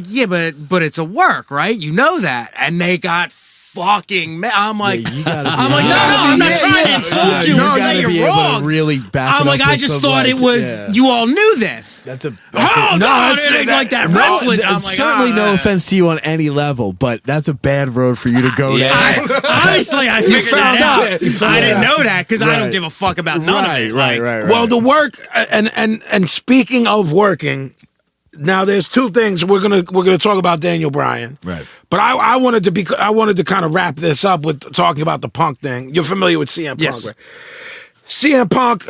yeah, but it's a work, right? You know that, and they got fucking. I'm like, you gotta be, I'm like, no, I'm not trying to insult you or gotta say be you're able to wrong. really back I'm it like, up I with just some, thought it was you all knew this. That's a Oh no, it's- it ain't like that No, wrestling. I'm like, certainly oh, no offense to you on any level, but that's a bad road for you to go down. Honestly, I figured found that out. out. You I didn't know that because I Right. don't give a fuck about none of it. Like, Right. Well, the work and speaking of working, now there's two things we're gonna talk about Daniel Bryan. Right. But I wanted to kind of wrap this up with talking about the Punk thing. You're familiar with CM Punk, Yes. right? CM Punk,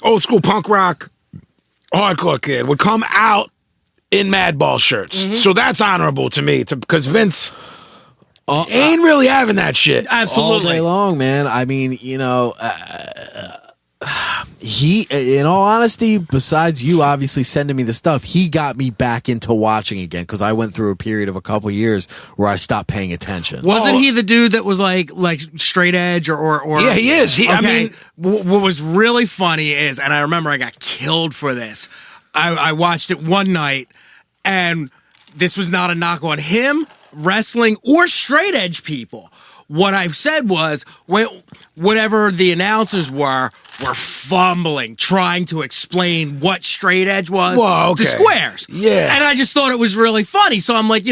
old school punk rock, hardcore kid, would come out in Madball shirts. Mm-hmm. So that's honorable to me because Vince ain't really having that shit. Absolutely. All day long, man. I mean, he, in all honesty, besides you obviously sending me the stuff, he got me back into watching again because I went through a period of a couple years where I stopped paying attention. Wasn't he the dude that was like straight edge or Yeah, he is. I mean, what was really funny is, and I remember I got killed for this. I watched it one night, and this was not a knock on him, wrestling, or straight edge people. What I said was, whatever the announcers were fumbling, trying to explain what straight edge was to squares. Yeah. And I just thought it was really funny. So I'm like,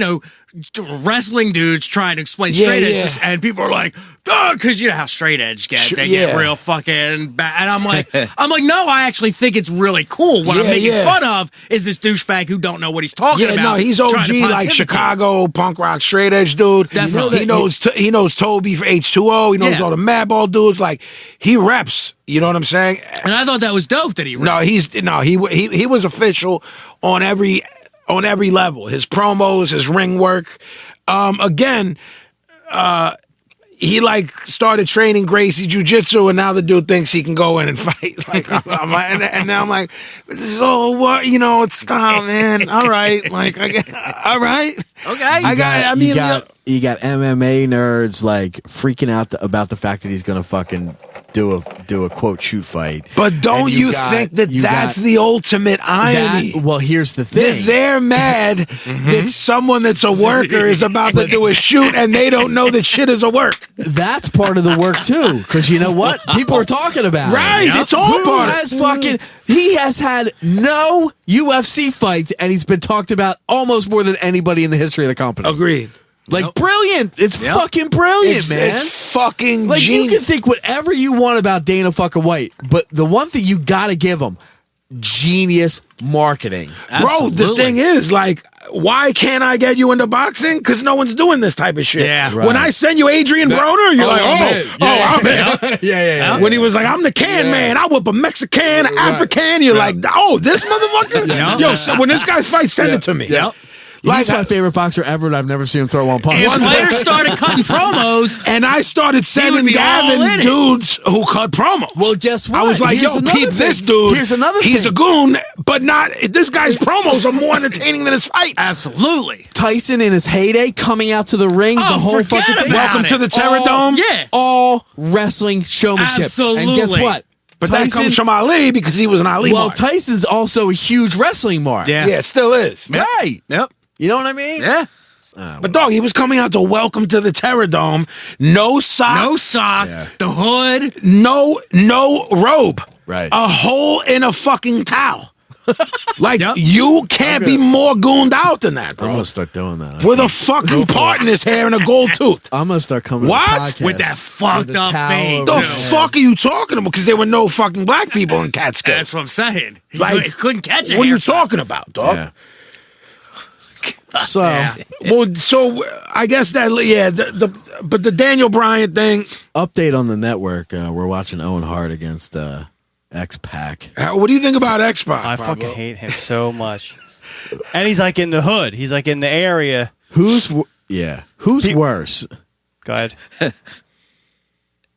wrestling dudes trying to explain straight edge, and people are like, oh, because you know how straight edge get. They get real fucking bad. And I'm like, no, I actually think it's really cool. What I'm making fun of is this douchebag who don't know what he's talking about. No, he's OG, like Chicago punk rock straight edge dude. Definitely. He knows Toby for H2O. He knows all the Madball dudes. Like, he reps. You know what I'm saying? And I thought that was dope that he repped. He was official on every level. His promos, his ring work. He started training Gracie Jiu-Jitsu, and now the dude thinks he can go in and fight. And now I'm like, so what? It's man. All right, all right, okay. You got MMA nerds like freaking out about the fact that he's gonna fucking do a quote shoot fight. But don't you think that's the ultimate irony? Well, here's the thing: they're mad that someone that's a worker is about to do a shoot, and they don't know that shit is a work. That's part of the work too, because you know what? People are talking about right. it. It's all part of it. He has had no UFC fights, and he's been talked about almost more than anybody in the history of the company. Agreed. Brilliant. It's fucking brilliant, man. It's fucking genius. genius. You can think whatever you want about Dana fucking White, but the one thing you gotta give him, genius marketing. Absolutely. Bro, the thing is, why can't I get you into boxing? Because no one's doing this type of shit. Yeah. Right. When I send you Adrian Broner, you're I'm in. Yeah. When he was like, I'm the can man, I whip a Mexican, African, you're like, oh, this motherfucker? Yo, so when this guy fights, send it to me. Yep. He's my favorite boxer ever, and I've never seen him throw one punch. If players started cutting promos, and I started sending Gavin dudes who cut promos. Well, guess what? I was like, Here's yo, peep this dude. Here's another thing. He's a goon, but not. This guy's promos are more entertaining than his fights. absolutely. Tyson in his heyday coming out to the ring, the whole forget fucking thing. about Welcome to the Terror Dome. All wrestling showmanship. Absolutely. And guess what? But that comes from Ali because he was an Ali Well, mark. Tyson's also a huge wrestling mark. Yeah, still is. Right. Yep. You know what I mean? Yeah. But dog, he was coming out to Welcome to the Terror Dome. No socks. No socks. Yeah. The hood. No robe. Right. A hole in a fucking towel. Yep. You can't be more gooned out than that, bro. I'm going to start doing that. With a fucking part in his hair and a gold tooth. I'm going to start coming What? to the podcast With that fucked with a up towel fade, over The my too. head. fuck are you talking about? Because there were no fucking black people in Catskill. That's what I'm saying. He couldn't catch it. What are you talking about, dog? Yeah. So, So I guess that but the Daniel Bryan thing. update on the network. We're watching Owen Hart against X-Pac. What do you think about X-Pac? I Pablo? fucking hate him so much. And he's like in the hood. He's like in the area. Who's worse? Go ahead.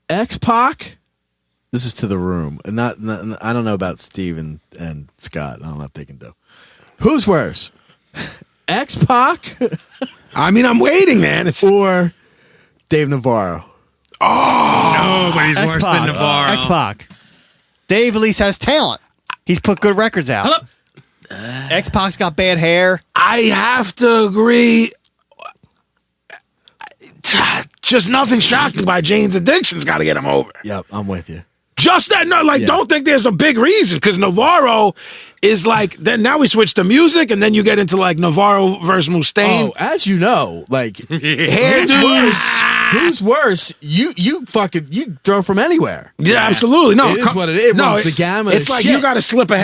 X-Pac? This is to the room. And not I don't know about Steve and Scott. I don't know if they can do. Who's worse? X-Pac I mean, I'm waiting, man. It's or Dave Navarro? Nobody's worse than Navarro. X-Pac. Dave at least has talent. He's put good records out. X-Pac's got bad hair. I have to agree. Just nothing shocking by Jane's addiction's got to get him over. Yep, I'm with you. Just that, don't think there's a big reason because Navarro is then now we switch to music and then you get into Navarro versus Mustaine. Oh, as you know, Hairdos. who's worse? You throw from anywhere. Yeah, absolutely. No, It is what it is. It runs the gamut It's of like shit. you got to slip a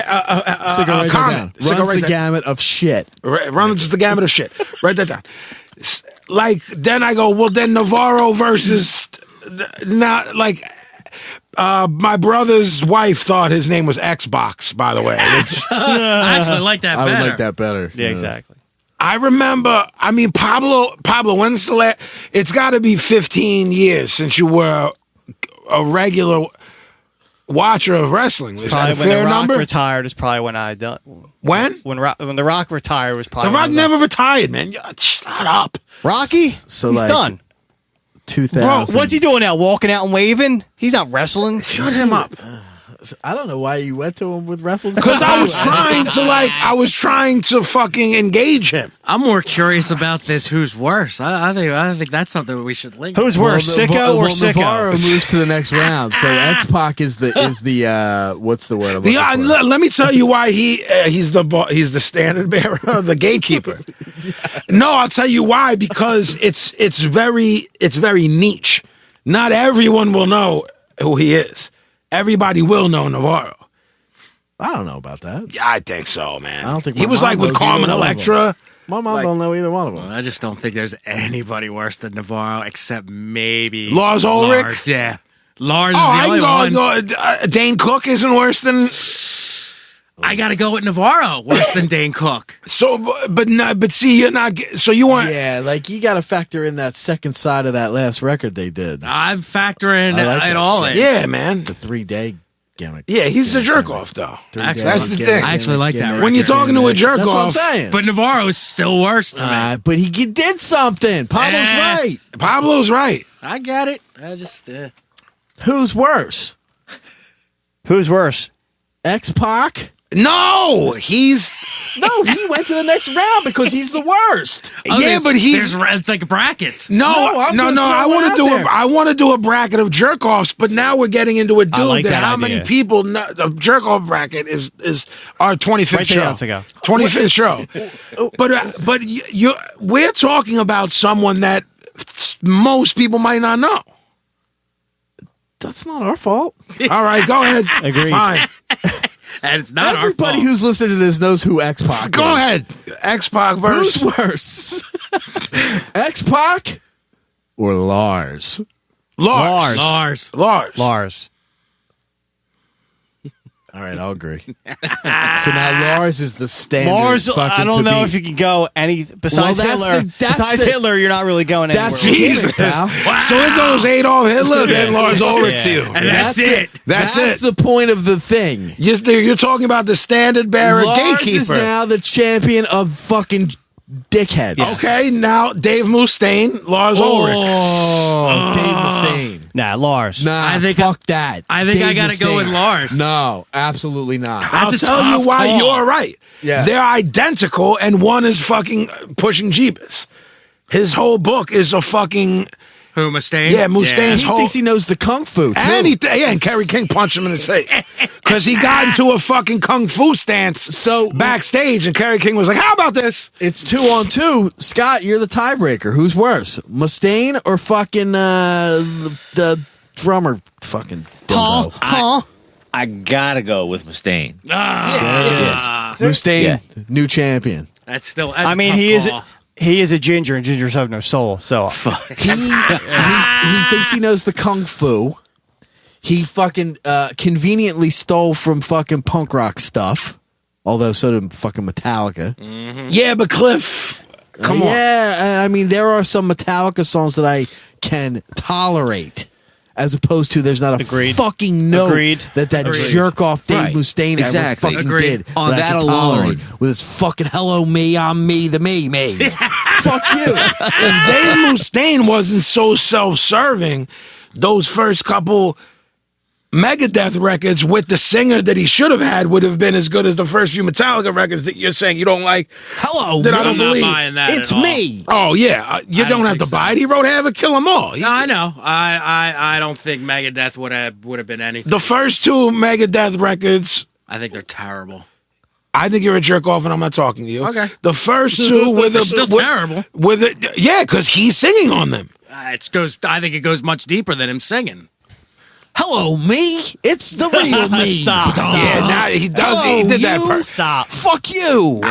comment. Runs the gamut of shit. Runs the gamut of shit. Write that down. Then I go, well, then Navarro versus not My brother's wife thought his name was Xbox, by the way. Which I actually like that I better. would like that better. Yeah, exactly. I remember, I mean, Pablo, when's the last? It's got to be 15 years since you were a regular watcher of wrestling. Is Probably that a when fair The Rock number? retired is probably when I done. When? When The Rock retired was probably The Rock when I was never retired, man. Shut up. Rocky? So, He's like, done. 2000. What's he doing now? Walking out and waving? He's not wrestling. Shut him up. I don't know why you went to him with wrestling. Because I was trying to fucking engage him. I'm more curious about this. Who's worse? I think that's something we should link. Who's worse, Sicko or Sicko? Navarro moves to the next round. So X-Pac is the what's the word I'm looking for? Let me tell you why he's the standard bearer, the gatekeeper. No, I'll tell you why, because it's very niche. Not everyone will know who he is. Everybody will know Navarro. I don't know about that. Yeah, I think so, man. I don't think he my was mom like with knows Carmen either one of Electra. My mom don't know either one of them. I just don't think there's anybody worse than Navarro, except maybe Lars Ulrich? Lars, yeah, Lars Oh, is the only one. Dane Cook isn't worse than. I gotta go with Navarro, worse than Dane Cook. So, but see, you're not. So you want. Yeah, like you got to factor in that second side of that last record they did. I'm factoring I like it that all shit. in. Yeah, man. The 3-day gimmick. Yeah, he's a jerk off though. Actually, That's the thing. I actually like that When you're talking to a jerk That's what I'm off, saying. But Navarro is still worse to me. But he did something. Pablo's Eh. right. Pablo's right. I get it. I just Who's worse? Who's worse? X-Pac? No, he's No, he went to the next round because he's the worst. yeah, but he's it's like brackets. No, no. I'm gonna throw I it want out to do there. I want to do a bracket of jerk offs, but now we're getting into a dude like that that how idea. many people know, the jerk off bracket is our 25th Right show. there, let's go. 25th show. But we're talking about someone that most people might not know. That's not our fault. All right, go ahead. Agreed. Fine. And it's not Everybody our fault. who's listening to this knows who X-Pac is. Go ahead. X-Pac versus. Who's worse? X-Pac or Lars? Lars. Lars. All right, I'll agree. So now Lars is the standard. Lars, fucking I don't to know beat. if you can go any besides Well, that's Hitler. the- that's besides the- Hitler, you're not really going anywhere. That's the Jesus. gimmick, pal. So it goes Adolf Hitler, then Lars Ulrich to you. And that's it. That's it. the point of the thing. You're talking about the standard bearer Lars gatekeeper. is now the champion of fucking dickheads. Okay, now Dave Mustaine, Lars Ulrich. Oh, Dave Mustaine. Nah, Lars. Nah, I think fuck that. I think I Dave gotta go with Mustaine. Lars. No, absolutely not. I'll That's a tell you tough why call. you're right. Yeah. They're identical, and one is fucking pushing Jeebus. His whole book is a fucking Who, Mustaine? yeah. Mustaine's He whole. thinks he knows the kung fu too. and Kerry King punched him in his face because he got into a fucking kung fu stance So- backstage, and Kerry King was like, "How about this?" It's 2-on-2. Scott, you're the tiebreaker. Who's worse, Mustaine or fucking the drummer? Fucking dildo. I gotta go with Mustaine. There it is. Mustaine, Yeah. new champion. That's still. I mean, he is a ginger, and gingers have no soul. So He thinks he knows the kung fu. He fucking conveniently stole from fucking punk rock stuff. Although so did fucking Metallica. Yeah, but Cliff, come on. Yeah, I mean there are some Metallica songs that I can tolerate. As opposed to there's not a Agreed. fucking note Agreed. that Agreed. jerk off Dave Right. Mustaine Exactly. ever fucking Agreed. did. On I that can alone. tolerate with his fucking hello me, I'm me, the me. Fuck you. If Dave Mustaine wasn't so self-serving, those first couple Megadeth records with the singer that he should have had would have been as good as the first few Metallica records that you're saying you don't like. Hello, That me. I don't I'm not believe. buying that. It's at all. me. Oh yeah, you I don't don't have to think buy so. it. He wrote "Have It, Kill 'Em All." No, I know. I don't think Megadeth would have been anything. The first two Megadeth records, I think they're terrible. I think you're a jerk off, and I'm not talking to you. Okay. The first two with They're a still with, terrible. With a, yeah, because he's singing on them. I think it goes much deeper than him singing. Hello, me. It's the real me. Stop. Yeah, now he does. Hello, He did that. you. Stop. Fuck you.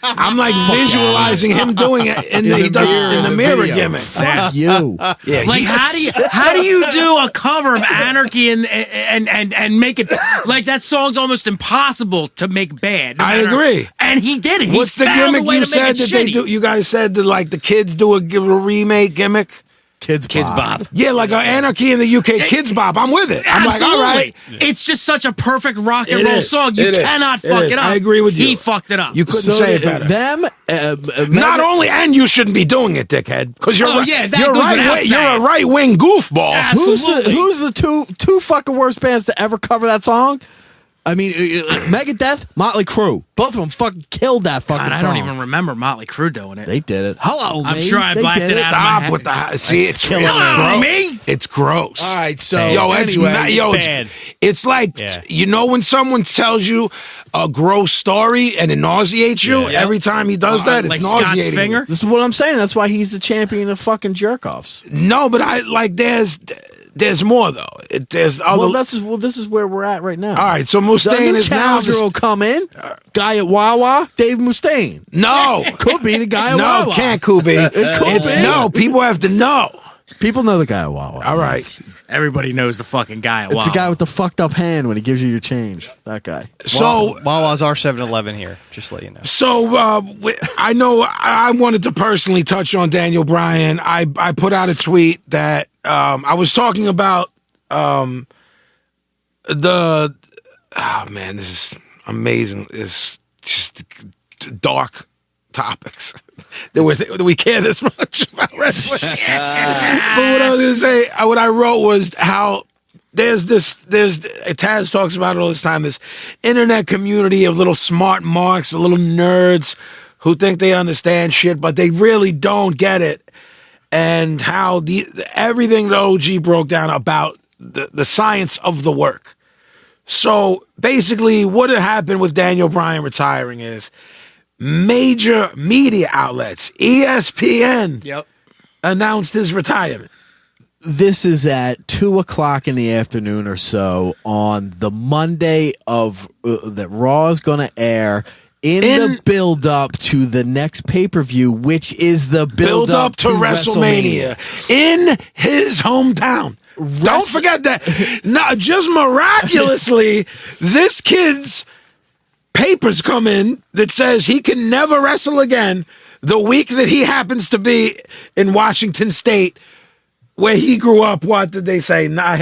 I'm like visualizing him doing it, and he does it in the mirror video. gimmick. Fuck you. Yeah, Like how do you do a cover of Anarchy and make it like that song's almost impossible to make bad? I agree. And he did it. What's he the found a gimmick way you to make said it that they shitty. do? You guys said that like the kids do a remake gimmick. Kids Bop. Yeah, like Anarchy in the UK, Kids Bop. I'm with it. I'm like, all right. It's just such a perfect rock and It roll is. song. You It is. cannot It fuck is. it up. I agree with you. He fucked it up. You couldn't So say it better. them, Not only, and you shouldn't be doing it, dickhead, because you're Oh, right. yeah, that you're goes right. without You're a saying. right wing goofball. Absolutely. who's the two fucking worst bands to ever cover that song? I mean, Megadeth, Motley Crue. Both of them fucking killed that fucking God, I song. don't even remember Motley Crue doing it. They did it. Hello, I'm me. sure I They blacked did it out. Stop with the see. It's killing gross. me. It's gross. All right, so Yo, it's anyway, not, yo, it's bad. it's like Yeah. you know when someone tells you a gross story and it nauseates you every time he does that. It's like nauseating. Scott's finger. this is what I'm saying. That's why he's the champion of fucking jerk offs. No, but I like there's more though. There's other. Well, this is where we're at right now. all right, so The Mustaine new is now. challenger will come in. Guy at Wawa, Dave Mustaine. No, Could be the guy at no, Wawa. can't Kubi. It could be. No, people have to know. People know the guy at Wawa. All right. Everybody knows the fucking guy. It's the guy with the fucked up hand when he gives you your change. That guy. So Wawa's our 7-Eleven here. Just to let you know. So I know I wanted to personally touch on Daniel Bryan. I put out a tweet that I was talking about man, this is amazing. It's just dark topics that we care this much about wrestling. But what I was gonna say, what I wrote was how there's Taz talks about it all this time, this internet community of little smart marks, little nerds who think they understand shit, but they really don't get it. And how everything the OG broke down about the science of the work. So basically what had happened with Daniel Bryan retiring is major media outlets, ESPN, announced his retirement. This is at 2:00 in the afternoon or so on the Monday of that Raw is going to air in the build up to the next pay-per-view, which is the build up to WrestleMania in his hometown. Don't forget that. No, just miraculously, this kid's papers come in that says he can never wrestle again the week that he happens to be in Washington State, where he grew up. What did they say? An hour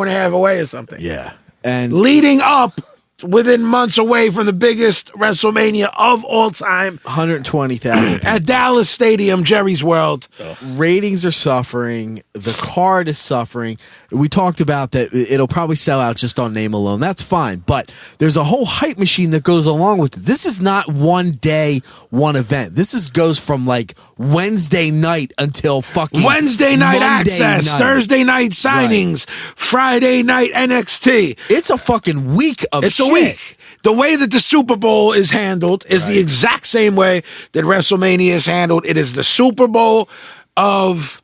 and a half away or something. Yeah. And leading up within months away from the biggest WrestleMania of all time, 120,000 at Dallas Stadium, Jerry's World. ratings are suffering. The card is suffering. We talked about that. It'll probably sell out just on name alone. That's fine. But there's a whole hype machine that goes along with it. This is not one day, one event. This goes from like Wednesday night until fucking Wednesday night Monday access, night. Thursday night signings, Friday night NXT. It's a fucking week of It's shit. a week. The way that the Super Bowl is handled is the exact same way that WrestleMania is handled. It is the Super Bowl of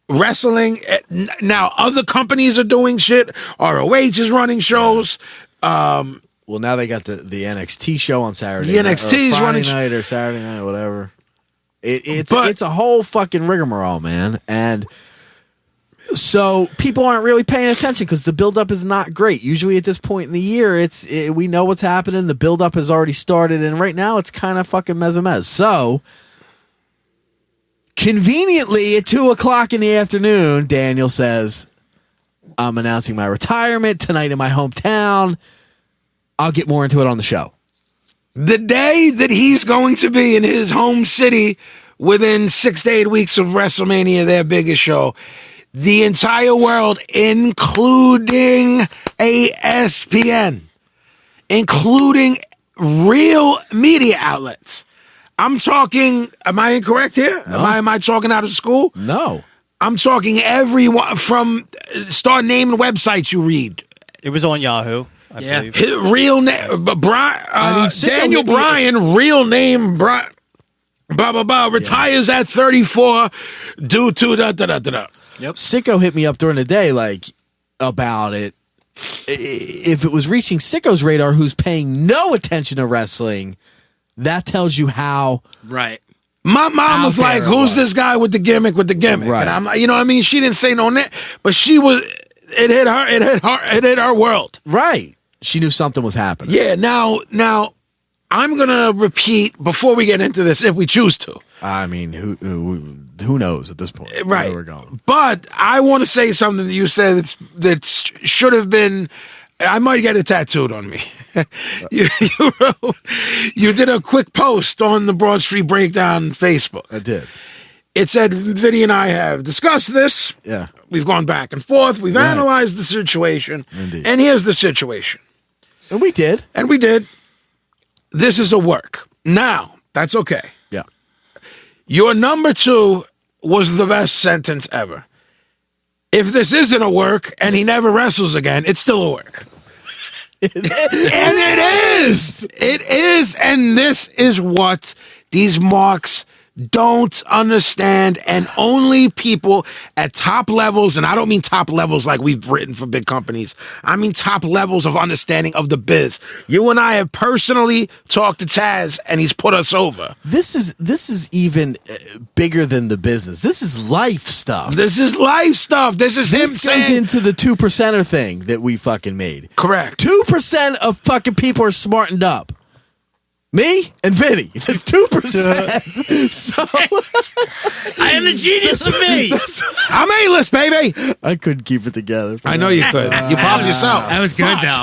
wrestling. Now, other companies are doing shit. ROH is running shows. Well, now they got the NXT show on Saturday. The night, NXT or is Friday running night or Saturday night, whatever. It's a whole fucking rigmarole, man. And so people aren't really paying attention because the buildup is not great. Usually at this point in the year, we know what's happening. The buildup has already started, and right now it's kind of fucking mez. So conveniently at 2:00 in the afternoon, Daniel says, "I'm announcing my retirement tonight in my hometown. I'll get more into it on the show." The day that he's going to be in his home city within 6 to 8 weeks of WrestleMania, their biggest show, the entire world, including ESPN, including real media outlets. I'm talking, am I incorrect here? No. Am I talking out of school? No. I'm talking everyone from, start naming websites you read. It was on Yahoo, I Yeah. believe. His real name, Sicko Daniel hit me- Bryan, real name, blah, blah, blah, retires at 34 due to da. Sicko hit me up during the day like, about it, if it was reaching Sicko's radar, who's paying no attention to wrestling, that tells you how. Right. My mom was like, "Who's this guy with the gimmick?" Right. And I'm like, you know what I mean? She didn't say no, but she was. It hit her. It hit her world. Right. She knew something was happening. Yeah. Now, I'm gonna repeat before we get into this, if we choose to. I mean, who knows at this point? Right. Where we're going. But I want to say something that you said that should have been. I might get it tattooed on me. You did a quick post on the Broad Street Breakdown Facebook. I did. It said, Vinnie and I have discussed this. Yeah. We've gone back and forth. We've analyzed the situation. Indeed. And here's the situation. And we did. And we did. This is a work. Now, that's okay. Yeah. Your number 2 was the best sentence ever. If this isn't a work and he never wrestles again, it's still a work. And it is. It is. And this is what these marks don't understand, and only people at top levels, and I don't mean top levels like we've written for big companies, I mean top levels of understanding of the biz. You and I have personally talked to Taz, and he's put us over. This is even bigger than the business. This is life stuff. This is life stuff. This is him This goes saying... into the 2%er thing that we fucking made. Correct. 2% of fucking people are smartened up. Me and Vinny, 2%. So I am the genius of me. I'm A-list, baby. I couldn't keep it together. I know you could. You popped yourself. That was good, though.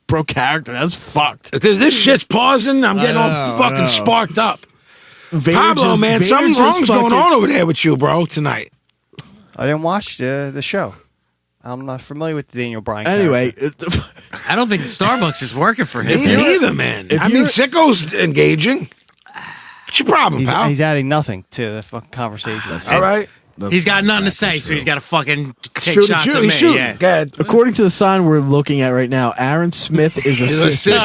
Broke character. That's fucked. Because this shit's pausing. I'm getting all fucking sparked up. Vader Pablo, man, Vader something wrong's going fucking- on over there with you, bro, tonight. I didn't watch the show. I'm not familiar with the Daniel Bryan. Anyway, I don't think Starbucks is working for him. Me neither, man. I mean, Sicko's engaging. What's your problem, pal? he's adding nothing to the fucking conversation. All right. He's got nothing to say, so he's got to fucking take Shoot, shots shoot, at me. shoot. Yeah. Go ahead. according to the sign we're looking at right now, Aaron Smith is a sissy.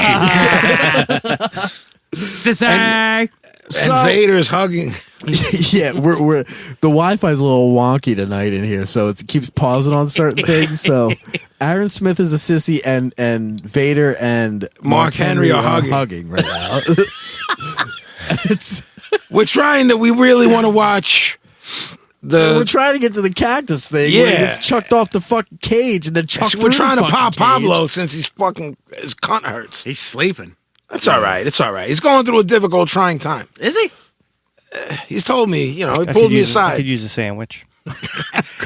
Sissy. And Vader's hugging. Yeah, we're the Wi-Fi is a little wonky tonight in here, so it keeps pausing on certain things. So Aaron Smith is a sissy, and Vader and Mark Henry are hugging right now. We're trying to, we really want to watch we're trying to get to the cactus thing. Yeah. Where he gets chucked off the fucking cage and then chucked we're through trying the to pop fucking Pablo cage. since his cunt hurts. He's sleeping. That's all right. It's all right. He's going through a difficult, trying time. Is he? He's told me, he I pulled could me use I aside. could use a sandwich.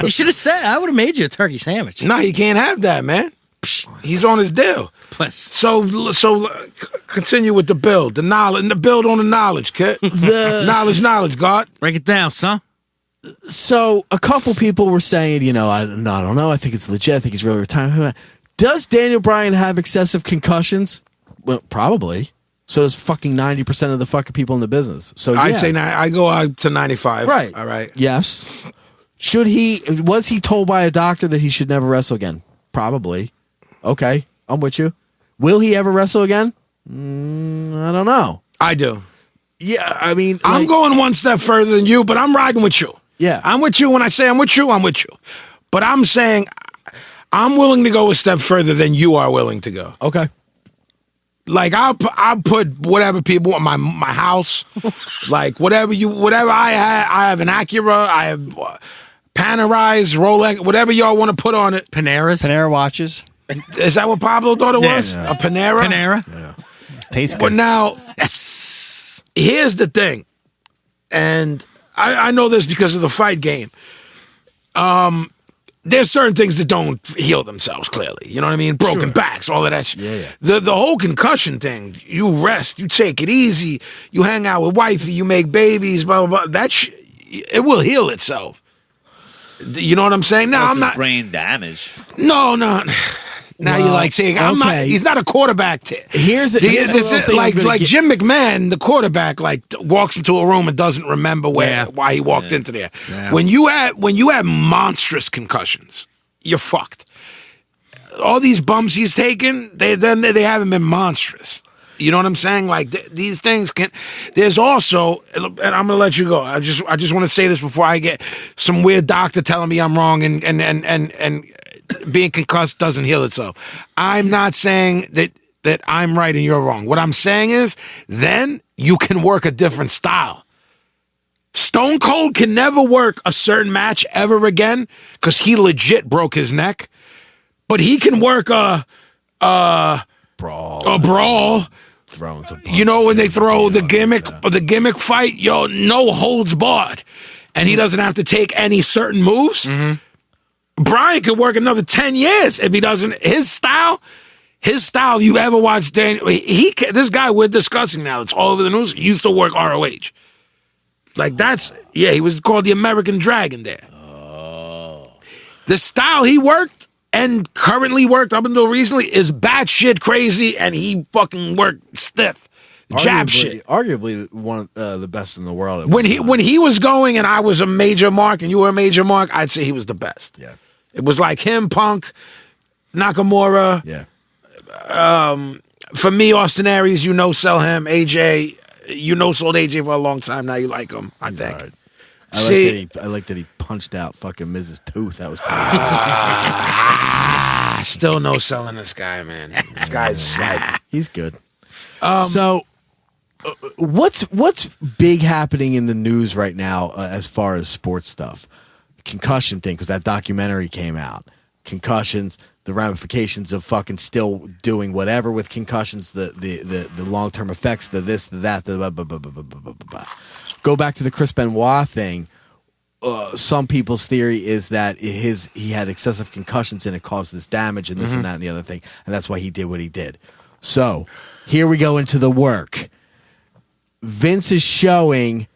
You should have said. I would have made you a turkey sandwich. No, he can't have that, man. He's on his deal. Plus, So continue with the build, the knowledge, and the build on the knowledge, kid. knowledge, God. break it down, son. So a couple people were saying, I don't know. I think it's legit. I think he's really retiring. Does Daniel Bryan have excessive concussions? Well, probably. So does fucking 90% of the fucking people in the business. So I'd say I go out to 95. Right. All right. Yes. Was he told by a doctor that he should never wrestle again? Probably. Okay. I'm with you. Will he ever wrestle again? I don't know. I do. Yeah. I mean, I'm going one step further than you, but I'm riding with you. Yeah. I'm with you. When I say I'm with you, I'm with you. But I'm saying I'm willing to go a step further than you are willing to go. Okay. Like I'll put whatever people want, my house, like whatever I have an Acura, I have Panerais, Rolex, whatever y'all want to put on it. Panera watches. Is that what Pablo thought it was? Yeah. A Panera? Panera. Tastes But good. now, here's the thing, and I know this because of the fight game. There's certain things that don't heal themselves, clearly. You know what I mean? Broken backs, all of that shit. Yeah. The whole concussion thing, you rest, you take it easy, you hang out with wifey, you make babies, blah, blah, blah. It will heal itself. You know what I'm saying? Now, I'm not... brain damage. No. Now you're like saying, I'm not... okay. He's not a quarterback. Here's a little thing I'm gonna Like get- Jim McMahon, the quarterback, like walks into a room and doesn't remember why he walked into there. Yeah. When you have monstrous concussions, you're fucked. All these bumps he's taken, they haven't been monstrous. You know what I'm saying? Like these things can. There's also, and I'm gonna let you go. I just want to say this before I get some weird doctor telling me I'm wrong, and being concussed doesn't heal itself. I'm not saying that I'm right and you're wrong. What I'm saying is then you can work a different style. Stone Cold can never work a certain match ever again because he legit broke his neck. But he can work a brawl. Throwing some You know when they punches, throw the yeah. gimmick fight, no holds barred, and he doesn't have to take any certain moves. Bryan could work another 10 years if he doesn't. His style. You ever watched Daniel? This guy we're discussing now. It's all over the news. He used to work ROH. Like he was called the American Dragon there. Oh. The style he worked and currently worked up until recently is batshit crazy, and he fucking worked stiff. Jab shit. Arguably one of the best in the world. At When he was going and I was a major mark and you were a major mark, I'd say he was the best. Yeah. It was like him, Punk, Nakamura. Yeah. For me, Austin Aries, sell him. AJ, sold AJ for a long time. Now you like him, I think. Right. I like that he punched out fucking Mrs. Tooth. That was still no selling this guy, man. This guy's he's good. So, what's big happening in the news right now as far as sports stuff? Concussion thing, because that documentary came out. Concussions, the ramifications of fucking still doing whatever with concussions, the long term effects, the this, the that, the blah, blah, blah, blah, blah, blah, blah, blah. Go back to the Chris Benoit thing. Some people's theory is that he had excessive concussions and it caused this damage and this and that and the other thing, and that's why he did what he did. So here we go into the work. Vince is showing,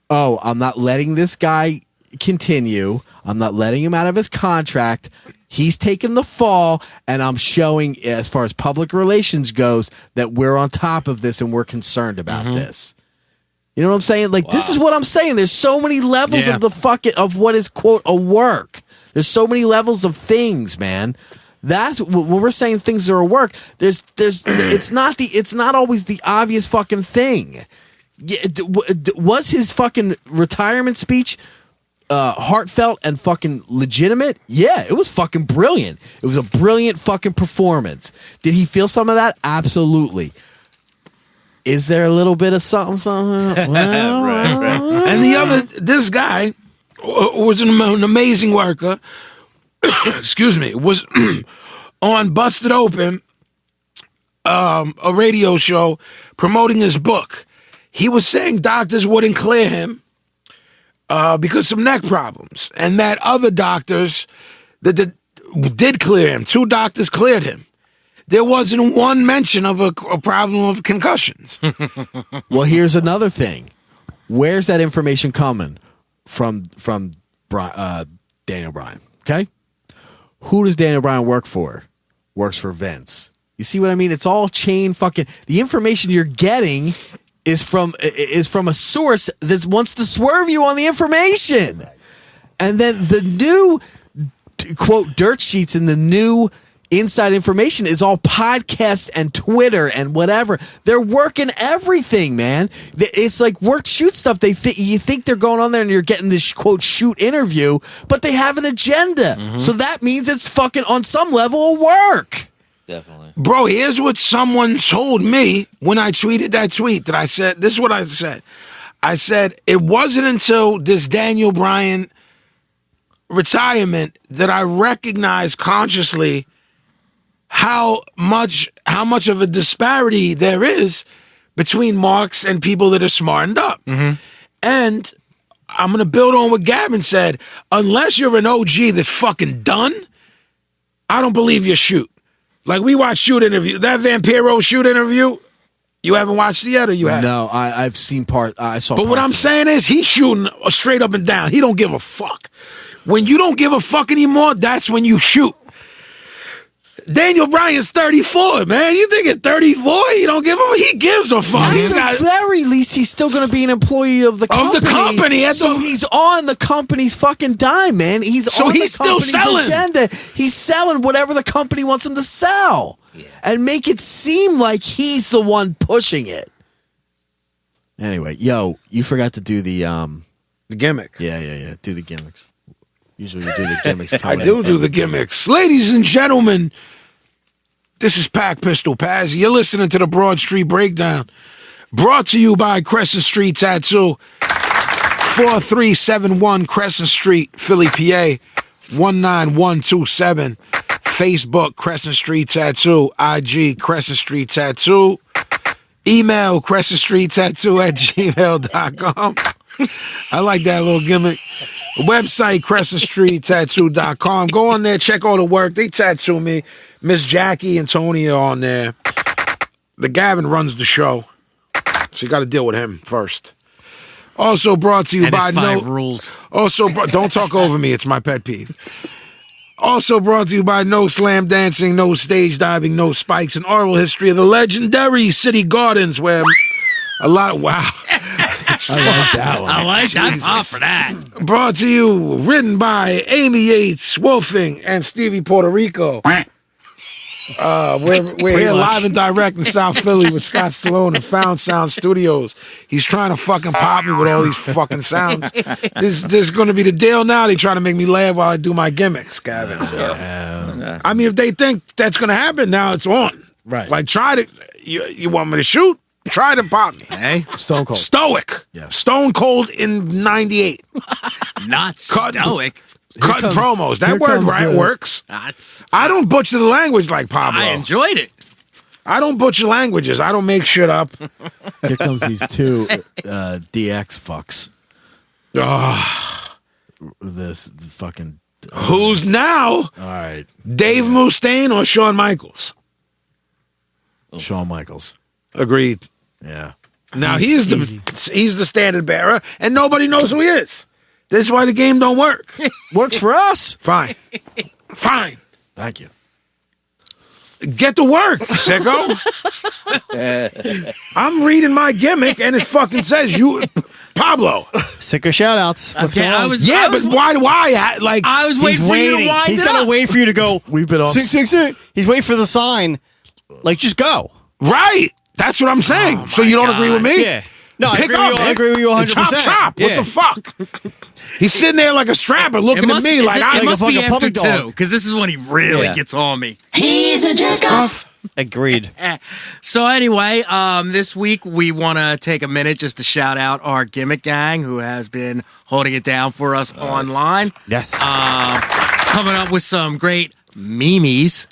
I'm not letting this guy continue. I'm not letting him out of his contract. He's taken the fall, and I'm showing, as far as public relations goes, that we're on top of this and we're concerned about this. You know what I'm saying? Like, this is what I'm saying. There's so many levels of of what is, quote, a work. There's so many levels of things, man. That's when we're saying things are a work. It's not always the obvious fucking thing. Was his fucking retirement speech heartfelt and fucking legitimate? Yeah, it was fucking brilliant. It was a brilliant fucking performance. Did he feel some of that? Absolutely. Is there a little bit of something? Well, right. And this guy was an amazing worker. Excuse me, was on Busted Open, a radio show promoting his book. He was saying doctors wouldn't clear him because of neck problems, and that other doctors that did clear him. 2 doctors cleared him. There wasn't one mention of a problem of concussions. Well, here's another thing. Where's that information coming from Daniel Bryan? Okay? Who does Daniel Bryan work for? Works for Vince. You see what I mean? It's all chain fucking. The information you're getting is from a source that wants to swerve you on the information. And then the new, quote, dirt sheets and the new inside information is all podcasts and Twitter and whatever. They're working everything, man. It's like work shoot stuff. You think they're going on there and you're getting this quote shoot interview, but they have an agenda. So that means it's fucking on some level of work. Definitely. Bro, here's what someone told me when I tweeted that tweet that I said, this is what I said. I said, it wasn't until this Daniel Bryan retirement that I recognized consciously how much of a disparity there is between marks and people that are smartened up. And I'm going to build on what Gavin said. Unless you're an OG that's fucking done, I don't believe your shoot. Like, we watched shoot interview. That Vampiro shoot interview, you haven't watched it yet, or you have? No, I've seen part. I saw. But what I'm saying is, he's shooting straight up and down. He don't give a fuck. When you don't give a fuck anymore, that's when you shoot. Daniel Bryan's 34, man. You think at 34 he don't give a? He gives a fuck. At the very least, he's still going to be an employee of the company. Of the company. So he's on the company's fucking dime, man. He's on the still company's selling. agenda. He's selling whatever the company wants him to sell. Yeah. And make it seem like he's the one pushing it. Anyway, yo, you forgot to do the gimmick. Yeah. Do the gimmicks. Usually you do the gimmicks. I do the gimmicks. Ladies and gentlemen, this is Pac Pistol Paz. You're listening to the Broad Street Breakdown. Brought to you by Crescent Street Tattoo. 4371 Crescent Street, Philly, PA. 19127. Facebook, Crescent Street Tattoo. IG, Crescent Street Tattoo. Email, crescentstreettattoo@gmail.com. I like that little gimmick. Website, crescentstreettattoo.com. Go on there, check all the work. They tattoo me. Miss Jackie and Tony are on there. The Gavin runs the show, so you got to deal with him first. Also brought to you And by his 5 rules. Also, don't talk over me. It's my pet peeve. Also brought to you by No Slam Dancing, No Stage Diving, No Spikes, and Oral History of the legendary City Gardens, where a lot of, wow. I like that one. I like that. Pop for that. Brought to you, written by Amy Yates, Wolfing, and Stevie Puerto Rico. We're here live and direct in South Philly with Scott Stallone at Found Sound Studios. He's trying to fucking pop me with all these fucking sounds. This is going to be the deal now. They trying to make me laugh while I do my gimmicks, Gavin. I mean, if they think that's going to happen, now it's on. Right. Like, try to, you want me to shoot? Try to pop me. Hey, Stone Cold. Stoic. Yes. Stone Cold in 98. not stoic. Cutting promos. That here word comes right the- works. That's. I don't butcher the language like Pablo. I enjoyed it. I don't butcher languages. I don't make shit up. Here comes these two DX fucks. This fucking. Who's now All right. Dave Mustaine or Shawn Michaels? Shawn Michaels. Agreed. Yeah. Now he's the standard bearer, and nobody knows who he is. This is why the game don't work. Works for us. Fine. Thank you. Get to work, sicko. I'm reading my gimmick, and it fucking says you, Pablo. Sicker shout outs. What's Okay, going on? But why? Like, I was waiting He's for you waiting. to wind He's it gonna up. wait for you to go. We've been off. Six. He's waiting for the sign. Like, just go. right. That's what I'm saying. So you don't agree with me? Yeah. No, I Pick agree up, with you. I man. agree with you 100%. Chop. Yeah. What the fuck? He's sitting there like a strapper looking at me like it I must like be a after puppy dog. 2, because this is when he really Yeah. gets on me. He's a jerk off. Agreed. So anyway, this week we want to take a minute just to shout out our gimmick gang who has been holding it down for us online. Yes. Coming up with some great memes.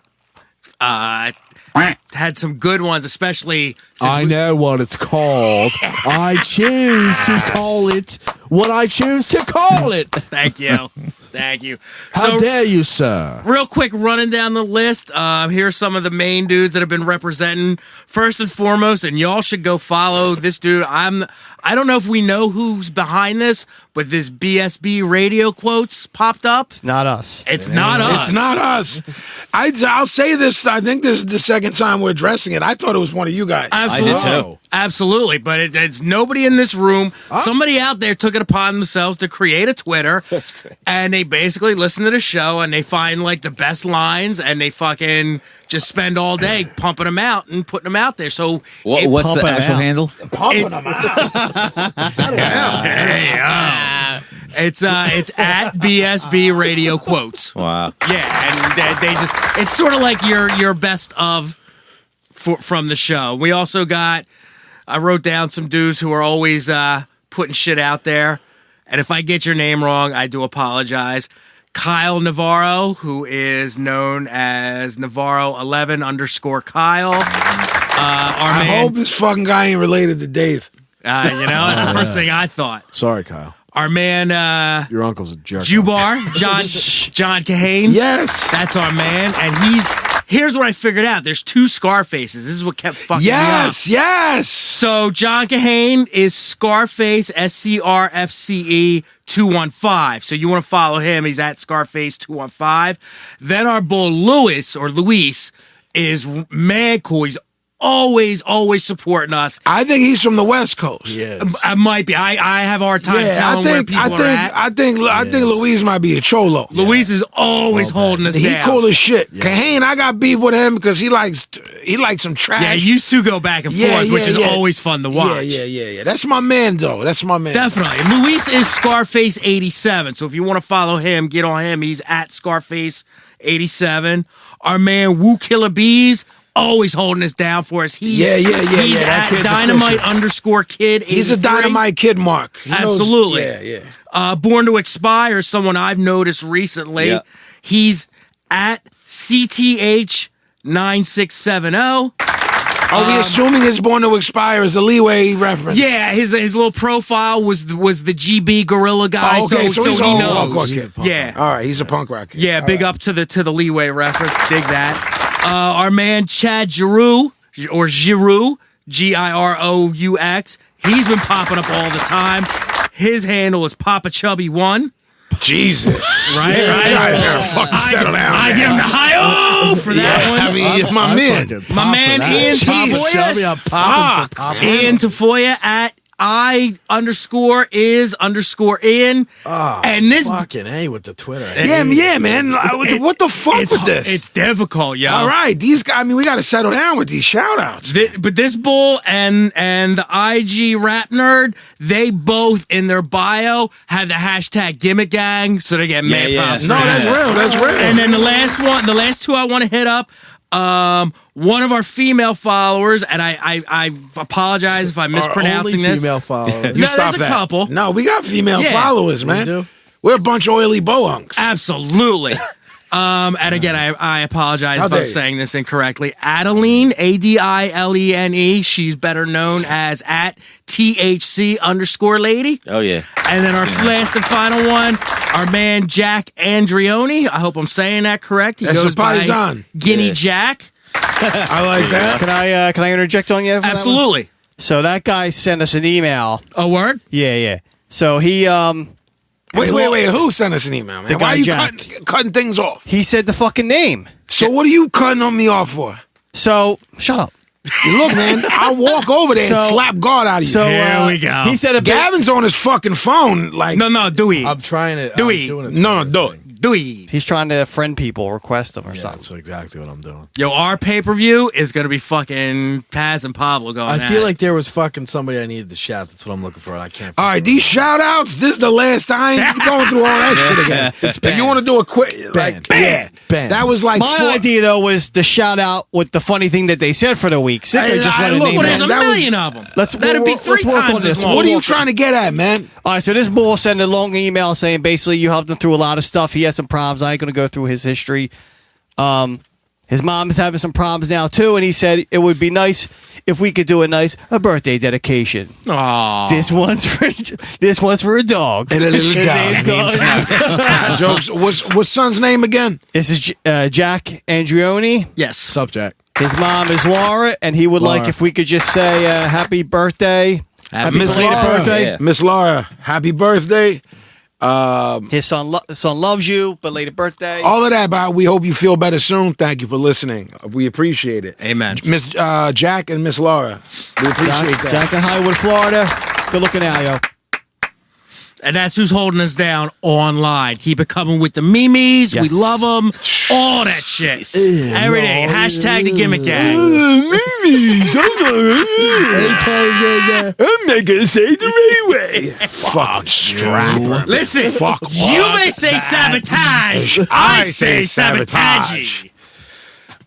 Had some good ones, especially since I know what it's called. I choose to call it what I choose to call it. Thank you. How dare you, sir? Real quick, running down the list. Here's some of the main dudes that have been representing. First and foremost, and y'all should go follow this dude. I don't know if we know who's behind this, but this BSB radio quotes popped up. It's not us. It's not us. It's not us. I'll say this. I think this is the second time we're addressing it. I thought it was one of you guys. Absolutely. I did too. Absolutely. But it's nobody in this room. Somebody out there took it upon themselves to create a Twitter. That's great. And they basically listen to the show and they find like the best lines and they fucking just spend all day pumping them out and putting them out there. So What's the pumping actual out. handle? Pumping them out. It's at BSB Radio Quotes. Wow. Yeah, and they just it's sort of like your best of from the show. We also got I wrote down some dudes who are always putting shit out there. And if I get your name wrong, I do apologize. Kyle Navarro, who is known as Navarro11_Kyle. I hope this fucking guy ain't related to Dave. That's the first thing I thought. Sorry, Kyle. Our man, Your uncle's a jerk. Jubar, John Kahane. Yes. That's our man. And here's what I figured out. There's 2 Scarfaces. This is what kept fucking me up. Yes. So John Kahane is Scarface, SCRFCE 215. So you want to follow him. He's at Scarface 215. Then our boy Luis is mad cool. He's always supporting us. I think he's from the West Coast. Yes. I might be. I have a hard time Yeah, telling where people are at. I think Luis might be a cholo. Luis is always holding us He down. cool as shit. Kahane, I got beef with him because he likes some trash. Yeah, you used to go back and forth, which is always fun to watch. Yeah. That's my man, though. That's my man. Definitely. Luis is Scarface87. So if you want to follow him, get on him. He's at Scarface87. Our man Woo Killer Bees, always holding us down for us. He's That at kid's Dynamite_Kid. He's a Dynamite Kid, Mark. He knows- Absolutely. Yeah. Born to Expire, someone I've noticed recently. Yeah. He's at CTH9670. Are we assuming his Born to Expire is a Leeway reference? Yeah, his little profile was the GB Gorilla guy. Oh, okay, so he's he all knows. punk rock kid. Yeah, All right, he's a punk rock kid. yeah. All Big right. up to the Leeway reference. Dig that. Our man Chad Giroux or Giroux, Girous. He's been popping up all the time. His handle is Papa Chubby1. Jesus. Right. You guys gotta fucking settle down. I give him the high for that one. I mean, it's my man. My man Ian Tafoya. Ian Tafoya at I_is_in. And this Fucking A with the Twitter. Yeah, man. What the fuck with this? It's difficult, yo. All right, these guys. I mean, we got to settle down with these shout outs. But this bull and the IG rap nerd, they both in their bio have the hashtag gimmick gang, so they get mad props. No, that's real. That's real. And then the last two I want to hit up. One of our female followers, and I apologize if I'm mispronouncing only this. female followers. No, there's a couple. No, we got female Yeah. followers, man. do? We're a bunch of oily bohunks. Absolutely. And again, I apologize How if dare I'm you. saying this incorrectly. Adeline, Adilene. She's better known as at THC_lady. Oh yeah. And then our last and final one, our man Jack Andrioni. I hope I'm saying that correct. He That's goes a by paisan. Guinea Jack. I like that. Can I interject on you? for that one? Absolutely. So that guy sent us an email. A word? Yeah. So he Wait. Who sent us an email, man? The Why guy are you Jack. cutting things off? he said the fucking name. So what are you cutting on me off for? So shut up. Look, man, I'll walk over there and So- slap God out of you. So Here we go. He said a bit. Gavin's on his fucking phone. Like, No, Dewey. I'm trying it. Do I'm we? doing it. no, do it. Dewey. He's trying to friend people, request them or Yeah, something. that's exactly what I'm doing. Yo, our pay-per-view is going to be fucking Paz and Pablo going I at feel it. like there was fucking somebody I needed to shout. That's what I'm looking for, and I can't. All right, these shout outs, this is the last time you're going through all that shit again. If you want to do a quick, like, bam. Bam. That was like My four- idea though was to shout out with the funny thing that they said for the week. Sick, Hey, just I- want to look, name Well, man, there's a that was- million of them. Let's- That'd be let's 3 work on times this. as long. What are you trying to get at, man? All right, so this bull sent a long email saying basically you helped him through a lot of stuff. He has some problems. I ain't going to go through his history. His mom is having some problems now too, and he said it would be nice if we could do a birthday dedication. Aw. This one's for a dog. And a little His name's dog. Jokes. What's son's name again? This is Jack Andrioni. Yes. subject. His mom is Laura, and he would like if we could just say happy birthday. Happy Miss belated Laura. birthday. Yeah. Miss Laura, happy birthday. His son loves you. Belated birthday. All of that, but we hope you feel better soon. Thank you for listening. We appreciate it. Amen. Miss Jack and Miss Laura. We appreciate that. Jack in Hollywood, Florida. Good looking out, yo. And that's who's holding us down online. Keep it coming with the memes. Yes. We love them. All that shit. Every day. Hashtag the gimmick gang. I'm not gonna say the right way. Fuck strapper. Listen, Fuck you off. may say sabotage. I say sabotage.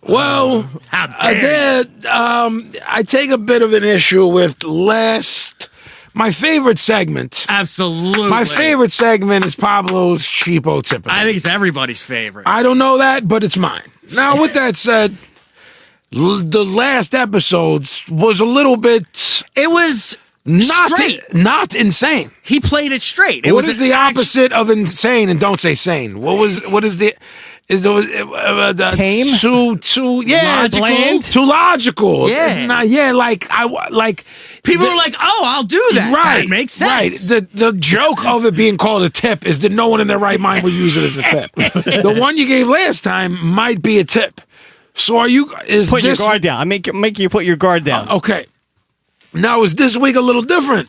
Well, How dare you. I take a bit of an issue with my favorite segment. Absolutely. My favorite segment is Pablo's Cheapo Tip. I think it's everybody's favorite. I don't know that, but it's mine. Now, with that said, the last episodes was a little bit It was straight. not insane. He played it straight. What is the opposite of insane? And don't say sane. What is the Tame? Too yeah, Logical? Bland? too logical. Yeah. Like People are like, oh, I'll do that. Right, That makes sense. Right. The joke of it being called a tip is that no one in their right mind would use it as a tip. The one you gave last time might be a tip. So are you? Is Put your this guard down. I make you put your guard down. okay? Now is this week a little different?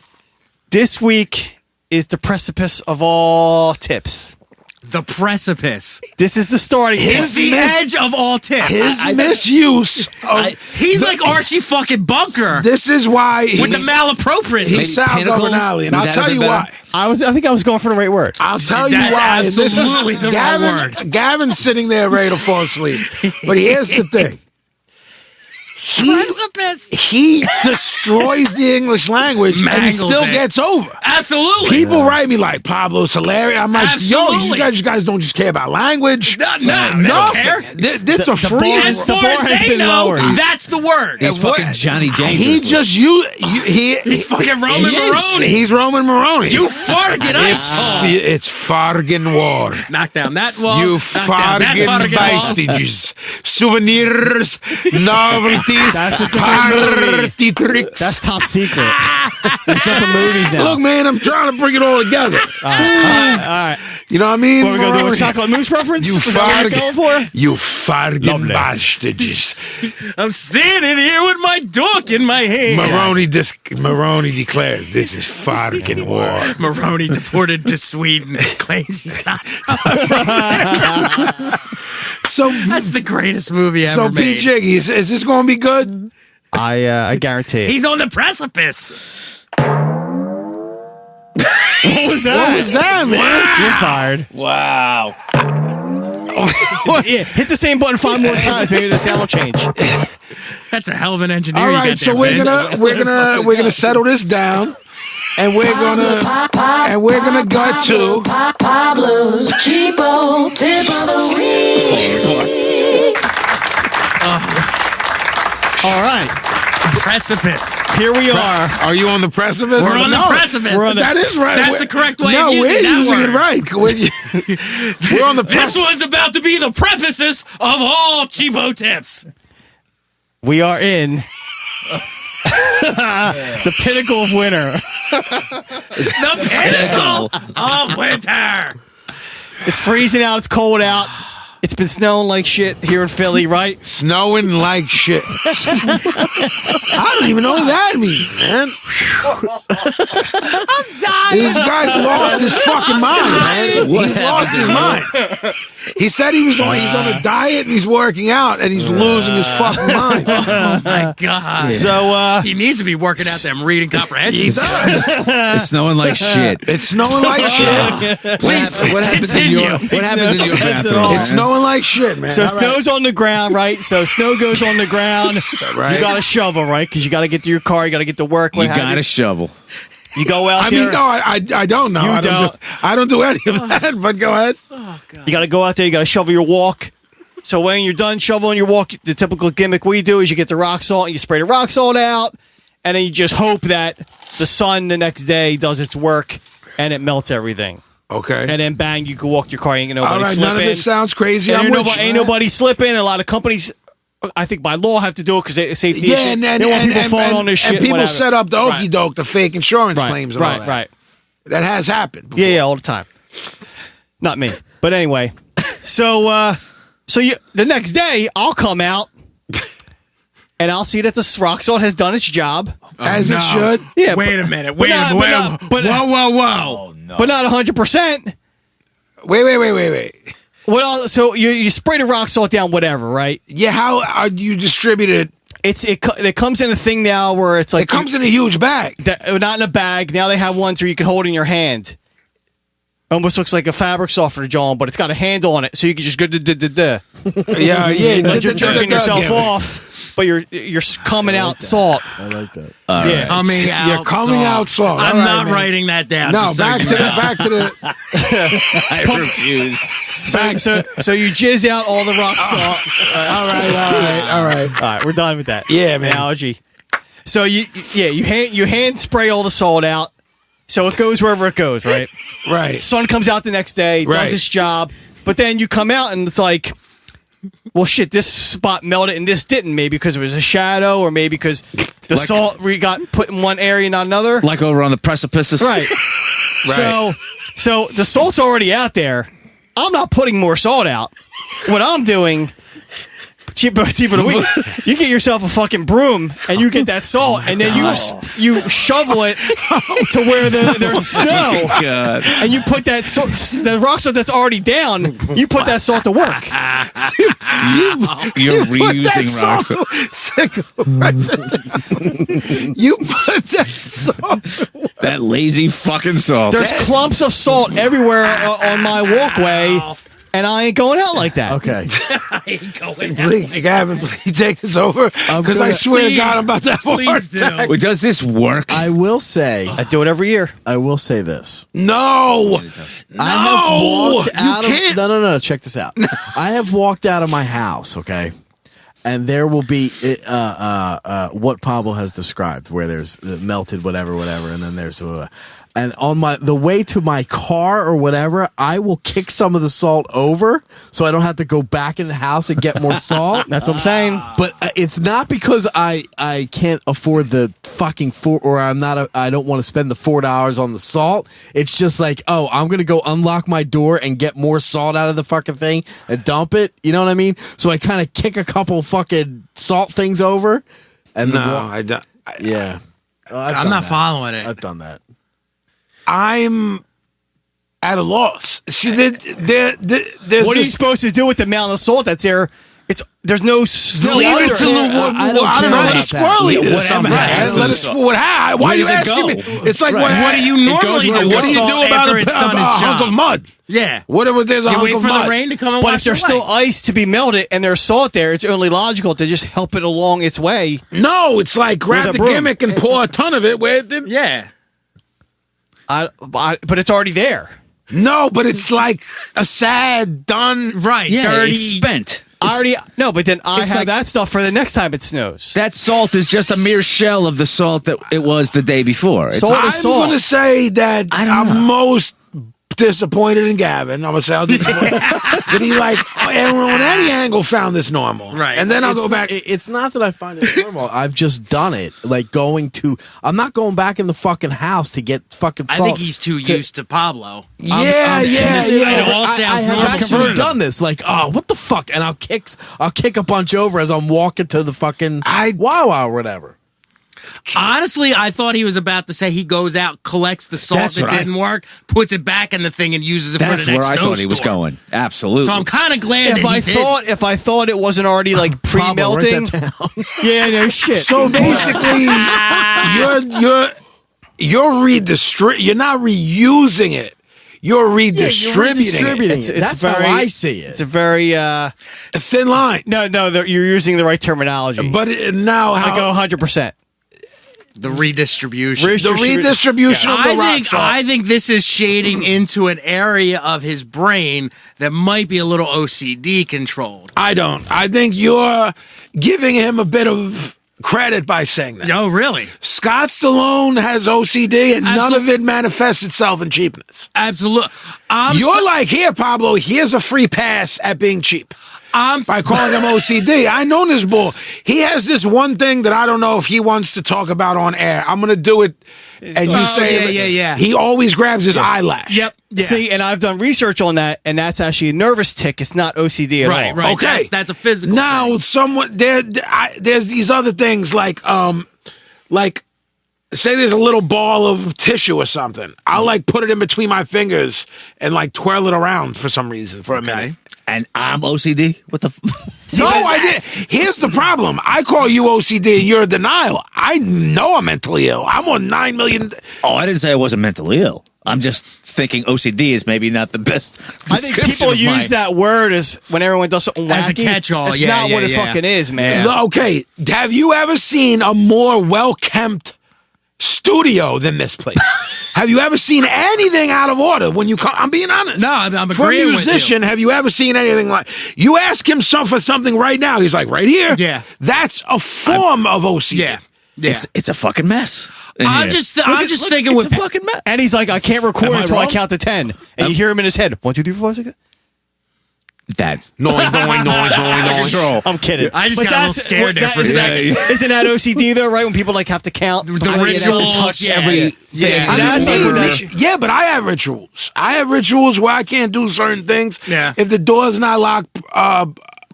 This week is the precipice of all tips. The precipice. This is the starting. It's the edge of all tips. His misuse of He's like Archie fucking Bunker this is why with the malapropism. he's Sal Pinnacle? Governale, and Would I'll that tell have you been why. I think I was going for the right word. I'll tell you That's why. And this is- absolutely the right word. Gavin's sitting there ready to fall asleep. But here's the thing. Precipice. He destroys the English language and he Mangles still it. gets over. Absolutely. People write me like, Pablo's hilarious. I'm like, yo, Absolutely. you guys don't just care about language. No, they don't care. This a free. As The far bar as has they been know, lowered. that's the word. He's fucking Johnny James. He just He's fucking Roman He is. Maroney. He's Roman Maroney. You fargan It's Fargan War. Knock down that wall. You knock down that Fargan vestiges, souvenirs, novelties, That's a different movie. party tricks. That's top secret. We're jumping movies now. Look, man, I'm trying to bring it all together. all right. You know what I mean? What, we gonna do a Maroney? chocolate mousse reference? You Is that what you're going for? You Fargan Lovely. bastards. I'm standing here with my dork in my hand. Maroney declares this is Fargan War. Maroney deported to Sweden claims he's not. So, That's the greatest movie ever so made. P. Jiggy, is this going to be good? I guarantee it. He's on the precipice. What was that? What was that, man? You're fired. Wow. Yeah, hit the same button 5 more times. Maybe the sound will change. That's a hell of an engineer. All you right, got so there, we're gonna settle this down, and we're gonna go to Pablo's Cheapo Tip of the Week. All right, precipice. here we are. Are you on the precipice? We're on the No, precipice. That is right. That's the correct way no, of using we're that using word. it right. We're on the This precipice. one's about to be the prefaces of all Cheapo tips. We are in the pinnacle of winter. The pinnacle of winter. It's freezing out. It's cold out. It's been snowing like shit here in Philly, right? Snowing like shit. I don't even know what that means, man. I'm dying. This guy's lost his fucking mind, man. He's lost his mind. He said he's on a diet and he's working out and he's losing his fucking mind. Oh my god. So, He needs to be working out them reading comprehension. It's snowing like shit. It's snowing like shit. Please What happens in your continue. bathroom? It's snowing like shit, man. so All right. snow's on the ground, right? So snow goes on the ground. Right. You got a shovel, right? Because you got to get to your car. You got to get to work. You What have got a shovel. You go out I there. mean, no, I don't know. You I don't do any of that, but go ahead. You got to go out there. You got to shovel your walk. So when you're done shoveling your walk, the typical gimmick we do is you get the rock salt and you spray the rock salt out, and then you just hope that the sun the next day does its work and it melts everything. Okay. And then bang, you can walk your car. Ain't nobody All right, slipping. none of this sounds crazy. And I'm with nobody, you. ain't nobody slipping. A lot of companies, I think by law, have to do it because they safety Yeah, issue. and they don't want people falling on this shit. and people whatever. set up the okey Right. doke, the fake insurance Right, claims, and all right, that. right. That has happened. Before. Yeah, all the time. Not me, but anyway. So the next day I'll come out and I'll see that the rock salt has done its job. As no. it should. Yeah, Wait a minute. Wait not- a minute. but not- Whoa. but not 100%. Wait. Well, so you spray the rock salt down, whatever, right? Yeah, how are you distributed? It comes in a thing now where it's like It comes in a huge bag. not in a bag. Now they have ones where you can hold in your hand. Almost looks like a fabric softener, John, but it's got a handle on it, so you can just go Yeah. Like you're jerking yourself off, but you're coming out salt. I like that. Yeah. Coming out. You're coming out salt. I'm All right, not man. writing that down. No, just so back you to know. the. I refuse. So you jizz out all the rock salt. All right. All right, we're done with that. Yeah, man. Analogy. So you hand spray all the salt out, so it goes wherever it goes, right? Right. Sun comes out the next day, Right. does its job, but then you come out and it's like, well, shit, this spot melted and this didn't. Maybe because it was a shadow, or maybe because the salt got put in one area, not another. Like over on the precipices. Right. So the salt's already out there. I'm not putting more salt out. What I'm doing, Cheapo Tip of the week. You get yourself a fucking broom and you get that salt and then you shovel it to where there's snow. God. And you put that salt, the rock salt that's already down, you put that salt to work. You're reusing rock salt. You put that salt. That lazy fucking salt. There's clumps of salt everywhere on my walkway, and I ain't going out like that. Okay. Please, Gavin, please take this over. Because I swear to God, I'm about to have a heart attack. Wait, does this work? I will say. I do it every year. I will say this. No. I have walked You out of. can't. No. Check this out. I have walked out of my house. Okay. And there will be what Pablo has described, where there's melted whatever, and then there's and on the way to my car or whatever, I will kick some of the salt over so I don't have to go back in the house and get more salt. That's what I'm saying. But it's not because I can't afford the fucking I don't want to spend the $4 on the salt. It's just like, oh, I'm gonna go unlock my door and get more salt out of the fucking thing and dump it. You know what I mean? So I kind of kick a couple fucking salt things over. And I don't. yeah, I'm not following it. I've done that. I'm at a loss. See, there's What are you supposed to do with the amount of salt that's there? There's no snow. leave it under to it. I don't I don't care know. about Let a squirrel that. eat it or Whatever something. happens Let to a the salt. squirrel. Why Where are you does it asking go? me? It's like Right. What do you normally do? What do you with do salt about after a it's done its hunk job? of mud? Yeah. What if there's a You hunk wait of for mud? the rain to come and But wash if there's it away. still ice to be melted and there's salt there, it's only logical to just help it along its way. No, it's like grab With a the broom. gimmick and pour a ton of it. Yeah. But it's already there. No, but it's like a sad, done. Right. Yeah, dirty. it's spent. But then I It's have like- that stuff for the next time it snows. That salt is just a mere shell of the salt that it was the day before. It's Salt I'm is salt. going to say that I don't I'm know. most disappointed in Gavin. I'm going to say I'm disappointed that he on any angle found this normal. Right. And then I'll It's go not- back. It's not that I find it normal. I've just done it. Like I'm not going back in the fucking house to get fucking I salt. think he's too used to Pablo. Yeah. It all sounds I have normal. actually done this. Like, oh, what the fuck? And I'll kick a bunch over as I'm walking to the fucking Wawa or whatever. Honestly, I thought he was about to say he goes out, collects the salt That's that what I- didn't work, puts it back in the thing, and uses it That's for the where next I thought he was snowstorm. going. Absolutely. So I'm kind of glad that he did. If I thought it wasn't already like Pablo, write pre-melting, that down. yeah, no shit. So basically, you're not reusing it. You're redistributing it. It's That's very- how I see it. It's a very A thin line. no. You're using the right terminology. But now I how go 100%. The redistribution. the redistribution of the rock salt. I think this is shading into an area of his brain that might be a little OCD controlled. I don't. I think you're giving him a bit of credit by saying that. No, really. Scott Stallone has OCD and none Absolute- of it manifests itself in cheapness. Absolutely. You're like, here, Pablo, here's a free pass at being cheap. By calling him OCD. I know this bull. He has this one thing that I don't know if he wants to talk about on air. I'm going to do it. And you say, yeah. He always grabs his eyelash. Yep. Yeah. See, and I've done research on that, and that's actually a nervous tick. It's not OCD at all. Right. Okay. That's a physical Now, thing. there's these other things like say there's a little ball of tissue or something. I'll like put it in between my fingers and like twirl it around for some reason for a minute. And I'm OCD? What the No, I did. Here's the problem. I call you OCD and you're in denial. I know I'm mentally ill. I'm on 9 million. Oh, I didn't say I wasn't mentally ill. I'm just thinking OCD is maybe not the best I think description people of use mine. that word as when everyone does something wacky. As a catch-all, It's yeah, not yeah, what it yeah. fucking is, man. Okay, have you ever seen a more well-kept studio than this place? Have you ever seen anything out of order when you come? I'm being honest. No, I'm For a agreeing with you. musician, have you ever seen anything like? You ask him for something right now, he's like, right here. Yeah. That's a form of OCD. Yeah. Yeah. It's a fucking mess. in I'm here. just Look thinking it's with a fucking mess. And he's like, I can't record Am I until I wrong? count to 10. And you hear him in his head. 1, 2, 3, 4, 5, 6. That Noise. control. I'm kidding. I just But got a little that's- scared there for a isn't second. that- Isn't that OCD though, right? When people like have to count The I mean, rituals, have to touch yeah. every. Yeah. So that's like what that- Yeah, but I have rituals. I have rituals where I can't do certain things. Yeah. If the door's not locked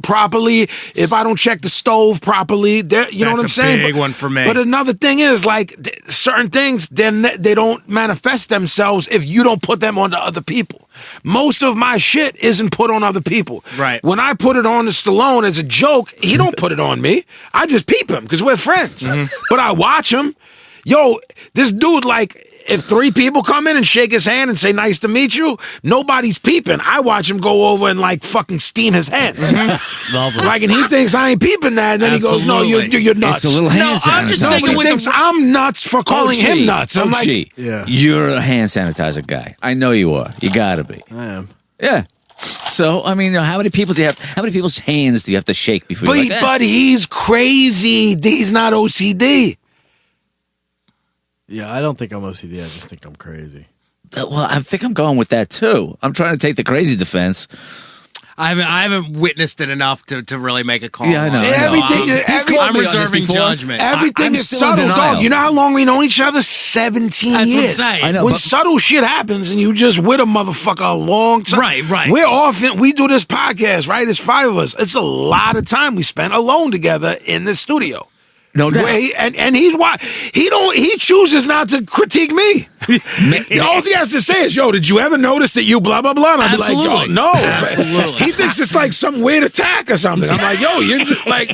properly, if I don't check the stove properly, you know what I'm That's a saying? big one for me. But another thing is, like, certain things, they don't manifest themselves if you don't put them onto other people. Most of my shit isn't put on other people. Right. When I put it on to Stallone as a joke, he don't put it on me. I just peep him because we're friends. But I watch him. Yo, this dude, like, if 3 people come in and shake his hand and say, nice to meet you, nobody's peeping. I watch him go over and, like, fucking steam his hands. Lovely. Like, and he thinks I ain't peeping that, and then he goes, no, you're nuts. It's a little hand sanitizer. I'm just No, thinking but he with thinks I'm nuts for calling him nuts. I'm like, Yeah. You're a hand sanitizer guy. I know you are. You gotta be. I am. Yeah. So, I mean, how many people how many people's hands do you have to shake before you're like, but he's crazy. He's not OCD. Yeah, I don't think I'm OCD. I just think I'm crazy. Well, I think I'm going with that too. I'm trying to take the crazy defense. I haven't witnessed it enough to really make a call. Yeah, I know. on it. Everything- I'm me on this reserving before. judgment. Everything I'm is still in subtle, denial. dog. You know how long we know each other? 17 That's what I'm years. saying. I know, when but- subtle shit happens and you just with a motherfucker a long time. Right. We do this podcast, right? It's 5 of us. It's a lot of time we spent alone together in the studio. No doubt. Where and he's why he chooses not to critique me. All he has to say is, "Yo, did you ever notice that you blah blah blah?" And I'll be like, "Yo, Absolutely. no." Absolutely. He thinks it's like some weird attack or something. I'm like, "Yo, you're just like."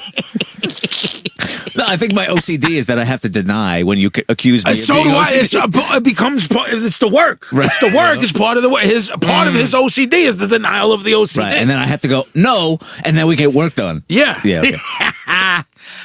No, I think my OCD is that I have to deny when you accuse me. So of being do I. OCD. It becomes part. It's the work. Right. It's the work. It's part of the work. Part of his OCD is the denial of the OCD. Right, and then I have to go no, and then we get work done. Yeah. Yeah. Okay.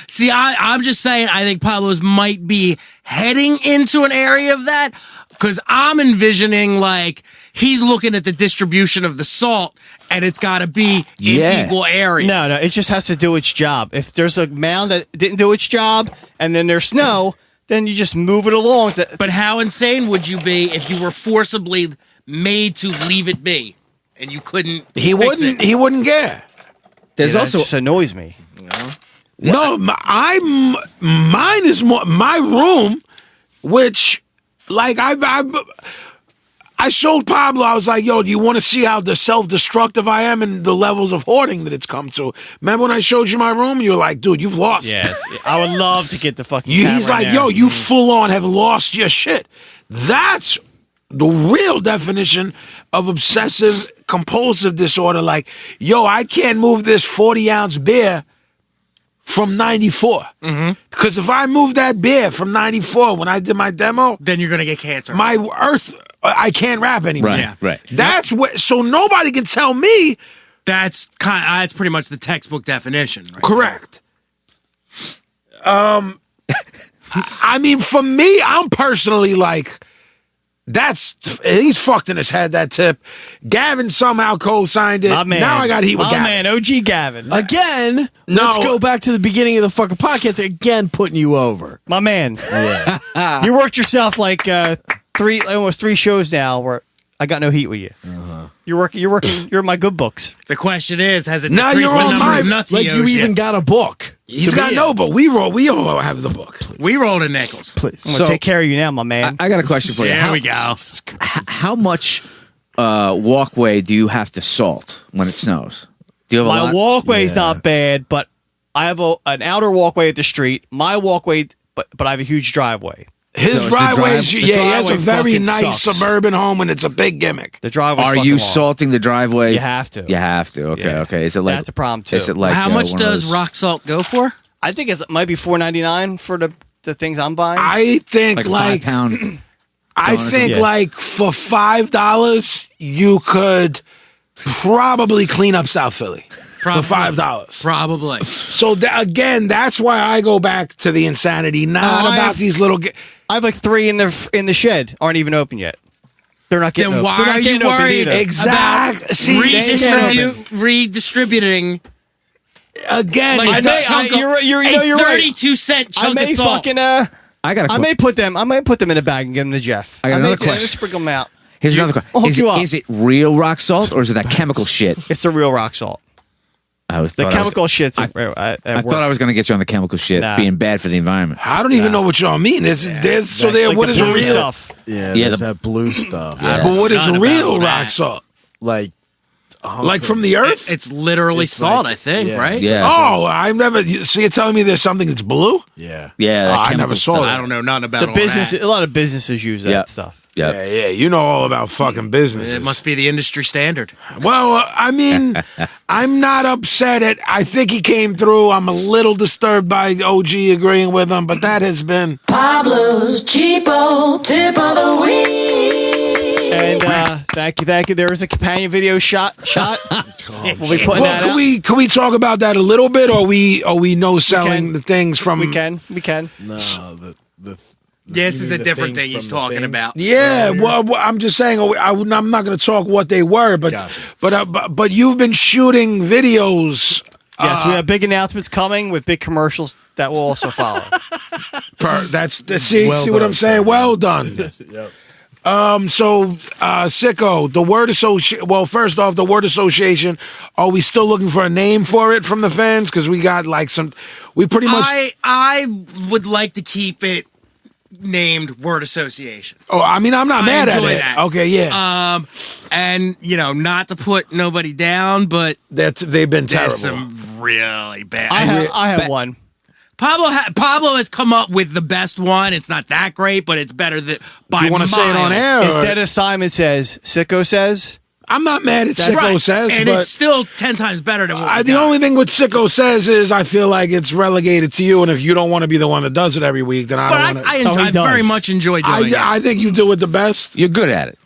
See, I'm just saying, I think Pablo's might be heading into an area of that because I'm envisioning like he's looking at the distribution of the salt and it's got to be in equal areas. No, it just has to do its job. If there's a mound that didn't do its job and then there's snow, then you just move it along. But how insane would you be if you were forcibly made to leave it be and you couldn't? He fix wouldn't. it? He wouldn't care. There's That also just annoys me. No, mine is more my room, which, like I showed Pablo. I was like, "Yo, do you want to see how self-destructive I am and the levels of hoarding that it's come to?" Remember when I showed you my room? You were like, "Dude, you've lost." Yeah, I would love to get the fucking. He's camera like, in "Yo, there. you full on have lost your shit." That's the real definition of obsessive compulsive disorder. Like, yo, I can't move this 40-ounce beer from 94. Because if I move that beer from 94 when I did my demo, Then you're gonna get cancer. my earth, I can't rap anymore. Right, Yeah. right. That's what. So nobody can tell me. That's pretty much the textbook definition, right? Correct. I mean, for me, I'm personally like, he's fucked in his head, that tip. Gavin somehow co-signed it. My man. Now I got heat with My Gavin. man, OG Gavin. Again, No. let's go back to the beginning of the fucking podcast. Again, putting you over. My man. Yeah. You worked yourself like almost 3 shows now where I got no heat with you. You're working, you're in my good books. The question is, has it Now decreased you're the on number mine. of nuts Like he you owes even got a book. He's to got be no, in. but we all have the book. We rolled in nickels. Please. I'm going to take care of you now, my man. I got a question for you. There we go. How much walkway do you have to salt when it snows? Do you have a My lot? walkway's not bad, but I have an outer walkway at the street. My walkway, but I have a huge driveway. His So driveway is, the he has a driveway very fucking nice sucks. suburban home, and it's a big gimmick. The driveway. Are you salting the driveway? You have to. You have to. Okay. Yeah. Okay. Is it like That's a problem, too. Is it like How much one of does those- rock salt go for? I think it might be $4.99 for the things I'm buying. I think like a like 5-pound? I donuts? think Yeah. like for $5 you could probably clean up South Philly Probably. for $5. Probably. So again, that's why I go back to the insanity, not I about have- these little. I have like 3 in the shed, aren't even open yet. They're not getting Then open. why They're not are you getting open worried either. Exact. See, redistributing again, like I a may- chunk I- you're right- you're- a no, you're right. 32-cent I chunk may of salt. fucking I got a I may put them in a bag and give them to Jeff. I got another may question. sprinkle them out. Here's another I'll hook question. you up. Is it real rock salt or is it that chemical shit? It's the real rock salt. The chemical shit's I thought I was going to get you on the chemical shit Nah. being bad for the environment. I don't even know what y'all mean. What is blue real? stuff. Yeah, Yeah, there's the- that blue stuff. But what is None real about rock that. salt? Like, Like from the earth? It's literally It's salt, like- I think, yeah. right? Yeah. Oh, I've never. So you're telling me there's something that's blue? Yeah. Yeah, that I chemical never saw stuff. that. I don't know nothing about The all business, that. a lot of businesses use that Yeah. stuff. Yeah. Yeah, you know all about fucking businesses. It must be the industry standard. Well, I mean, I'm not upset at. I think he came through. I'm a little disturbed by OG agreeing with him, but that has been. Pablo's Cheapo Tip of the Week. And thank you. There is a companion video shot. We'll be putting Well, that out. can we talk about that a little bit, or we no selling can. the things from? We can. No, the This is a the different things thing he's from the talking things? about. Yeah, well, I'm just saying. I'm not going to talk what they were, but Gotcha. but you've been shooting videos. Yes, we have big announcements coming with big commercials that will also follow. See Well what done, I'm saying? sir. Well done. Yep. So, Sicko, the word association. Well, first off, the word association. Are we still looking for a name for it from the fans? Because we got like some. We pretty much. I would like to keep it named word association. Oh, I mean, I'm not mad at enjoy it. that. Okay, yeah. And not to put nobody down, but They've been terrible. there's some really bad. I have one. Pablo has come up with the best one. It's not that great, but it's better than by you want to say it on miles. air? Or? Instead of Simon says, Sicko says. I'm not mad at Sicko Right. says, and but it's still 10 times better than what we the got. only thing with Sicko says is I feel like it's relegated to you, and if you don't want to be the one that does it every week, then I But don't I, want I, to. enjoy, he I very does. much enjoy doing it. I think you do it the best. You're good at it.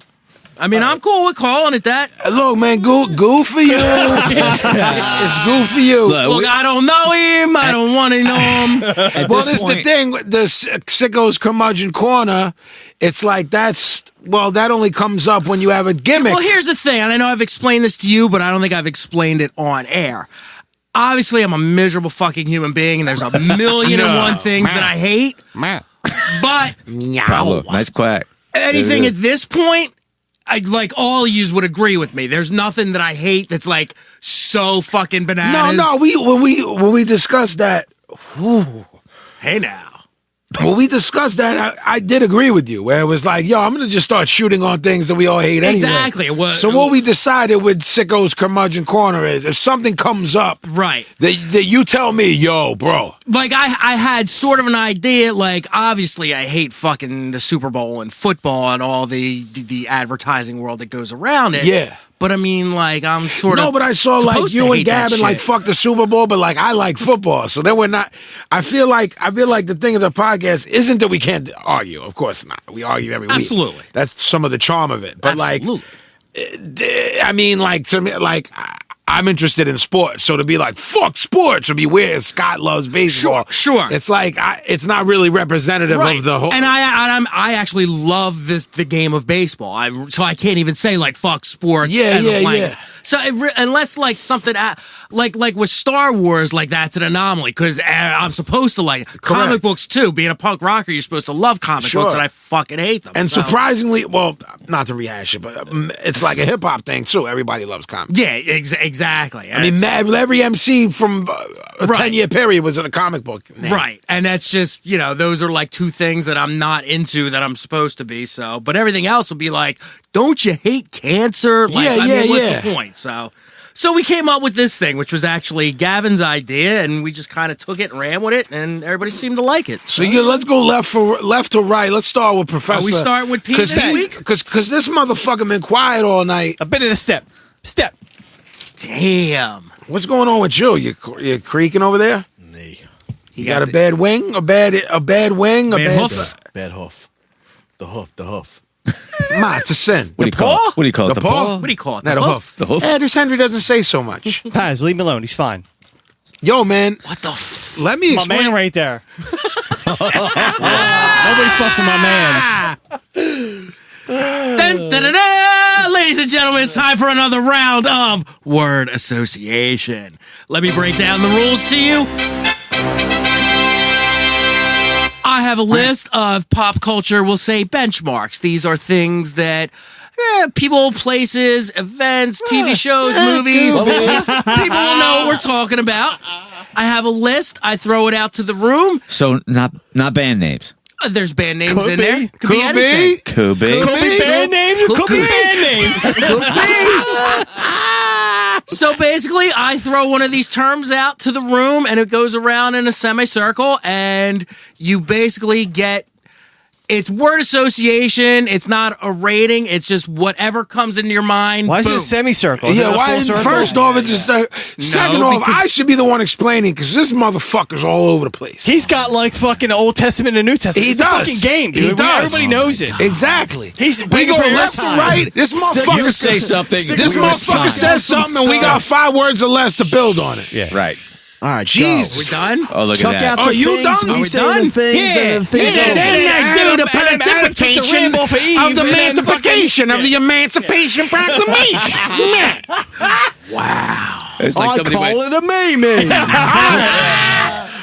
I mean, I'm cool with calling it that. Look, man, goo for you. It's goo for you. Look, I don't know him. I don't want to know him. Well, this is the thing. The Sicko's curmudgeon corner. It's like that only comes up when you have a gimmick. Well, here's the thing, and I know I've explained this to you, but I don't think I've explained it on air. Obviously, I'm a miserable fucking human being, and there's a million and one things that I hate. But Pablo, nice quack. anything at this point, all yous would agree with me. There's nothing that I hate that's like so fucking bananas. No. When we discussed that, Hey now. when we discussed that, I did agree with you. Where it was like, yo, I'm gonna just start shooting on things that we all hate anyway. Exactly. So what we decided with Sicko's curmudgeon corner is, if something comes up, Right. that you tell me, yo, bro. Like I had sort of an idea, like obviously I hate fucking the Super Bowl and football and all the advertising world that goes around it. Yeah. But I mean, like I'm sort of No, but I saw like supposed to you and hate that Gavin like shit. fuck the Super Bowl, but like I like football, so then we're not. I feel like the thing of the podcast isn't that we can't argue. Of course not. We argue every week. Absolutely. That's some of the charm of it. But Absolutely. I mean, like to me, like I'm interested in sports, so to be like fuck sports would be weird. Scott loves baseball. Sure. It's like it's not really representative of the whole. And I actually love the game of baseball. So I can't even say like fuck sports. as a blanket. Yeah. So unless like something like with Star Wars, like that's an anomaly because I'm supposed to like it. Comic books too. Being a punk rocker, you're supposed to love comic books, and I fucking hate them. And so. surprisingly, well, not to rehash it, but it's like a hip hop thing too. Everybody loves comics. Yeah, exactly. I mean, every MC from a Right. 10-year period was in a comic book. name. Right. And that's just, those are like two things that I'm not into that I'm supposed to be. So, but everything else will be like, don't you hate cancer? Like, Yeah, I mean, what's yeah. the point? So we came up with this thing, which was actually Gavin's idea, and we just kind of took it and ran with it, and everybody seemed to like it. So let's go left to right. Let's start with Professor. Are we starting with Pete this week? Because this motherfucker been quiet all night. A bit of a step. Damn. What's going on with you? You creaking over there? Nee. You got a bad wing? A bad wing? A Bad bad hoof? Bad hoof. The hoof. Ma, it's a sin. What do you call it? What do you call it? The paw? What do you call it? Not The a hoof? hoof. The hoof? This Henry doesn't say so much. Paz, leave me alone. He's fine. Yo, man. What the f... Let me My explain. man right there. Nobody's fucking my man. Dun, dun, dun, dun. Ladies and gentlemen, it's time for another round of word association. Let me break down the rules to you. I have a list of pop culture, we'll say benchmarks. These are things that people, places, events, TV shows, movies, people will know what we're talking about. I have a list. I throw it out to the room. So not band names. There's band names Could in be. there. Could be Could anything. be. Could be. Could be band names or could be band names. So basically, I throw one of these terms out to the room, and it goes around in a semicircle, and you basically get. It's word association. It's not a rating. It's just whatever comes into your mind. Why is it boom. a semicircle? Is it Yeah, a why? full circle? First off, it's just second off, because- I should be the one explaining because this motherfucker's all over the place. He's got like fucking Old Testament and New Testament. He It's does. a fucking game, dude. He does. Everybody knows it. Exactly. He's we waiting go for your left to time. right. This motherfucker You say something. This motherfucker says something, and we got 5 words or less to build on it. Yeah. Right. All right, Jesus. We done? Oh, look Chuck at that. out the you things, done? we Are we say done? the things, and the things Yeah, over. then I do the Adam took the pontification rainbow for Eve, of the and then emancipation of the Emancipation Proclamation. It's like I somebody call might, it a Mimi.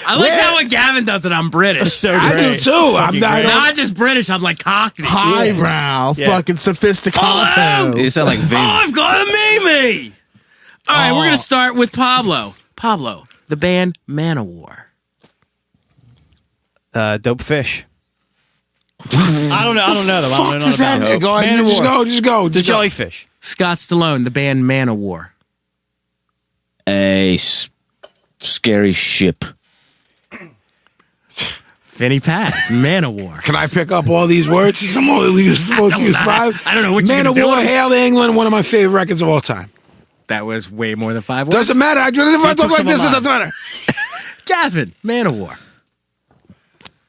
I like how when Gavin does it, I'm British. So I great. do too. I'm not. Not just British, I'm like Cockney. Highbrow, Yeah. fucking sophisticated. you sound like Vin. Oh, I've got a Mimi! All right, we're going to start with Pablo. Pablo, the band Manowar. Dope fish. I don't know. I don't know them. I don't know Is that? about them. Go ahead. Man of Just War. go. Just go. The Just go. jellyfish. Scott Stallone, the band Manowar. A scary ship. Vinnie Paz, Manowar. Can I pick up all these words? Since I'm only supposed to use 5. I don't know what you're Man gonna of War, do. Hail to England, one of my favorite records of all time. That was way more than 5 words. Doesn't matter. If I talk like this, it doesn't matter. Gavin, Manowar.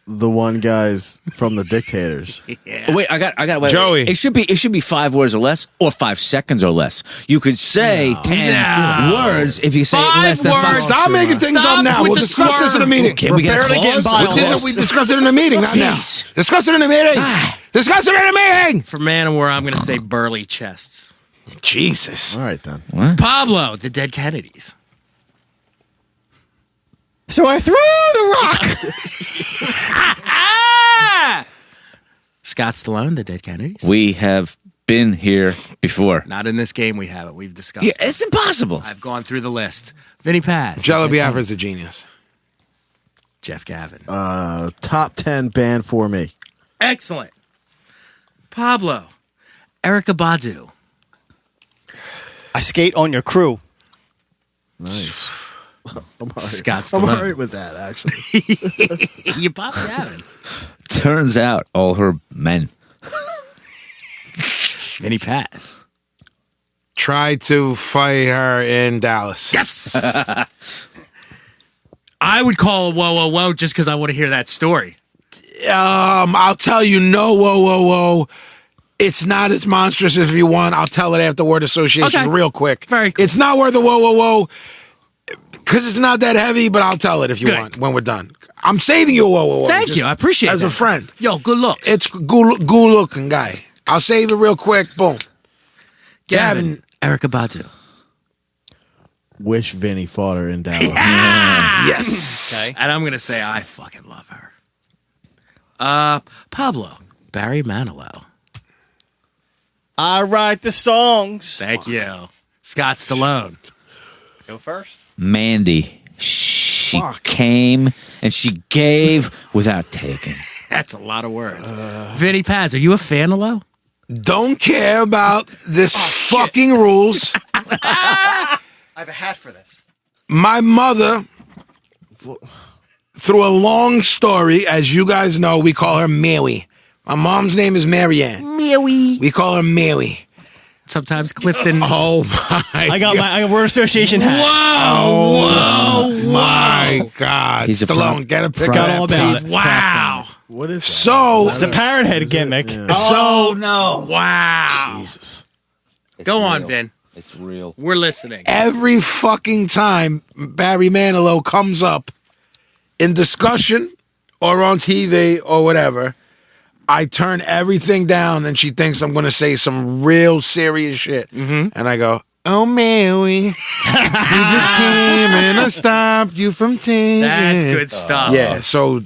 The one guys from the Dictators. Yeah. Wait, I got. Wait, Joey. It should be 5 words or less, or 5 seconds or less. You could say 10 words if you say 5 less than 5. words. Stop making things Stop up now. with We'll the discuss this in a swerve. meeting. Can we get a Prepare to get clause? by This is- we discuss it in a meeting, not now. Jeez. Discuss it in a meeting. Discuss it in a meeting. For Manowar, I'm going to say burly chests. Jesus. All right, then. Pablo, the Dead Kennedys. So I threw the rock. Scott Stallone, the Dead Kennedys. We have been here before. Not in this game we have it. We've discussed Yeah, it. it's impossible. I've gone through the list. Vinnie Paz. the Jello Dead Biafra's Kennedys. a genius. Jeff Gavin. Top 10 band for me. Excellent. Pablo. Erica Badu. I skate on your crew. Nice. I'm all right. Scott I'm Stallone. all right with that, actually. You pop Gavin. Turns out all her men. Vinnie Paz. Tried to fight her in Dallas. Yes. I would call a whoa, whoa, whoa just because I want to hear that story. I'll tell you no, whoa, whoa, whoa. It's not as monstrous as you want. I'll tell it after word association Okay. real quick. Very cool. It's not worth a whoa, whoa, whoa. Because it's not that heavy, but I'll tell it if you Good. want when we're done. I'm saving you a whoa, whoa, whoa. Thank just you. I appreciate it. as a friend. Yo, good looks. It's good looking guy. I'll save it real quick. Boom. Gavin. Erica Badu. Wish Vinny fought her in Dallas. Yes. Okay. And I'm going to say I fucking love her. Pablo. Barry Manilow. I write the songs. Thank you. Scott Stallone. Go first. Mandy. She came and she gave without taking. That's a lot of words. Vinnie Paz, are you a fan of Low? Don't care about this fucking rules. I have a hat for this. My mother, through a long story, as you guys know, we call her Mary. My mom's name is Marianne. Mary. We call her Mary. Sometimes Clifton. Oh my! I got my word association hat. Whoa. My God! He's a Stallone, prop- get a pick Forgot of all that, about please. it. Wow. What is that? So, It's the parrot head gimmick. Oh, no. Wow. Jesus. Go on, Vin. It's real. We're listening. every fucking time Barry Manilow comes up in discussion or on TV or whatever, I turn everything down and she thinks I'm going to say some real serious shit. And I go, oh, Mary, you just came and I stopped you from taking. That's good stuff. Yeah, so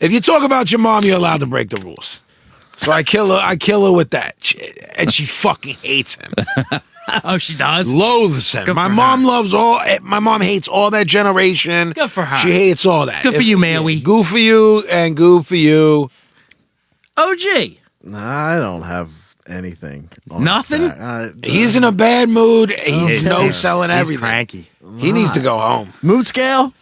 if you talk about your mom, you're allowed to break the rules. So I kill her with that. And she fucking hates him. Oh, she does? Loathes him. Good My for mom her. loves my mom hates all that generation. Good for her. She hates all that. Good for you, Maui. Good for you and good for you. OG. Nah, I don't have anything. Nothing? He's in a bad mood. He's no-selling He's everything. cranky. He needs to go home. Mood scale?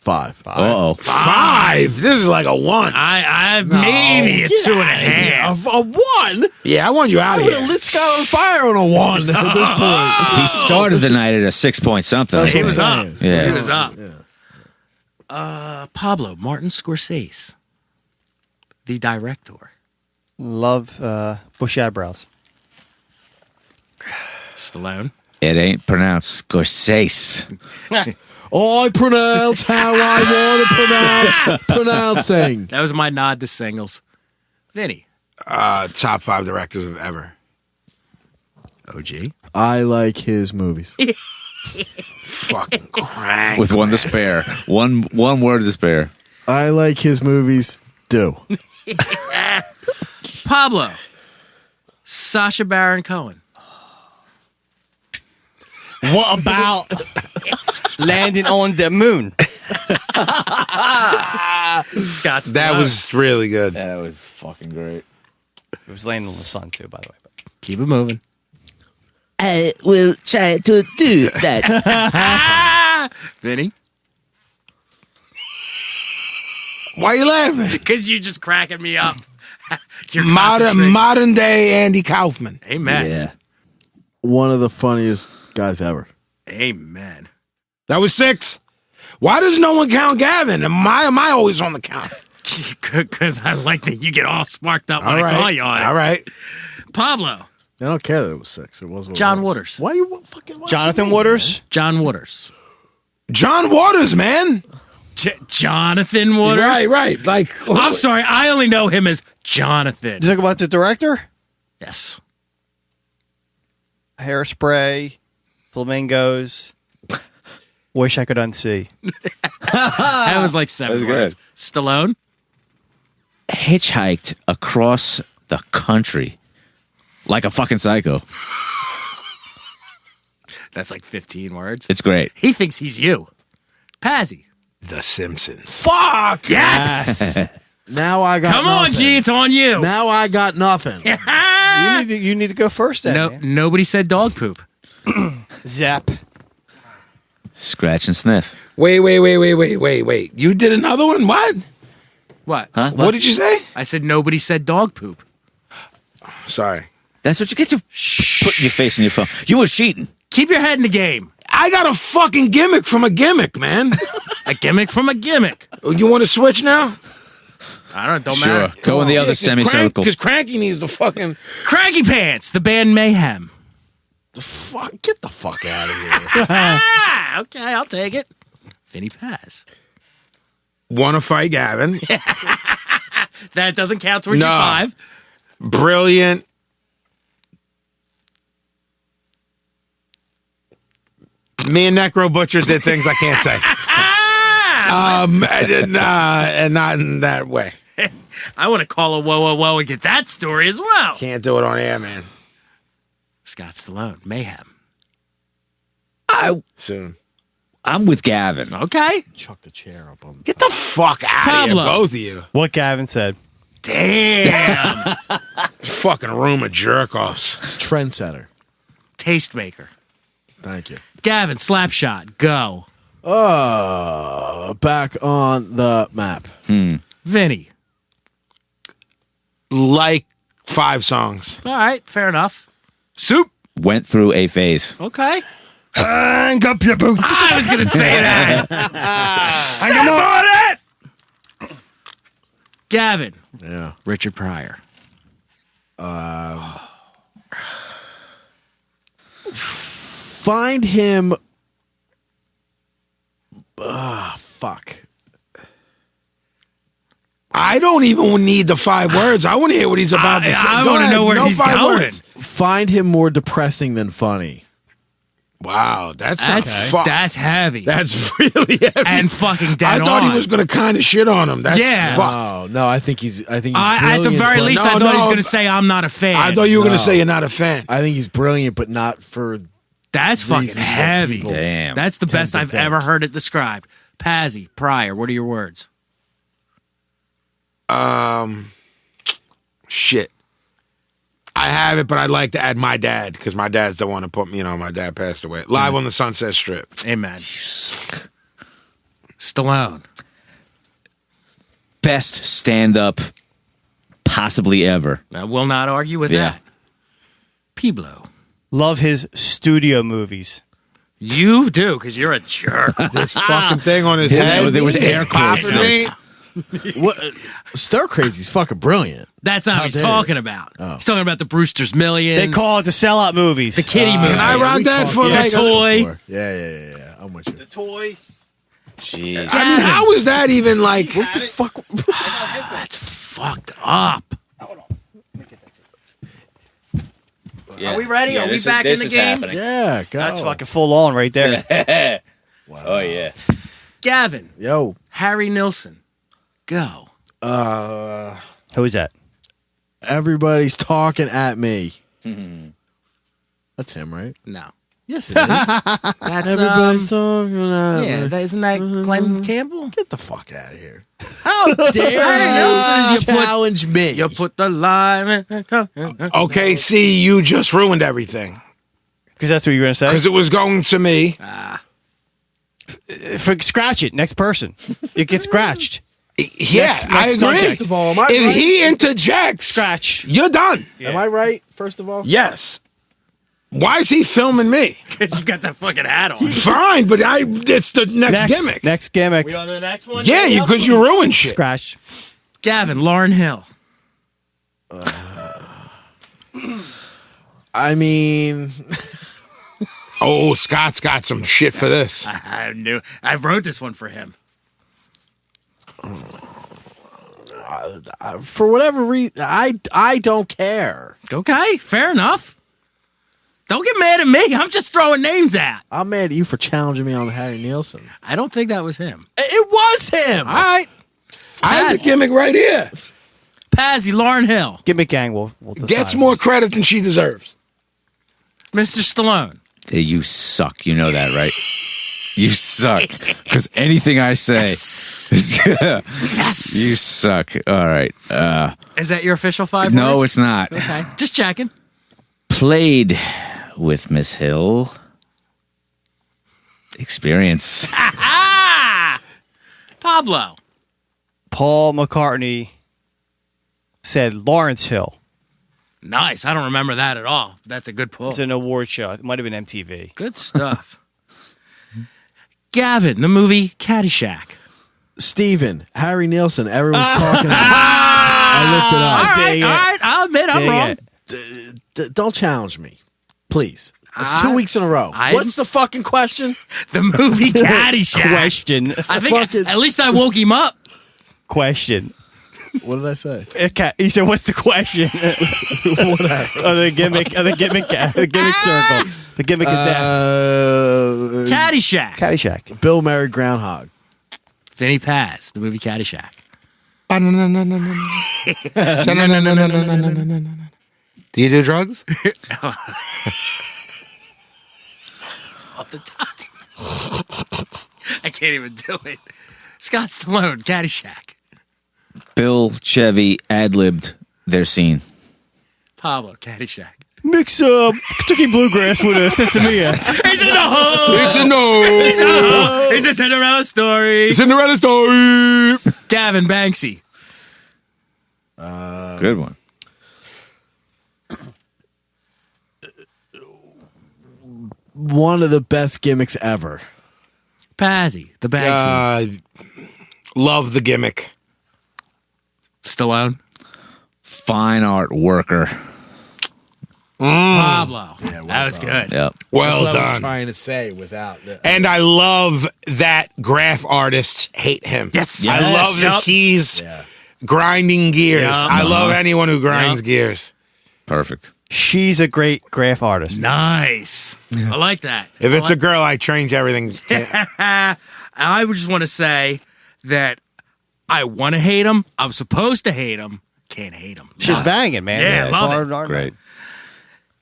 5. Uh-oh. 5? This is like a 1. I maybe a 2.5. A 1? Yeah, I want you out I of would here. have lit Scott on fire on a 1 at this point. He started the night at a 6 point something. That's He what was I'm up. saying. Yeah. He was up. Pablo, Martin Scorsese, the director. Love bushy eyebrows. Stallone. It ain't pronounced Scorsese. I pronounce how I want to pronouncing. That was my nod to singles. Vinny. Top 5 directors of ever. OG. I like his movies. Fucking crank. With one to spare. One word to spare. I like his movies. Do. Pablo. Sacha Baron Cohen. What about landing on the moon? Scott's That was really good. That was fucking great. It was landing on the sun too, by the way. Keep it moving. I will try to do that. Vinny. Why are you laughing? Because you just cracking me up. You're Modern day Andy Kaufman. Amen. Yeah. One of the funniest guys ever. Amen. That was 6. Why does no one count Gavin? Am I always on the count? Because I like that you get all sparked up when I call you on it. All right. Pablo. I don't care that it was 6. It was what John it was. Waters. Why you fucking watching Jonathan me, Waters? John Waters. John Waters, man. Jonathan Waters? Right. Like, I'm sorry. I only know him as Jonathan. Did you talk about the director? Yes. Hairspray, flamingos. Wish I could unsee. That was like 7 That's words. Stallone. Hitchhiked across the country like a fucking psycho. That's like 15 words. It's great. He thinks he's you. Pazzy. The Simpsons. Fuck! Yes! Now I got Come nothing. on, G. It's on you. Now I got nothing. You need to go first then. No, man. nobody said dog poop. Zap. Scratch and sniff. Wait. You did another one? What? What? Huh? What did you say? I said nobody said dog poop. Sorry. That's what you get to put your face in your phone. You were cheating. Keep your head in the game. I got a fucking gimmick from a gimmick, man. A gimmick from a gimmick. You want to switch now? I don't Sure. matter. Go in the other semicircle. Because Cranky needs the fucking... Cranky Pants, the band Mayhem. Fuck, get the fuck out of here. Ah, okay, I'll take it. Vinnie Paz. Want to fight Gavin. That doesn't count towards your No. 5. Brilliant. Me and Necro Butcher did things I can't say. And not in that way. I want to call a whoa and get that story as well. Can't do it on air, man. Scott Stallone, Mayhem. Soon. I'm with Gavin. Okay. Chuck the chair up on. Get the fuck out of Pablo. here, both of you. What Gavin said. Damn. Fucking room of jerk-offs. Trendsetter. Tastemaker. Thank you. Gavin, Slapshot, go. Back on the map. Vinny. Like 5 songs. All right, fair enough. Soup. Went through a phase. Okay. Hang up your boots. I was going to say that. Step on it. Gavin. Yeah. Richard Pryor. Find him. Fuck. I don't even need the 5 words. I want to hear what he's about to say. I Go want to ahead. know where No he's 5 going. words. Find him more depressing than funny. Wow, that's That's heavy. That's really heavy. And fucking dead I thought on. he was going to kind of shit on him. That's Yeah. fuck. Oh no, I think he's. At the brilliant, very but- least, No, I thought he was no. going to say, I'm not a fan. I thought you were going to No. say you're not a fan. I think he's brilliant, but not for. That's fucking reasons that heavy. people Damn. That's the tend best to I've think. ever heard it described. Pazzy, Pryor, what are your words? Shit. I have it, but I'd like to add my dad because my dad's the one who put me. My dad passed away. Live on the Sunset Strip. Amen. Stallone. Best stand-up possibly ever. I will not argue with Yeah. that. Pablo. Love his studio movies. You do, because you're a jerk. This fucking thing on his Yeah, head. there was air quotes. Possibly. What? Stir Crazy's fucking brilliant. That's not what he's dare you. talking about. He's talking about the Brewster's Millions. They call it the sellout movies. the kitty movie. Can I rock that for The like toy. Yeah. I'm with you. toy. Jeez. I mean, how is that even like? What the fuck? That's fucked up. Yeah. Are we ready? Are we this back is, in the this is game? happening. Yeah, go. That's fucking full on right there. Oh, yeah. Gavin. Yo. Harry Nilsson. Go. Who is that? Everybody's talking at me. That's him, right? No. Yes, it is. That's Everybody's talking at me. yeah. Isn't that Glenn Campbell? Get the fuck out of here. How dare you challenge me? You put the lime in. Okay, see, you just ruined everything Because that's what you're going to say? because it was going to me. Scratch it. Next person. It gets scratched. Yeah, next I agree. subject. First of all, am I If right? he interjects, Scratch. you're done. Am I right? First of all, Yes. Why is he filming me? Because you got that fucking hat on. Fine, but it's the next gimmick. Next gimmick. We on to the next one? Yeah, because you ruined shit. Scratch. Gavin, Lauryn Hill. I mean, Oh, Scott's got some shit for this. I knew. I wrote this one for him. for whatever reason, I don't care. Okay, fair enough. Don't get mad at me. I'm just throwing names out. I'm mad at you for challenging me on Harry Nilsson. I don't think that was him. It was him. All right. I have the gimmick right here. Pazzy, Lauryn Hill. Gimmick gang will decide. Gets more credit than she deserves. Mr. Stallone. You suck. You know that, right? You suck. Because anything I say, Yes. you suck. All right. Is that your official 5 No, words? it's not. Okay, just checking. Played with Miss Hill. Experience. Ah! Pablo. Paul McCartney said Lawrence Hill. Nice. I don't remember that at all. That's a good pull. It's an award show. It might have been MTV. Good stuff. Gavin, the movie Caddyshack. Steven, Harry Nilsson. Everyone's talking. I looked it up. All right, Dang all it. right. I'll admit I'm Dang wrong. it. Don't challenge me, please. It's 2 weeks in a row. I- What's the fucking question? The movie Caddyshack. Question. I think Fucking- at least I woke him up. Question. What did I say? Okay. You said, what's the question? The gimmick circle. The gimmick of death. Caddyshack. Caddyshack. Bill Murray Groundhog. Vinnie Paz, the movie Caddyshack. Do you do drugs? Off the top. I can't even do it. Scott Stallone, Caddyshack. Bill Chevy ad-libbed their scene. Pablo, Caddyshack. Mix Kentucky Bluegrass with a sesame. It's in the hole. It's a no. It's a Cinderella story. Cinderella story. Gavin Banksy. Good one. One of the best gimmicks ever. Pazzy, the Banksy. Love the gimmick. Stallone. Fine art worker. Pablo. Yeah, well that was done. good. Yep. Well That's what I was done. trying to say without. And I love that graph artists hate him. Yes. I love that he's grinding gears. Yep. I love anyone who grinds Yep. gears. Perfect. She's a great graph artist. Nice. I like that. If it's a girl, I change everything. I would just want to say that I want to hate him. I'm supposed to hate him. Can't hate him. She's banging, man. Yeah, it's love it. hard. Great.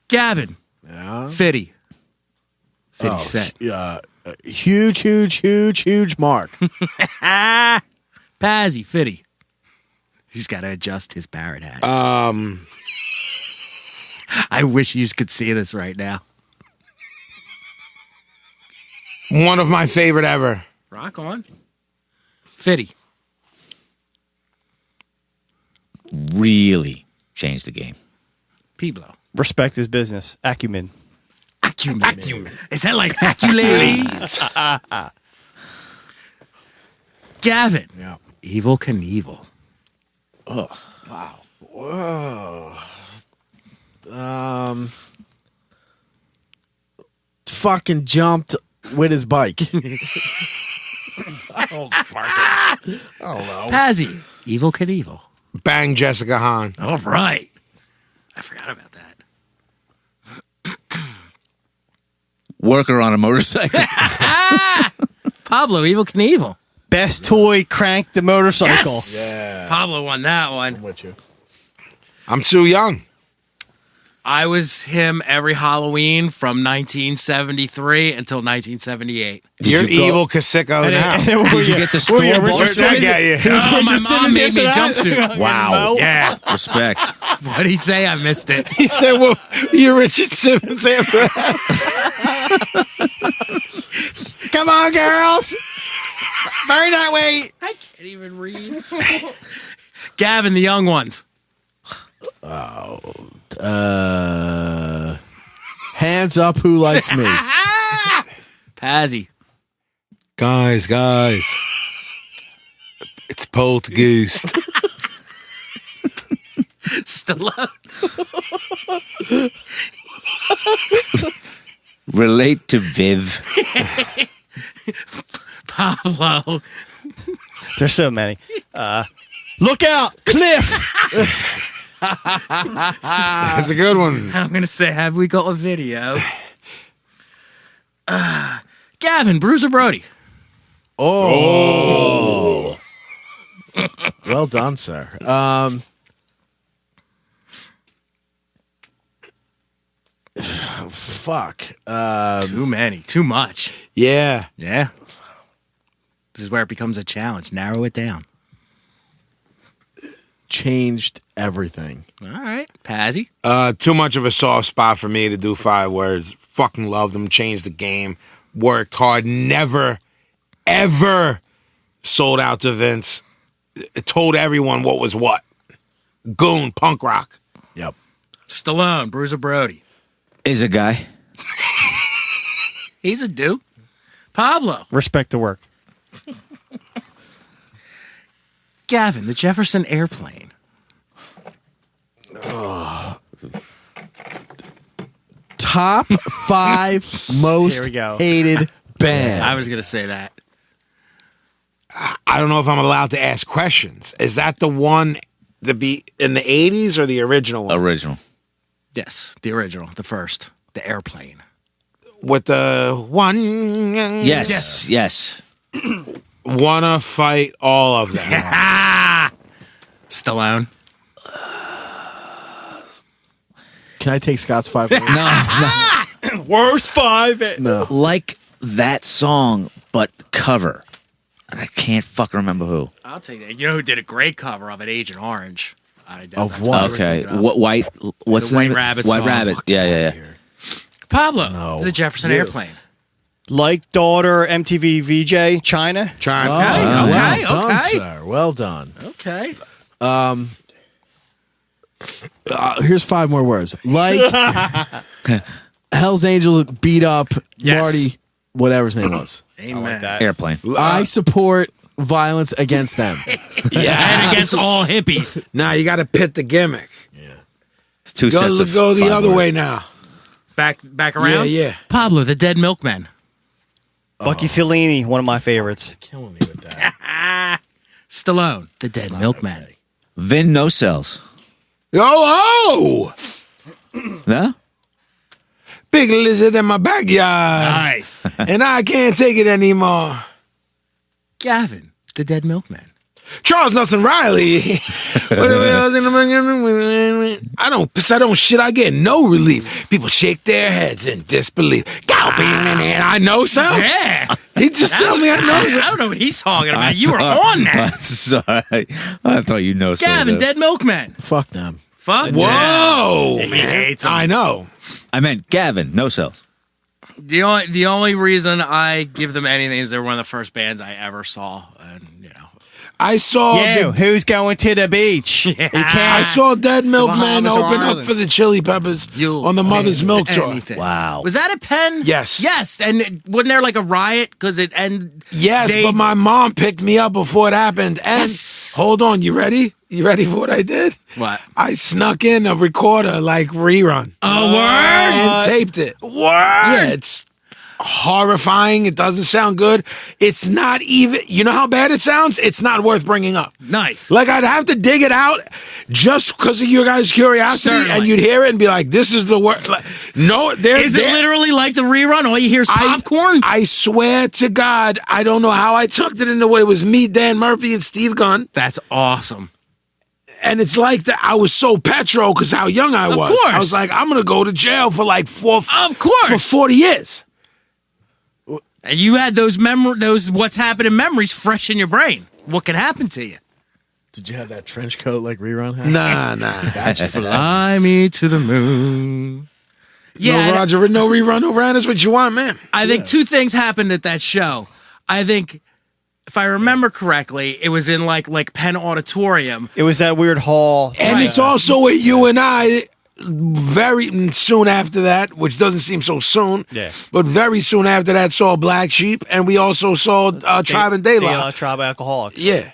Gavin. Yeah. Fitty. 50 Cent. Huge mark. Pazzy, Fitty. He's got to adjust his parrot hat. I wish you could see this right now. One of my favorite ever. Rock on. Fitty. Really changed the game. Pablo. Respect his business. Acumen. Acumen. Is that like accolades? Gavin. Yeah. Evil Knievel. Fucking jumped with his bike. Pazzy. Evil Knievel. Bang Jessica Hahn. All right. I forgot about that. Worker on a motorcycle. Pablo. Evil Knievel. Best toy, Crank the motorcycle. Yes. Yeah. Pablo won that one. With you. I'm too young. I was him every Halloween from 1973 until 1978. You're evil Kasicko now. Did you get the store bought? Where'd that get you? Oh, my Richard mom Simmons made me a after that? jumpsuit. Wow. Yeah. Respect. What'd he say? I missed it. He said, well, you're Richard Simmons after that. Come on, girls. Burn that way. I can't even read. Gavin, the young ones. Hands up, who likes me? Pazzy. Guys. It's Poltergeist. Stallone. Relate to Viv. Pablo. There's so many. Look out, Cliff. That's a good one. I'm going to say, have we got a video? Gavin, Bruiser Brody. Oh. Well done, sir. Fuck. Too many. Too much. Yeah. Yeah. This is where it becomes a challenge. Narrow it down. Changed everything. All right. Pazzy. Too much of a soft spot for me to do 5 words. Fucking loved them. Changed the game. Worked hard. Never, ever sold out to Vince. It told everyone what was what. Goon, punk rock. Yep. Stallone, Bruiser Brody. Is a guy. He's a dude. Pablo. Respect the work. Gavin, the Jefferson Airplane. Top 5 most Here we go. hated band. I was going to say that. I don't know if I'm allowed to ask questions. Is that the one that be in the 80s or the original one? Original. Yes, the original, the first, the Airplane. With the one. Yes. Wanna fight all of them. Stallone. Can I take Scott's 5? Worst 5. No. Like that song, but cover. And I can't fucking remember who. I'll take that. You know who did a great cover of it? Agent Orange. Of what? Okay. What? What's The the name? White Rabbit White song. Rabbit. Yeah. Pablo. No. The Jefferson Airplane. Like daughter, MTV VJ, China. Trying. Oh, well Okay, done, okay. sir. Well done. Okay. Here's 5 more words. Like Hell's Angels beat up Yes. Marty, whatever his name was. Amen. Airplane. I support violence against them. And against all hippies. Now you got to pit the gimmick. It's 2 sets of Go the 5 other words. way now. Back around? Yeah. Pablo, the Dead Milkman. Bucky Fellini, one of my favorites. Killing me with that. Stallone, the Dead Milkman. Vin No Cells. Oh! No? Big lizard in my backyard. Nice. And I can't take it anymore. Gavin, the Dead Milkman. Charles Nelson Riley. I don't shit. I get no relief. People shake their heads in disbelief. I know so. Yeah. He just told me I know I so. don't know what he's talking about. You were on that. Sorry. I thought you know Gavin, something. Dead Milkman. Fuck them. Fuck. Whoa, He man. hates 'em. I know. I meant Gavin, no cells. The only reason I give them anything is they're one of the first bands I ever saw, and I saw who's going to the beach? I saw Dead Milkman Bahamas or open up Islands. for the Chili Peppers on the Mother's Milk tour. anything. Wow. Was that a Penn? Yes. Yes, and wasn't there like a riot because it and Yes, but my mom picked me up before it happened. And Yes. hold on, you ready? You ready for what I did? What? I snuck in a recorder like rerun. Oh, word? And taped it. Word. Yeah, it's horrifying. It doesn't sound good. It's not even, you know how bad it sounds? It's not worth bringing up. Nice. Like, I'd have to dig it out just because of your guys' curiosity, Certainly. and you'd hear it and be like, this is the worst. Like, no, Is it literally like the rerun? All you hear is popcorn? I swear to God, I don't know how I tucked it in the way. It was me, Dan Murphy, and Steve Gunn. That's awesome. And it's like that. I was so petro because how young I was. Of course. I was like, I'm going to go to jail for like Of course. for 40 years. And you had those what's happening memories fresh in your brain. What can happen to you? Did you have that trench coat like rerun had? Nah. Fly me to the moon. Yeah, No Roger, no rerun, no round. That's what you want, man. I think two things happened at that show. I think, if I remember correctly, it was in like Penn Auditorium. It was that weird hall. And it's also where you and I, very soon after that, which doesn't seem so soon, but very soon after that, saw Black Sheep, and we also saw Tribe and Daylight. Tribe Alcoholics. Yeah.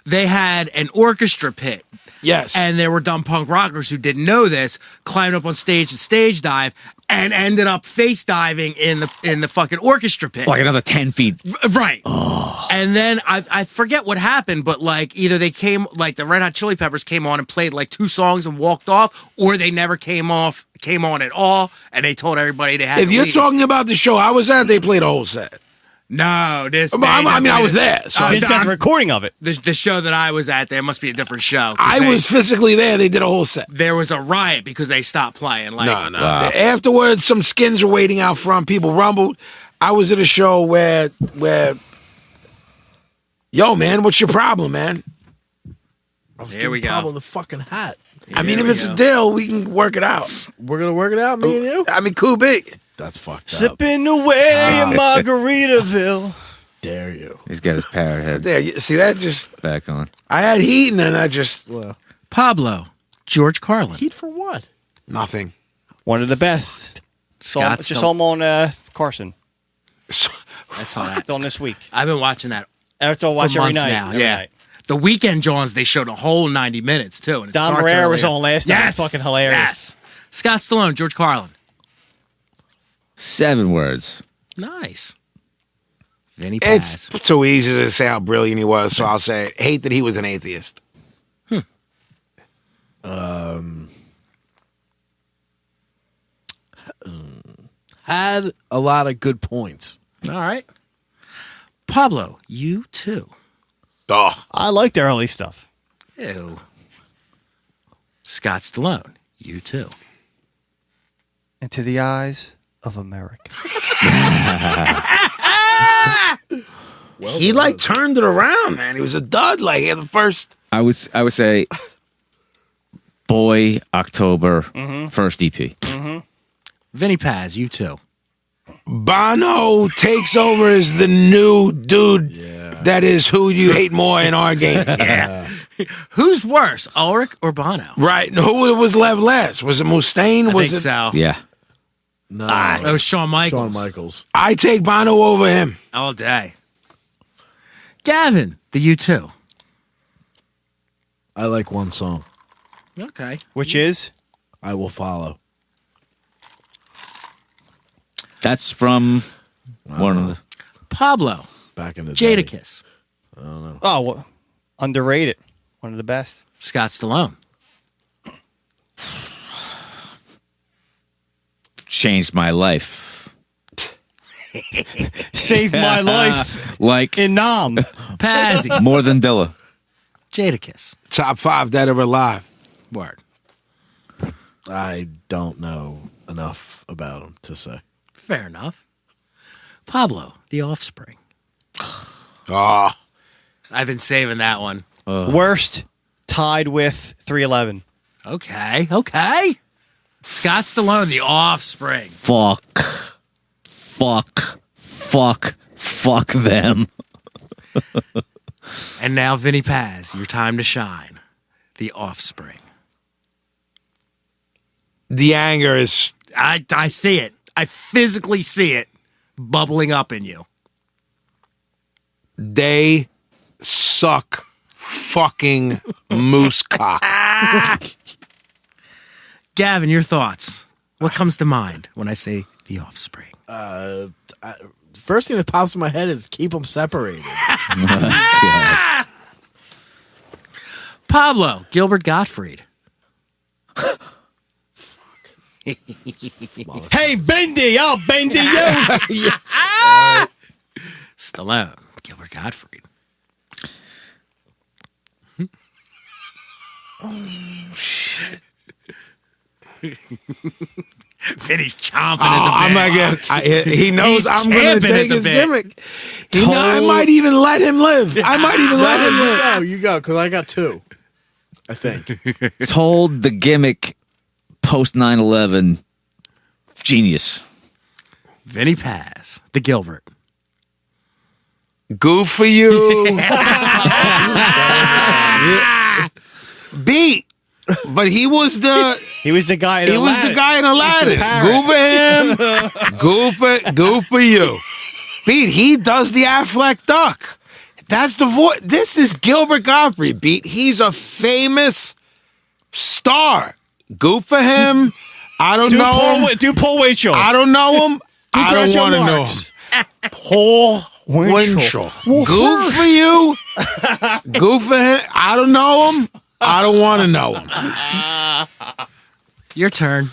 They had an orchestra pit. Yes. And there were dumb punk rockers who didn't know this, climbed up on stage and stage dive, and ended up face diving in the fucking orchestra pit. Like another 10 feet. Right. And then I forget what happened, but like either they came, like the Red Hot Chili Peppers came on and played like 2 songs and walked off, or they never came on at all, and they told everybody they had If to you're leave. talking about the show I was at, they played a whole set. No, this. I was there. So Vince got the recording of it. The show that I was at, there must be a different show. I was physically there. They did a whole set. There was a riot because they stopped playing. Like, No. Afterwards, some skins were waiting out front. People rumbled. I was at a show where, yo, man, what's your problem, man? There we go. Pablo the fucking hat. I mean, if it's a deal, we can work it out. We're gonna work it out, me and you. I mean, cool big. That's fucked up. Slipping away in Margaritaville. Dare you? He's got his parrot head There, you see that? Just back on. I had heat, and then I just Pablo, George Carlin. Heat for what? nothing. One of the best. Scott Just saw him on Carson. I saw that. It's on this week. I've been watching that That's all for watch every months night. now. every Yeah. night. The Weekend Johns, they showed a whole 90 minutes too. And it Don starts Barrera was earlier. on last night. Yes. It's fucking hilarious. Yes. Scott Stallone, George Carlin. 7 words. Nice. Vinnie Paz. It's too easy to say how brilliant he was, so I'll say hate that he was an atheist. Had a lot of good points. All right. Pablo, you too. Oh, I like the early stuff. Ew. Scott Stallone, you too. Into the eyes of America. he like turned it around, man. He was a dud. Like he had the first. I would say Boy October first EP. Vinnie Paz, you too. Bono takes over as the new dude. That is who you hate more in our game. Who's worse, Ulrich or Bono? Right. Who was left last? Was it Mustaine? I Was think it? so. Yeah. No, It was Shawn Michaels. Shawn Michaels. I take Bono over him. All day. Gavin, the U2. I like one song. Okay. Which is? I Will Follow. That's from one of the. Pablo, Back in the day. Jadakiss. Oh, well, underrated. One of the best. Scott Stallone. Changed my life. Saved my life Like in Nam. Pazzy. more than Dilla. Jadakiss. Top 5 dead or alive. Word. I don't know enough about him to say. Fair enough. Pablo, The Offspring. Oh, I've been saving that one. Worst, tied with 311. Okay. Scott Stallone, The Offspring. Fuck them. And now, Vinnie Paz, your time to shine. The Offspring. The anger is. I see it. I physically see it bubbling up in you. They suck fucking moose cock. Gavin, your thoughts. What comes to mind when I say The Offspring? First thing that pops in my head is keep them separated. Pablo, Gilbert Gottfried. Hey, Bendy, I'll bend to you. Stallone, Gilbert Gottfried. Vinny's chomping at the bit. He knows He's I'm going to champing take at the his bit. gimmick. I might even let him live. You go, because I got two, I think. Told the gimmick post 9/11 genius. Vinnie Paz, the Gilbert. Good for you. Beat. But he was the guy. he was the guy in Aladdin. Good for him. Good for you. Beat. He does the Affleck duck. That's the voice. This is Gilbert Gottfried. Beat. He's a famous star. Good for him. I don't know him. Do Paul Winchell. I don't know him. I don't want to know him. Paul Winchell. Good for you. Good for him. I don't know him. I don't want to know him. Your turn.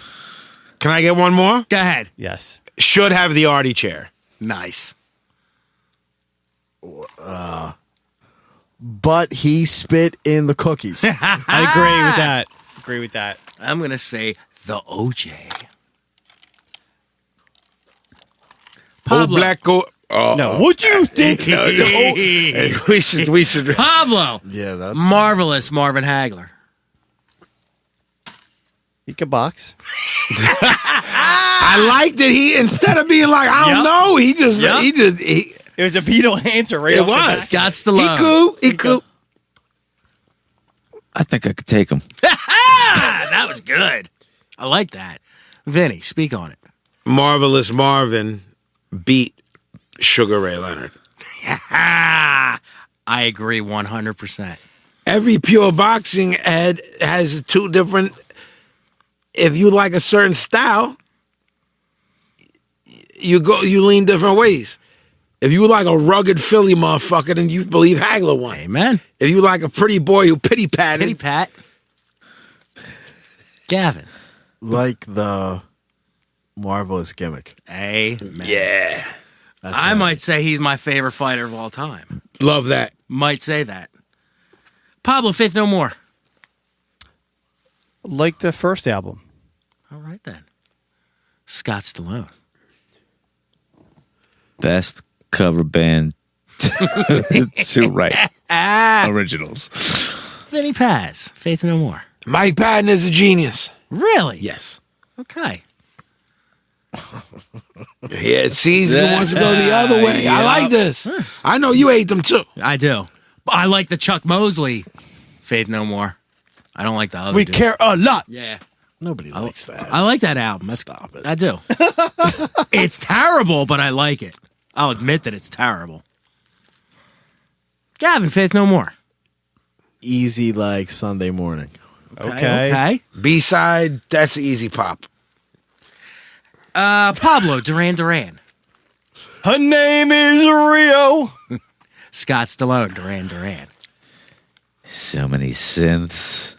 Can I get one more? Go ahead. Yes. Should have the Artie chair. Nice. But he spit in the cookies. I agree with that. I'm going to say the OJ. Pablo. Black go. Oh, No. What do you think? Hey, we should. Pablo. Yeah, that's Marvelous Marvin Hagler. You can box. I liked that he, instead of being like, I don't know, he just. It was a Beatle answer right It off the was. bat. Scott Stallone. He cool. I think I could take him. That was good. I like that. Vinny, speak on it. Marvelous Marvin beat Sugar Ray Leonard. I agree 100%. Every pure boxing head has two different. If you like a certain style, you lean different ways. If you like a rugged Philly motherfucker, then you believe Hagler won. Amen. If you like a pretty boy who pity patted, Pity Pat. Gavin. like the marvelous gimmick. Amen. yeah, That's I it. might say he's my favorite fighter of all time. love that. Might say that. Pablo, Faith No More. Like the first album. All right, then. Scott Stallone. Best cover band to write originals. Vinnie Paz. Faith No More. Mike Patton is a genius. Really? Yes. Okay. Yeah, it seems he wants to go the other way. I like this. I know you hate them too. I do. I like the Chuck Mosley Faith No More. I don't like the other We dude. care a lot. Yeah. Nobody likes that. I like that album. Stop it. I do. It's terrible, but I like it. I'll admit that it's terrible. Gavin, Faith No More. Easy like Sunday morning. Okay. B-side, that's easy pop. Pablo, Duran Duran. Her name is Rio. Scott Stallone, Duran Duran. So many synths.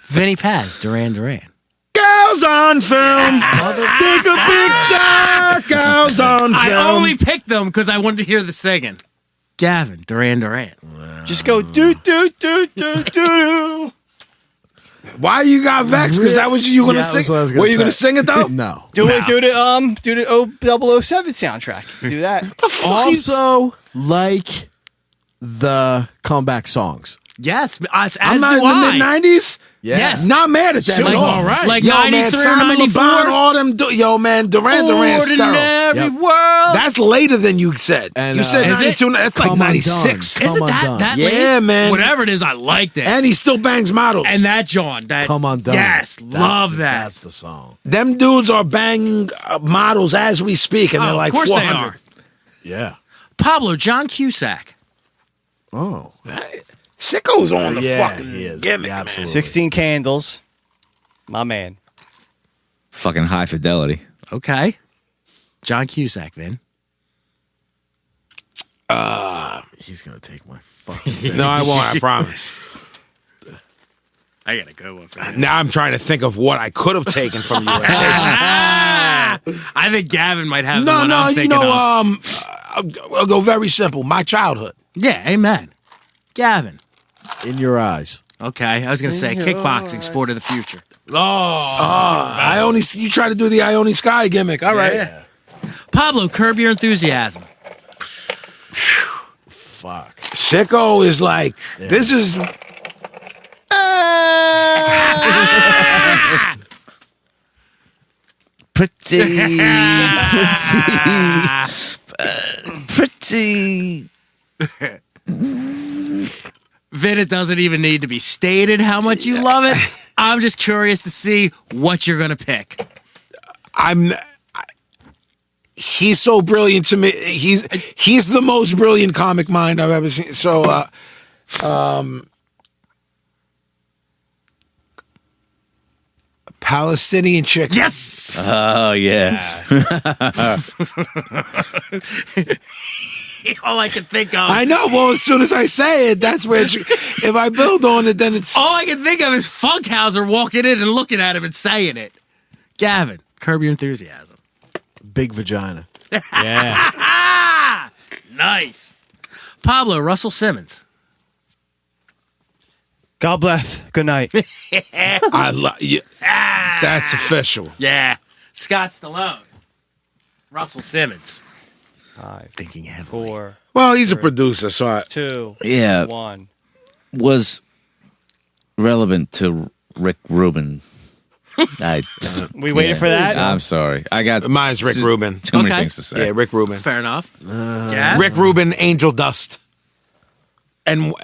Vinnie Paz, Duran Duran. Girls on film. Take a picture. Girls on film. I only picked them because I wanted to hear the singing. Gavin, Duran Duran. Just go do do do do do. Why you got vexed? Because that was you going to Yeah, that's sing. what I was gonna Were you going to say. sing it though? No. Do the 007 soundtrack. Do that. Also, like the comeback songs. Yes, as I'm do not in the I. mid-90s. Yes. Not mad at that Shit at was all. all right. Like Yo, man, 93 or Simon 94. LeBron, all them. Yo, man, Duran's sterile. Ordinary Yep. world. That's later than you said. And, You said Is it? 92. That's like Come Undone. 96. Come Is it Undone. that Yeah, late? man. Whatever it is, I liked it. And he still bangs models. And that John, that Come Undone. Yes, love that. That's the song. them dudes are banging models as we speak, and they're Oh, like of course 400. they are. Yeah. Pablo, John Cusack. Oh. Sicko's on the Yeah, fucking he is. gimmick, Yeah, man. absolutely. 16 Candles. My man. Fucking high fidelity. Okay. John Cusack, Vin. He's gonna take my fucking. No, I won't. I promise. I got a good one for you. Now I'm trying to think of what I could have taken from you. I think Gavin might have the No, one no, I'm you thinking know, of. I'll go very simple. My childhood. Yeah, amen. Gavin. In your eyes. Okay, I was going to say kickboxing, sport of the future. You try to do the Ione Sky gimmick. All right. Yeah. Pablo, Curb Your Enthusiasm. Fuck. Sicko is like, this is. Pretty. Pretty. Vin, it doesn't even need to be stated how much you love it. I'm just curious to see what you're going to pick. He's so brilliant to me. He's the most brilliant comic mind I've ever seen. So, Palestinian chick. Yes! Oh, yeah. All I can think of. I know. Well, as soon as I say it, that's where. If I build on it, then it's. All I can think of is Funkhauser walking in and looking at him and saying it. Gavin, Curb Your Enthusiasm. Big vagina. Yeah. Nice. Pablo, Russell Simmons. God bless. Good night. I love you. That's official. Yeah. Scott Stallone. Russell Simmons. 5, Thinking heavily. 4, Well, he's a producer, so 2, Yeah. 1. Was relevant to Rick Rubin. We waited for that? I'm sorry. I got mine's Rick Rubin. too many Okay. things to say. Yeah, Rick Rubin. Fair enough. Yeah. Rick Rubin, Angel Dust. And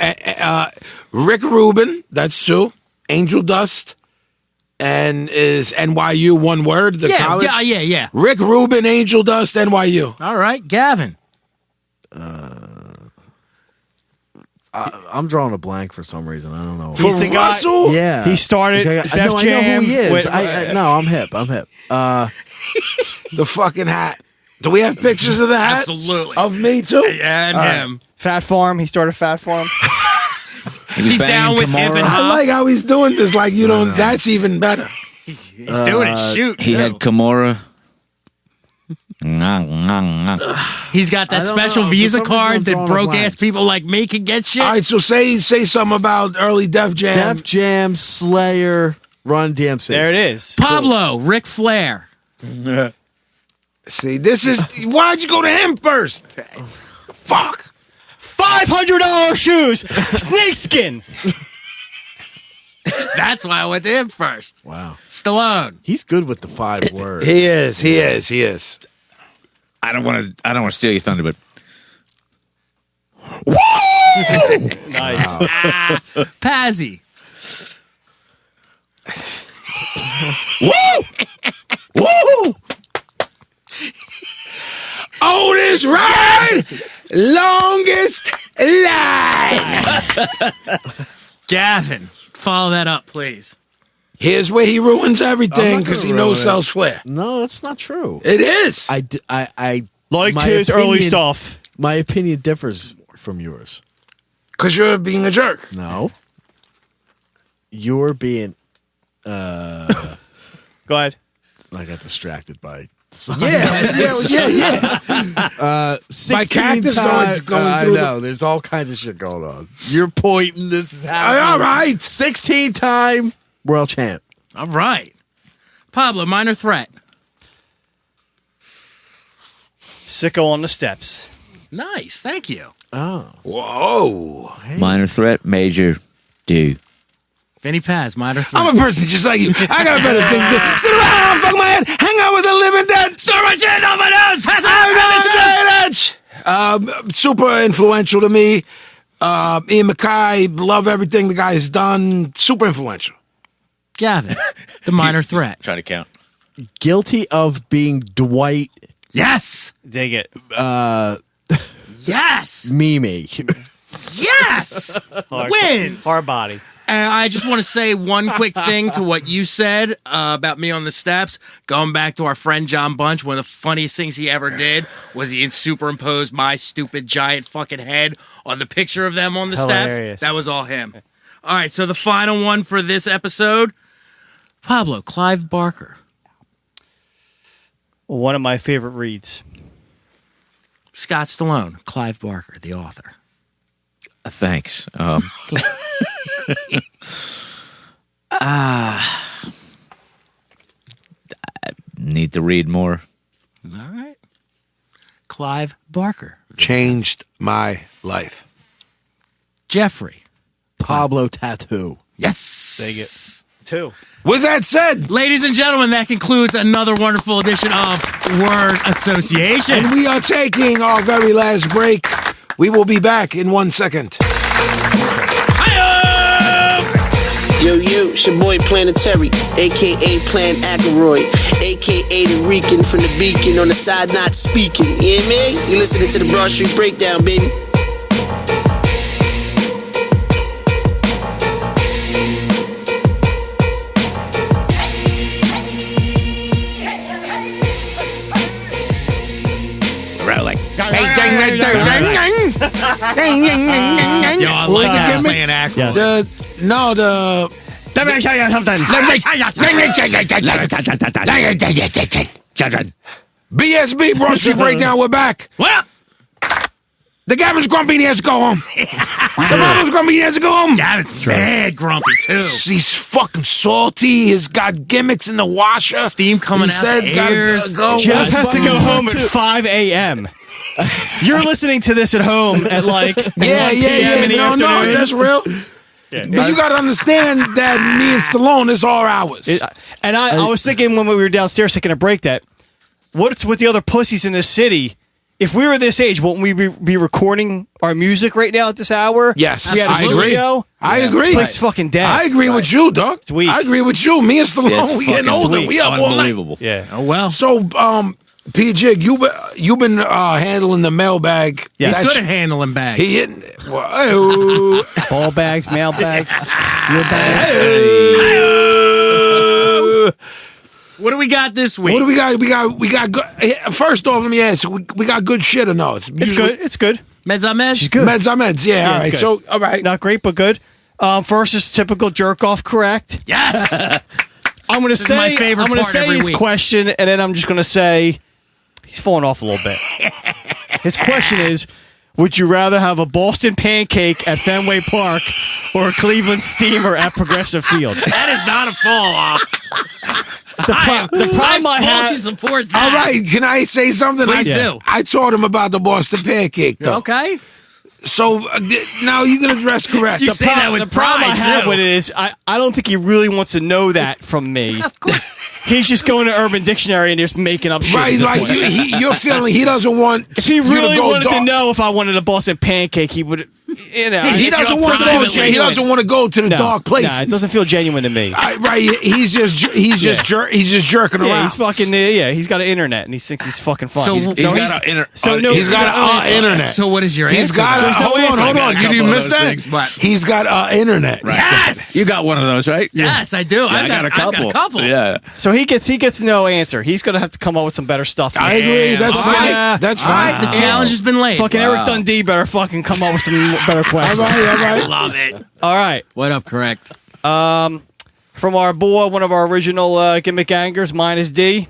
Rick Rubin, that's true. Angel Dust. And is NYU one word? The college? Yeah. Rick Rubin, Angel Dust, NYU. All right, Gavin. I'm drawing a blank for some reason. I don't know. He's the guy. Russell? Yeah. He started I Def know Jam who he is. with- No, I'm hip. The fucking hat. Do we have pictures of the hat? Absolutely. Of me, too? And him. Fat Farm. He started Fat Farm. He was He's down banging with hip and Kimura. I hop. like how he's doing this. Like, you don't. That's even better. He's doing it. Shoot. He too. had Kimura. He's got that I don't special know. For Visa some reason, I'm card that drawing a broke blank. ass people like me can get shit. All right, so say something about early Def Jam. Def Jam, Slayer, Run DMC. There it is. Pablo, Ric Flair. See, this is. Why'd you go to him first? Fuck. $500 shoes. Snakeskin. That's why I went to him first. Wow. Stallone. He's good with the 5 words. He is. I don't want to steal your thunder, but Nice. Pazzy. Woo! Oldest ride, longest line. Gavin. Follow that up, please. Here's where he ruins I'm everything not because gonna he ruin knows it. sells flair. No, that's not true. It is. I Like my his early opinion- stuff. My opinion differs from yours. Because you're being a jerk. No. You're being. Go ahead. I got distracted by. Yeah. 16 cactus times. going I through know. There's all kinds of shit going on. You're pointing. This is happening. All right. 16-time world champ. All right. Pablo, Minor Threat. Sicko on the steps. Nice. Thank you. Whoa. Minor threat, major do. Vinnie Paz, minor threat. I'm a person just like you. I got better things to do. Sit around, fuck my head, hang out with the living dead. Store my chin on my nose. Pass Super influential to me. Ian MacKaye, love everything the guy has done. Super influential. Gavin, the minor threat. Try to count. Guilty of being Dwight Yes. Dig it. Yes. Mimi. Yes. Wins. Hard body. And I just want to say one quick thing to what you said about me on the steps. Going back to our friend John Bunch, one of the funniest things he ever did was he superimposed my stupid giant fucking head on the picture of them on the Hilarious. steps. That was all him. All right, so the final one for this episode, Pablo, Clive Barker. One of my favorite reads. Scott Stallone, Clive Barker, the author. Thanks. I need to read more. All right. Clive Barker. Changed my life. Jeffrey. Pablo Tattoo. Yes. Dig it. 2. With that said, Ladies and gentlemen, that concludes another wonderful edition of Word Association. and we are taking our very last break. We will be back in 1 second. Yo, it's your boy Planetary, a.k.a. Plan Ackroyd, a.k.a. the Rican from the Beacon on the side not speaking. You hear me? You listening to the Broad Street Breakdown, baby. Yo, I like that playing Ackroyd. Let me show you something. BSB Broad Street Breakdown, we're back. Well, The Gavin's grumpy, he has to go home. The Gavin's grumpy, he has to go home. Gavin's mad grumpy, too. He's fucking salty. He's got gimmicks in the washer. Steam coming He out said, the gotta ears. go. Jeff has to go home at too. 5 a.m. You're listening to this at home at like 1 Yeah, p.m. in the no, afternoon. that's real. But you got to understand that me and Stallone is our hours. And I was thinking when we were downstairs taking a break that what's with the other pussies in this city? If we were this age, wouldn't we be recording our music right now at this hour? Yes, We had a I agree. studio. I agree. Place fucking dead. I agree with you, Doug. It's weak. I agree with you. Me and Stallone, It's we getting fucking older. weak. We up all night. Unbelievable. Yeah. Oh, well. So, P. Jig, you've been handling the mailbag. He's That's- good at handling bags. He hitting. Well, Ball bags, mail bags, wheel bags. What do we got this week? what do we got? We got good. First off, let me ask you, we got good shit or no? It's good. It's good. Meds on meds? good. Meds on meds. Yeah, all it's right. good. So, all right. Not great, but good. First is typical jerk off. Correct. Yes. I'm going to is my say. favorite I'm going to part say every his week. question, and then I'm just going to say he's falling off a little bit. His question is: would you rather have a Boston pancake at Fenway Park or a Cleveland steamer at Progressive Field? That is not a fall off. The problem I fully have. support that. All right. Can I say something? Please I, do. I taught him about the Boston pancake, though. Okay. So now you can address correct. You say that with the problem I pride, have too. with it is I don't think he really wants to know that from me. Of course. He's just going to Urban Dictionary and just making up shit. at Right, this like point. you're feeling he doesn't want. If he you really to go wanted to dark. know if I wanted a Boston pancake, he would. You know, He doesn't want to go. privately. He doesn't want to go to the dark place. No, it doesn't feel genuine to me. Right, he's just jerking Yeah, around. he's fucking. He's got an internet and he thinks he's fucking fun. So- He's so He's got an He's got internet. So what is your He's answer? got. then? Hold on. I got a Did couple you of miss those that? things. What? He's got internet. Yes. You got one of those, right? Yes, I do. Yeah, I've got a couple. Yeah. So he gets no answer. He's gonna have to come up with some better stuff. I agree. That's all fine. right. That's All right, fine. the challenge has been laid. Fucking Eric Dundee better fucking come up with some better questions. All right. Love it. All right. What up, correct? From our boy, one of our original gimmick angers, minus D.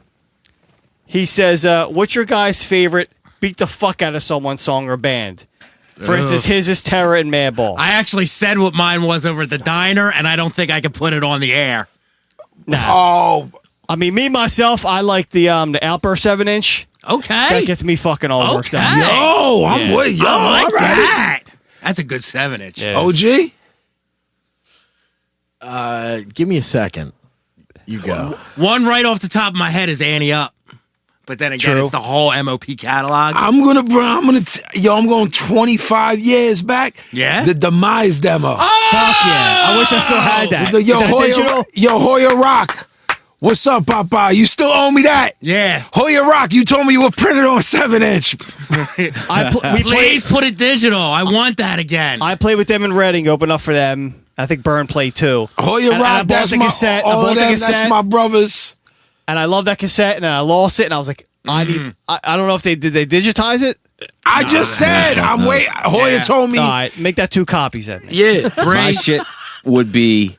He says, what's your guy's favorite beat the fuck out of someone song or band? For instance, his is Terror and Madball. I actually said what mine was over at the diner, and I don't think I could put it on the air. Oh, I mean, me, myself, I like the Outburst 7-inch. Okay. That gets me fucking all worked up. Okay. Yo, I'm with yo. I like all right. that. That's a good 7-inch. Yeah. OG. Give me a second. You go. One right off the top of my head is Annie Up. But then again, True. it's the whole MOP catalog. I'm going 25 years back. Yeah? The Demise demo. Fuck yeah. I wish I still had that. Yo, Is that digital? Hoya Rock. What's up, Papa? You still owe me that? Yeah. Hoya Rock, you told me you were printed on 7-inch. Please put it digital. I want that again. I played with them in Reading, opened up for them. I think Burn played too. Hoya And I Rock, bought that's the my cassette. I all bought of the them, cassette. that's my brothers. And I love that cassette, and then I lost it, and I was like, I don't know if they digitize it. I just said, I'm wait. Hoya told me. All right, make that 2 copies then. Yeah. My shit would be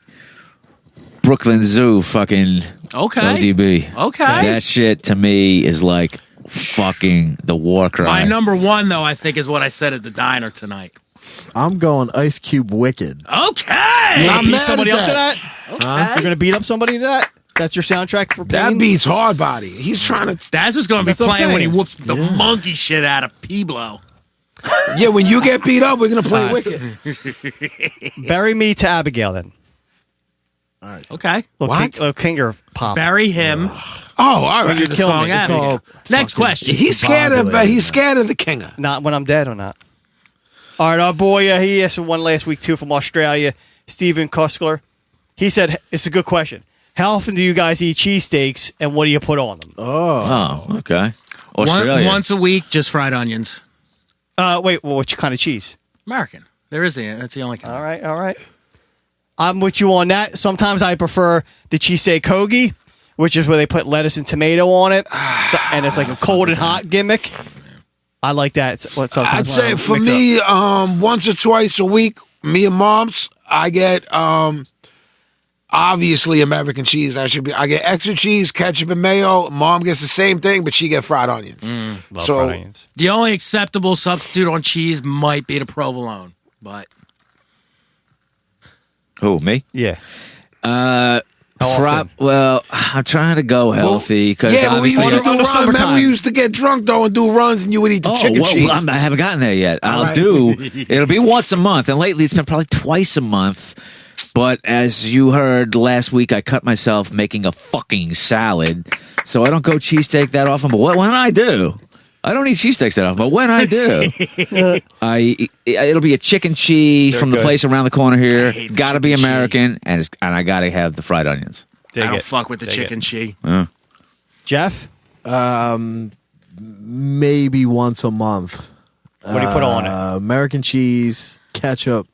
Brooklyn Zoo fucking Okay. ODB. Okay. That shit to me is like fucking the war cry. My number 1, though, I think is what I said at the diner tonight. I'm going Ice Cube Wicked. Okay. You gonna I'm beat mad somebody at up to that. that? You're gonna beat up somebody to that? That's your soundtrack for That pain? beats hard body. He's trying to. That's what's going to be That's what I'm playing when he saying. whoops the monkey shit out of Pablo. Yeah, when you get beat up, we're going to play Wicked. Bury me to Abigail then. Okay. Little Kinger pop. Bury him. Oh, all right. The kill song me. out. It's all Next question. He's scared of the Kinger. Not when I'm dead or not. All right, our boy, he asked one last week too from Australia, Stephen Kuskler. He said, it's a good question. How often do you guys eat cheesesteaks and what do you put on them? Oh, okay. Australia. Once a week, just fried onions. Wait, well, which kind of cheese? American. That's the only kind. All right. I'm with you on that. Sometimes I prefer the cheesesteak hoagie, which is where they put lettuce and tomato on it, and it's like a cold and hot gimmick. I like that. I'd say for me, once or twice a week, me and Moms, I get obviously American cheese. I get extra cheese, ketchup, and mayo. Mom gets the same thing, but she gets fried onions. Love So- fried onions. The only acceptable substitute on cheese might be the provolone, but Who, me? Yeah. Well, I'm trying to go healthy because Yeah, but we used to do in the runs. Remember, summertime. we used to get drunk though and do runs, and you would eat the chicken cheese. I haven't gotten there yet. right. It'll be once a month, and lately it's been probably twice a month. But as you heard last week, I cut myself making a fucking salad, so I don't go cheesesteak that often. But when I do, I don't eat cheesesteaks that often. But when I do, it'll be a chicken cheese from the place around the corner here. hate the Got to be chicken American, and I got to have the fried onions. Dig I don't it. fuck with the Dig chicken it. cheese. Jeff, Maybe once a month. what do you put on it? American cheese, ketchup,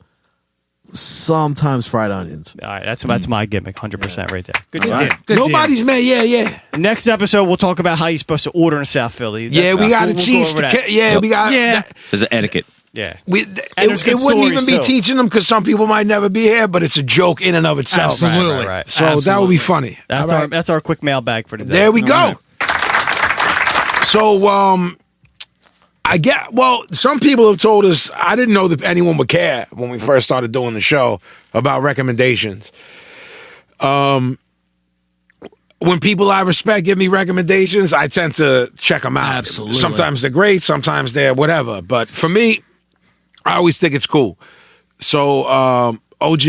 sometimes fried onions. All right, that's my gimmick, 100% right there. Good deal. Good Nobody's deal. mad. Yeah. Next episode, we'll talk about how you're supposed to order in South Philly. Yeah, we got to we'll teach. go over that. We got. Yeah. There's an etiquette. Yeah. It there's good wouldn't even stories, be too. teaching them because some people might never be here, but it's a joke in and of itself. Absolutely. Right. So that would be funny. That's All right. that's our quick mailbag for today. There we All go. right. So, some people have told us, I didn't know that anyone would care when we first started doing the show about recommendations. When people I respect give me recommendations, I tend to check them out. Absolutely. Sometimes they're great, sometimes they're whatever. But for me, I always think it's cool. So, OG,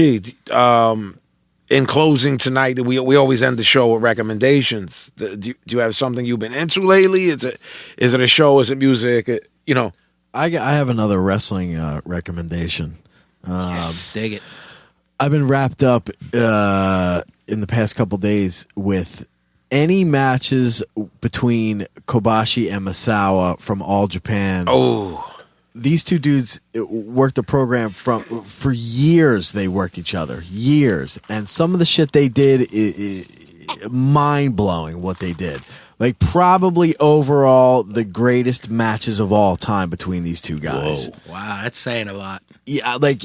in closing tonight, we always end the show with recommendations. Do you have something you've been into lately? Is it a show? Is it music? I have another wrestling recommendation. Dig it. I've been wrapped up in the past couple days with any matches between Kobashi and Misawa from All Japan. Oh, These two dudes worked the program for years. They worked each other years, and some of the shit they did mind blowing. What they did, like probably overall the greatest matches of all time between these two guys. Whoa. Wow, that's saying a lot. Yeah, like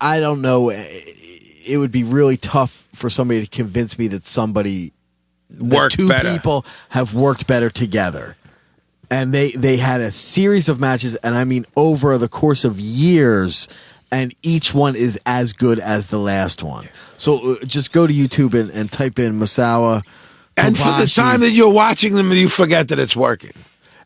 I don't know. It would be really tough for somebody to convince me that Worked two better. people have worked better together. And they had a series of matches, and I mean over the course of years, and each one is as good as the last one. So just go to YouTube and type in Misawa. and for the Kobashi. time that you're watching them, you forget that it's working.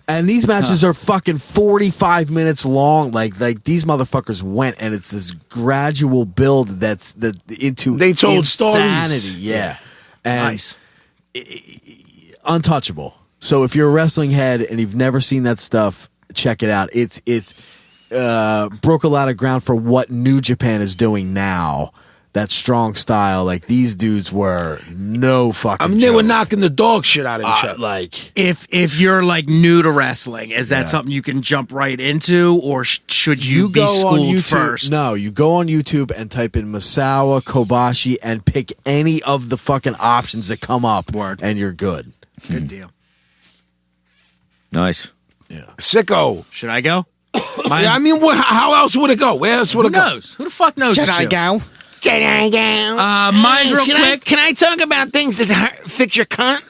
And these matches are fucking 45 minutes long. Like these motherfuckers went, and it's this gradual build that's into They told insanity. stories. Yeah. And Nice. untouchable. So if you're a wrestling head and you've never seen that stuff, check it out. It's broke a lot of ground for what New Japan is doing now. That strong style, like these dudes were no fucking. I mean, they were joke. knocking the dog shit out of each other. Like If you're like new to wrestling, is that something you can jump right into, or should you be go on schooled YouTube. first? No, you go on YouTube and type in Misawa Kobashi and pick any of the fucking options that come up, and you're good. Good deal. Nice. Sicko. Should I go? Yeah, I mean, how else would it go? Where else would Who it go? knows? Who the fuck knows? Should but I you? go? Mine's real quick. Can I talk about things that fix your cunt?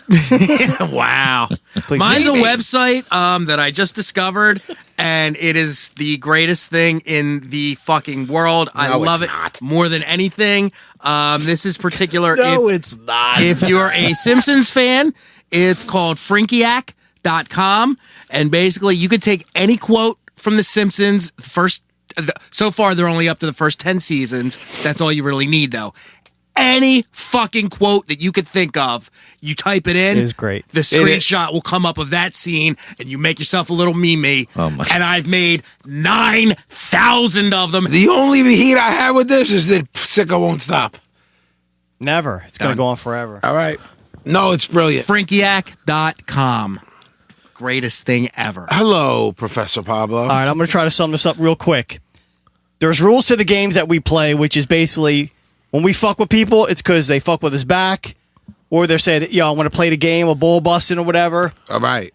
Wow. Mine's a website that I just discovered, and it is the greatest thing in the fucking world. I love it more than anything. This is particular. It's not. If you're a Simpsons fan, it's called Frinkiac.com, and basically you could take any quote from The Simpsons. So far, they're only up to the first 10 seasons. That's all you really need, though. Any fucking quote that you could think of, you type it in. It is great. The screenshot will come up of that scene, and you make yourself a little meme. Oh my. And I've made 9,000 of them. The only heat I have with this is that Sicko won't stop. Never. It's going to go on forever. All right. No, it's brilliant. Frinkiac.com. Greatest thing ever. Hello, Professor Pablo. All right, I'm going to try to sum this up real quick. There's rules to the games that we play, which is basically when we fuck with people, it's because they fuck with us back, or they're saying, "Yo, I want to play the game of bull busting or whatever." All right.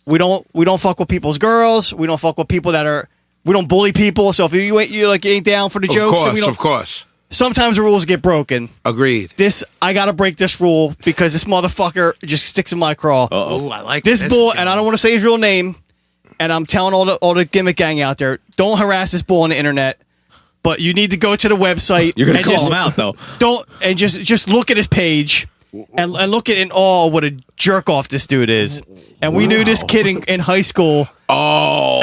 We don't fuck with people's girls. We don't fuck with people we don't bully people. So if you ain't down for the jokes, and we don't, Of course. sometimes the rules get broken. Agreed. I got to break this rule because this motherfucker just sticks in my craw. Oh, I like This is bull, gonna- and I don't want to say his real name, and I'm telling all the gimmick gang out there, don't harass this bull on the internet. But you need to go to the website. You're gonna and call just- him out though. Just look at his page and look at in awe what a jerk off this dude is. And we knew this kid in high school. Oh.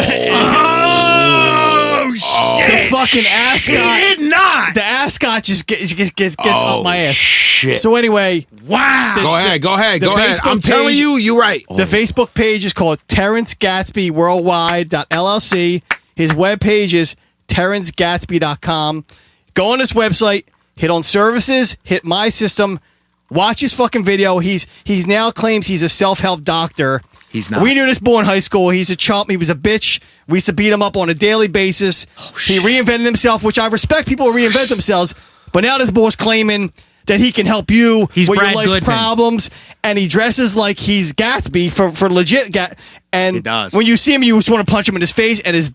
The fucking ascot. He did not. The ascot just gets up my ass. Shit. So anyway, Wow. Go ahead. the Facebook I'm telling page- you, you're right. the Facebook page is called Terrence Gatsby Worldwide.llc. His webpage is TerrenceGatsby.com. Go on this website, hit on services, hit my system, watch his fucking video. He's now claims he's a self-help doctor. He's not. We knew this boy in high school. He's a chump. He was a bitch. We used to beat him up on a daily basis. He reinvented himself, which I respect people who reinvent themselves. But now this boy's claiming that he can help you He's with Brad your life's Goodman. problems, and he dresses like he's Gatsby for legit. And He does. when you see him, you just want to punch him in his face. And his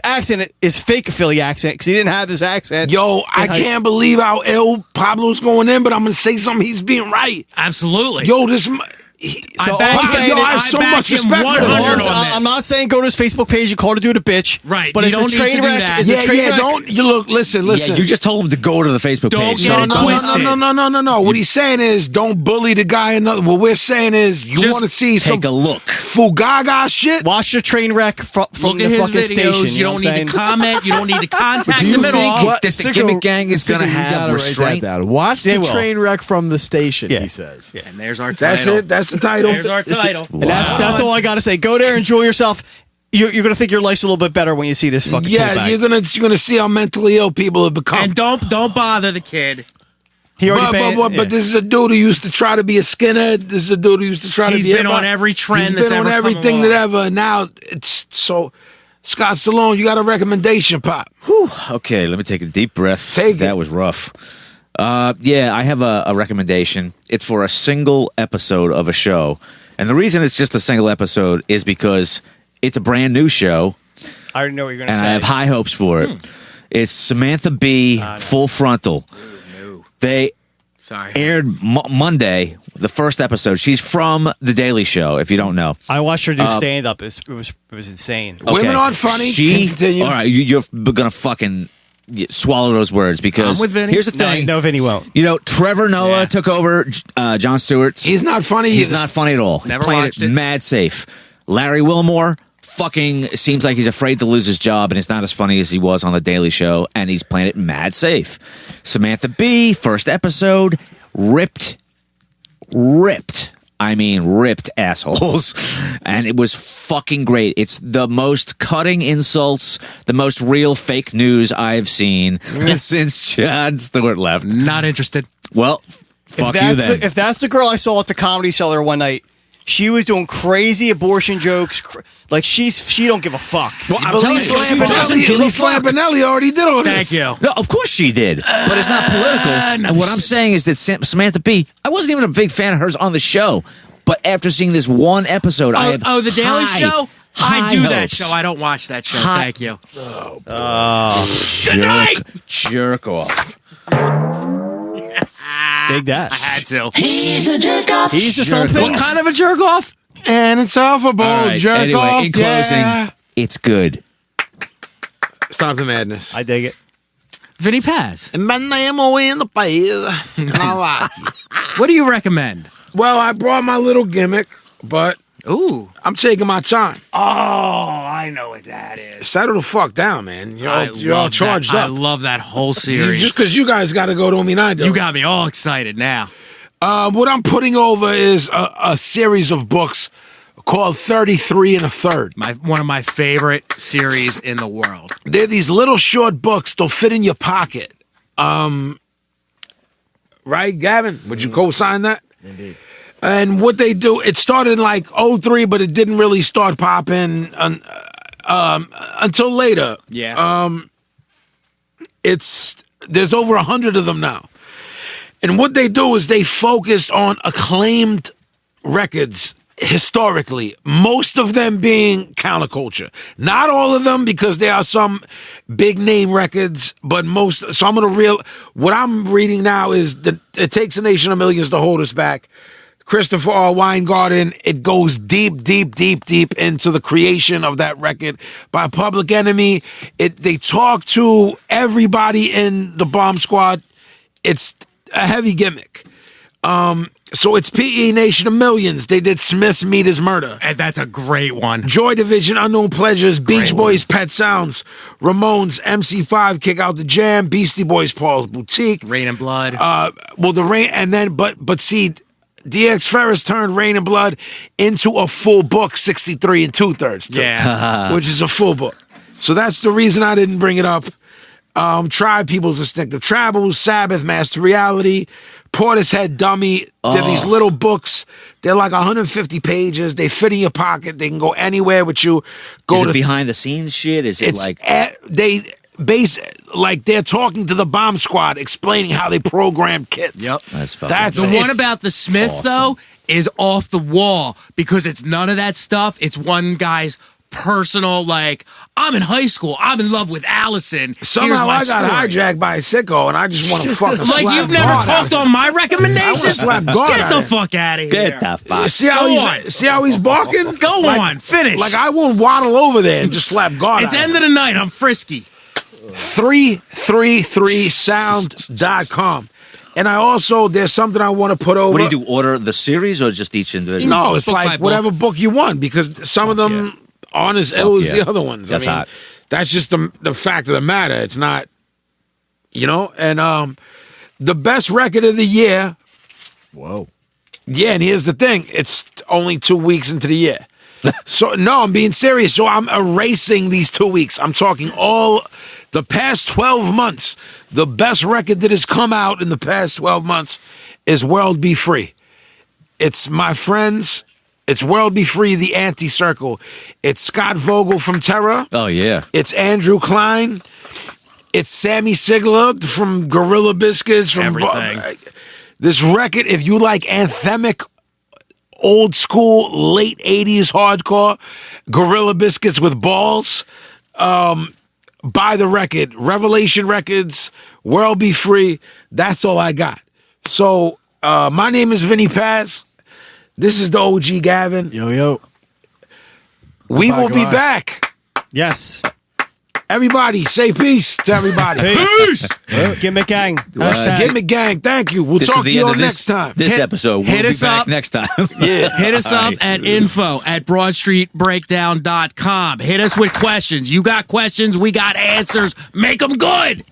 accent is fake Philly accent because he didn't have this accent. Yo, I high can't believe how ill Pablo's going in, but I'm going to say something. He's being right. Absolutely. Yo, this... I back I'm saying him. is- I have I so back much him respect for 100 him. on this. I'm not saying go to his Facebook page and call the dude a bitch. Right, But you it's don't a need train to do wreck. that. It's a Yeah, train yeah, wreck. don't... You look, listen. Yeah, you just told him to go to the Facebook Don't page. get so it don't- twisted. No. What he's saying is don't bully the guy. What we're saying is you Just want to see some Take a look. Fugaga shit. Watch the train wreck from Look the at his fucking videos. station. You know don't what I'm need to saying? comment. You don't need to contact Do you him at all. think that the gimmick gang is going to have restraint? Watch They the will. train wreck from the station, Yeah. he says. And there's our title. That's it. That's the title. There's our title. And that's all I got to say. Go there, enjoy yourself. You're going to think your life's a little bit better when you see this fucking Yeah, tool bag. you're gonna see how mentally ill people have become. And don't bother the kid. He already But this is a dude who used to try to be a skinhead. This is a dude who used to try He's to be. been on every trend He's that's been on ever come everything along. that ever. Now it's so. Scott Stallone, you got a recommendation, Pop? Okay, let me take a deep breath. Take it. That was rough. Yeah, I have a recommendation. It's for a single episode of a show. And the reason it's just a single episode is because it's a brand new show, I already know what you're going to and say. I have high hopes for it. It's Samantha Bee, Full Frontal. They Sorry. aired Monday, the first episode. She's from The Daily Show, if you don't know. I watched her do stand up. It was insane. Women aren't funny. She, Continue. all right, you're gonna fucking swallow those words because I'm with Vinny. here's the thing. No, Vinny won't. You know, Trevor Noah Yeah. took over Jon Stewart's. He's not funny. He's either. not funny at all. Never Playing watched it. mad safe. Larry Wilmore fucking seems like he's afraid to lose his job and he's not as funny as he was on The Daily Show, and he's playing it mad safe. Samantha Bee, first episode, ripped assholes, and it was fucking great. It's the most cutting insults, the most real fake news I've seen since Jon Stewart left. Not interested. Well, fuck you then. If that's the girl I saw at the Comedy Cellar one night, she was doing crazy abortion jokes. Like she don't give a fuck. Well, I'm telling you, Lee Lampanelli already did all this. Thank you. No, of course she did, but it's not political. And what I'm saying is that Samantha Bee, I wasn't even a big fan of hers on the show, but after seeing this one episode, I have The Daily Show? I do that hopes. show. I don't watch that show. Thank you. Good night, jerk off. Dig that. I had to. He's a jerk off. He's the something. What kind of a jerk off? And it's alphabet All right, jerk anyway, off. in closing, yeah. it's good. Stop the madness. I dig it. Vinnie Paz. My name away in the place. What do you recommend? Well, I brought my little gimmick, but Ooh. I'm taking my time. Oh, I know what that is. Settle the fuck down, man. You're all love charged that. up. I love that whole series. Just because you guys got to go to me, I do. You got me all excited now. What I'm putting over is a series of books called 33 and a Third. One of my favorite series in the world. They're these little short books. They'll fit in your pocket. Right, Gavin? Would you co-sign that? Indeed. And what they do, it started in like 03, but it didn't really start popping until later. Yeah. There's over 100 of them now. And what they do is they focus on acclaimed records historically, most of them being counterculture. Not all of them, because there are some big name records, but most. So what I'm reading now is It Takes a Nation of Millions to Hold Us Back. Christopher R. Weingarten. It goes deep, deep, deep, deep into the creation of that record by Public Enemy. They talk to everybody in the Bomb Squad. It's a heavy gimmick. So it's PE Nation of Millions. They did Smith's Meet His Murder. And that's a great one. Joy Division, Unknown Pleasures, Beach Boys, Pet Sounds, Ramones, MC5, Kick Out the Jam, Beastie Boys, Paul's Boutique. Rain and Blood. The Rain, and then, but see, DX Ferris turned Rain and Blood into a full book, 63 and 2/3, too. Yeah. Which is a full book. So that's the reason I didn't bring it up. Tribe People's Instinctive Travels, Sabbath, Master Reality, Portishead Dummy. They're these little books. They're like 150 pages. They fit in your pocket. They can go anywhere with you. Is it behind the scenes shit? Is it like they're talking to the Bomb Squad, explaining how they programmed kids. Yep. That's fucking That's The it's one about the Smiths, though, is off the wall because it's none of that stuff. It's one guy's personal, like, I'm in high school. I'm in love with Allison. Somehow I got story. hijacked by a sicko, and I just want to fucking Like, slap you've never God out talked of on my recommendations? slap God Get out the of fuck out of here. Get the fuck. See how he's barking? Go on, finish. Like, I won't waddle over there and just slap God It's out end of the night. I'm frisky. 333sound.com. And there's something I want to put over. What do you do? Order the series or just each individual? No, it's Book by like book. whatever book you want, because some of them aren't as ill as the other ones. That's hot. That's just the fact of the matter. It's not, and the best record of the year. Whoa. Yeah, and here's the thing. It's only 2 weeks into the year. So, no, I'm being serious. So I'm erasing these 2 weeks. I'm talking all the past 12 months. The best record that has come out in the past 12 months is World Be Free. It's my friends. It's World Be Free, the Anti-Circle. It's Scott Vogel from Terror. Oh, yeah. It's Andrew Klein. It's Sammy Sigler from Gorilla Biscuits. From Everything. This record, if you like anthemic, old school, late 80s hardcore, Gorilla Biscuits with balls, buy the record. Revelation Records, World Be Free. That's all I got. So, my name is Vinnie Paz. This is the OG Gavin. Yo. We will be back. Yes. Everybody, say peace to everybody. Peace. Gimmick gang. Hashtag. Gimmick gang, thank you. We'll This talk is to the you end all of next time. this episode. We'll hit be us back up. next time. Hit us All up right. at info@broadstreetbreakdown.com. Hit us with questions. You got questions, we got answers. Make them good.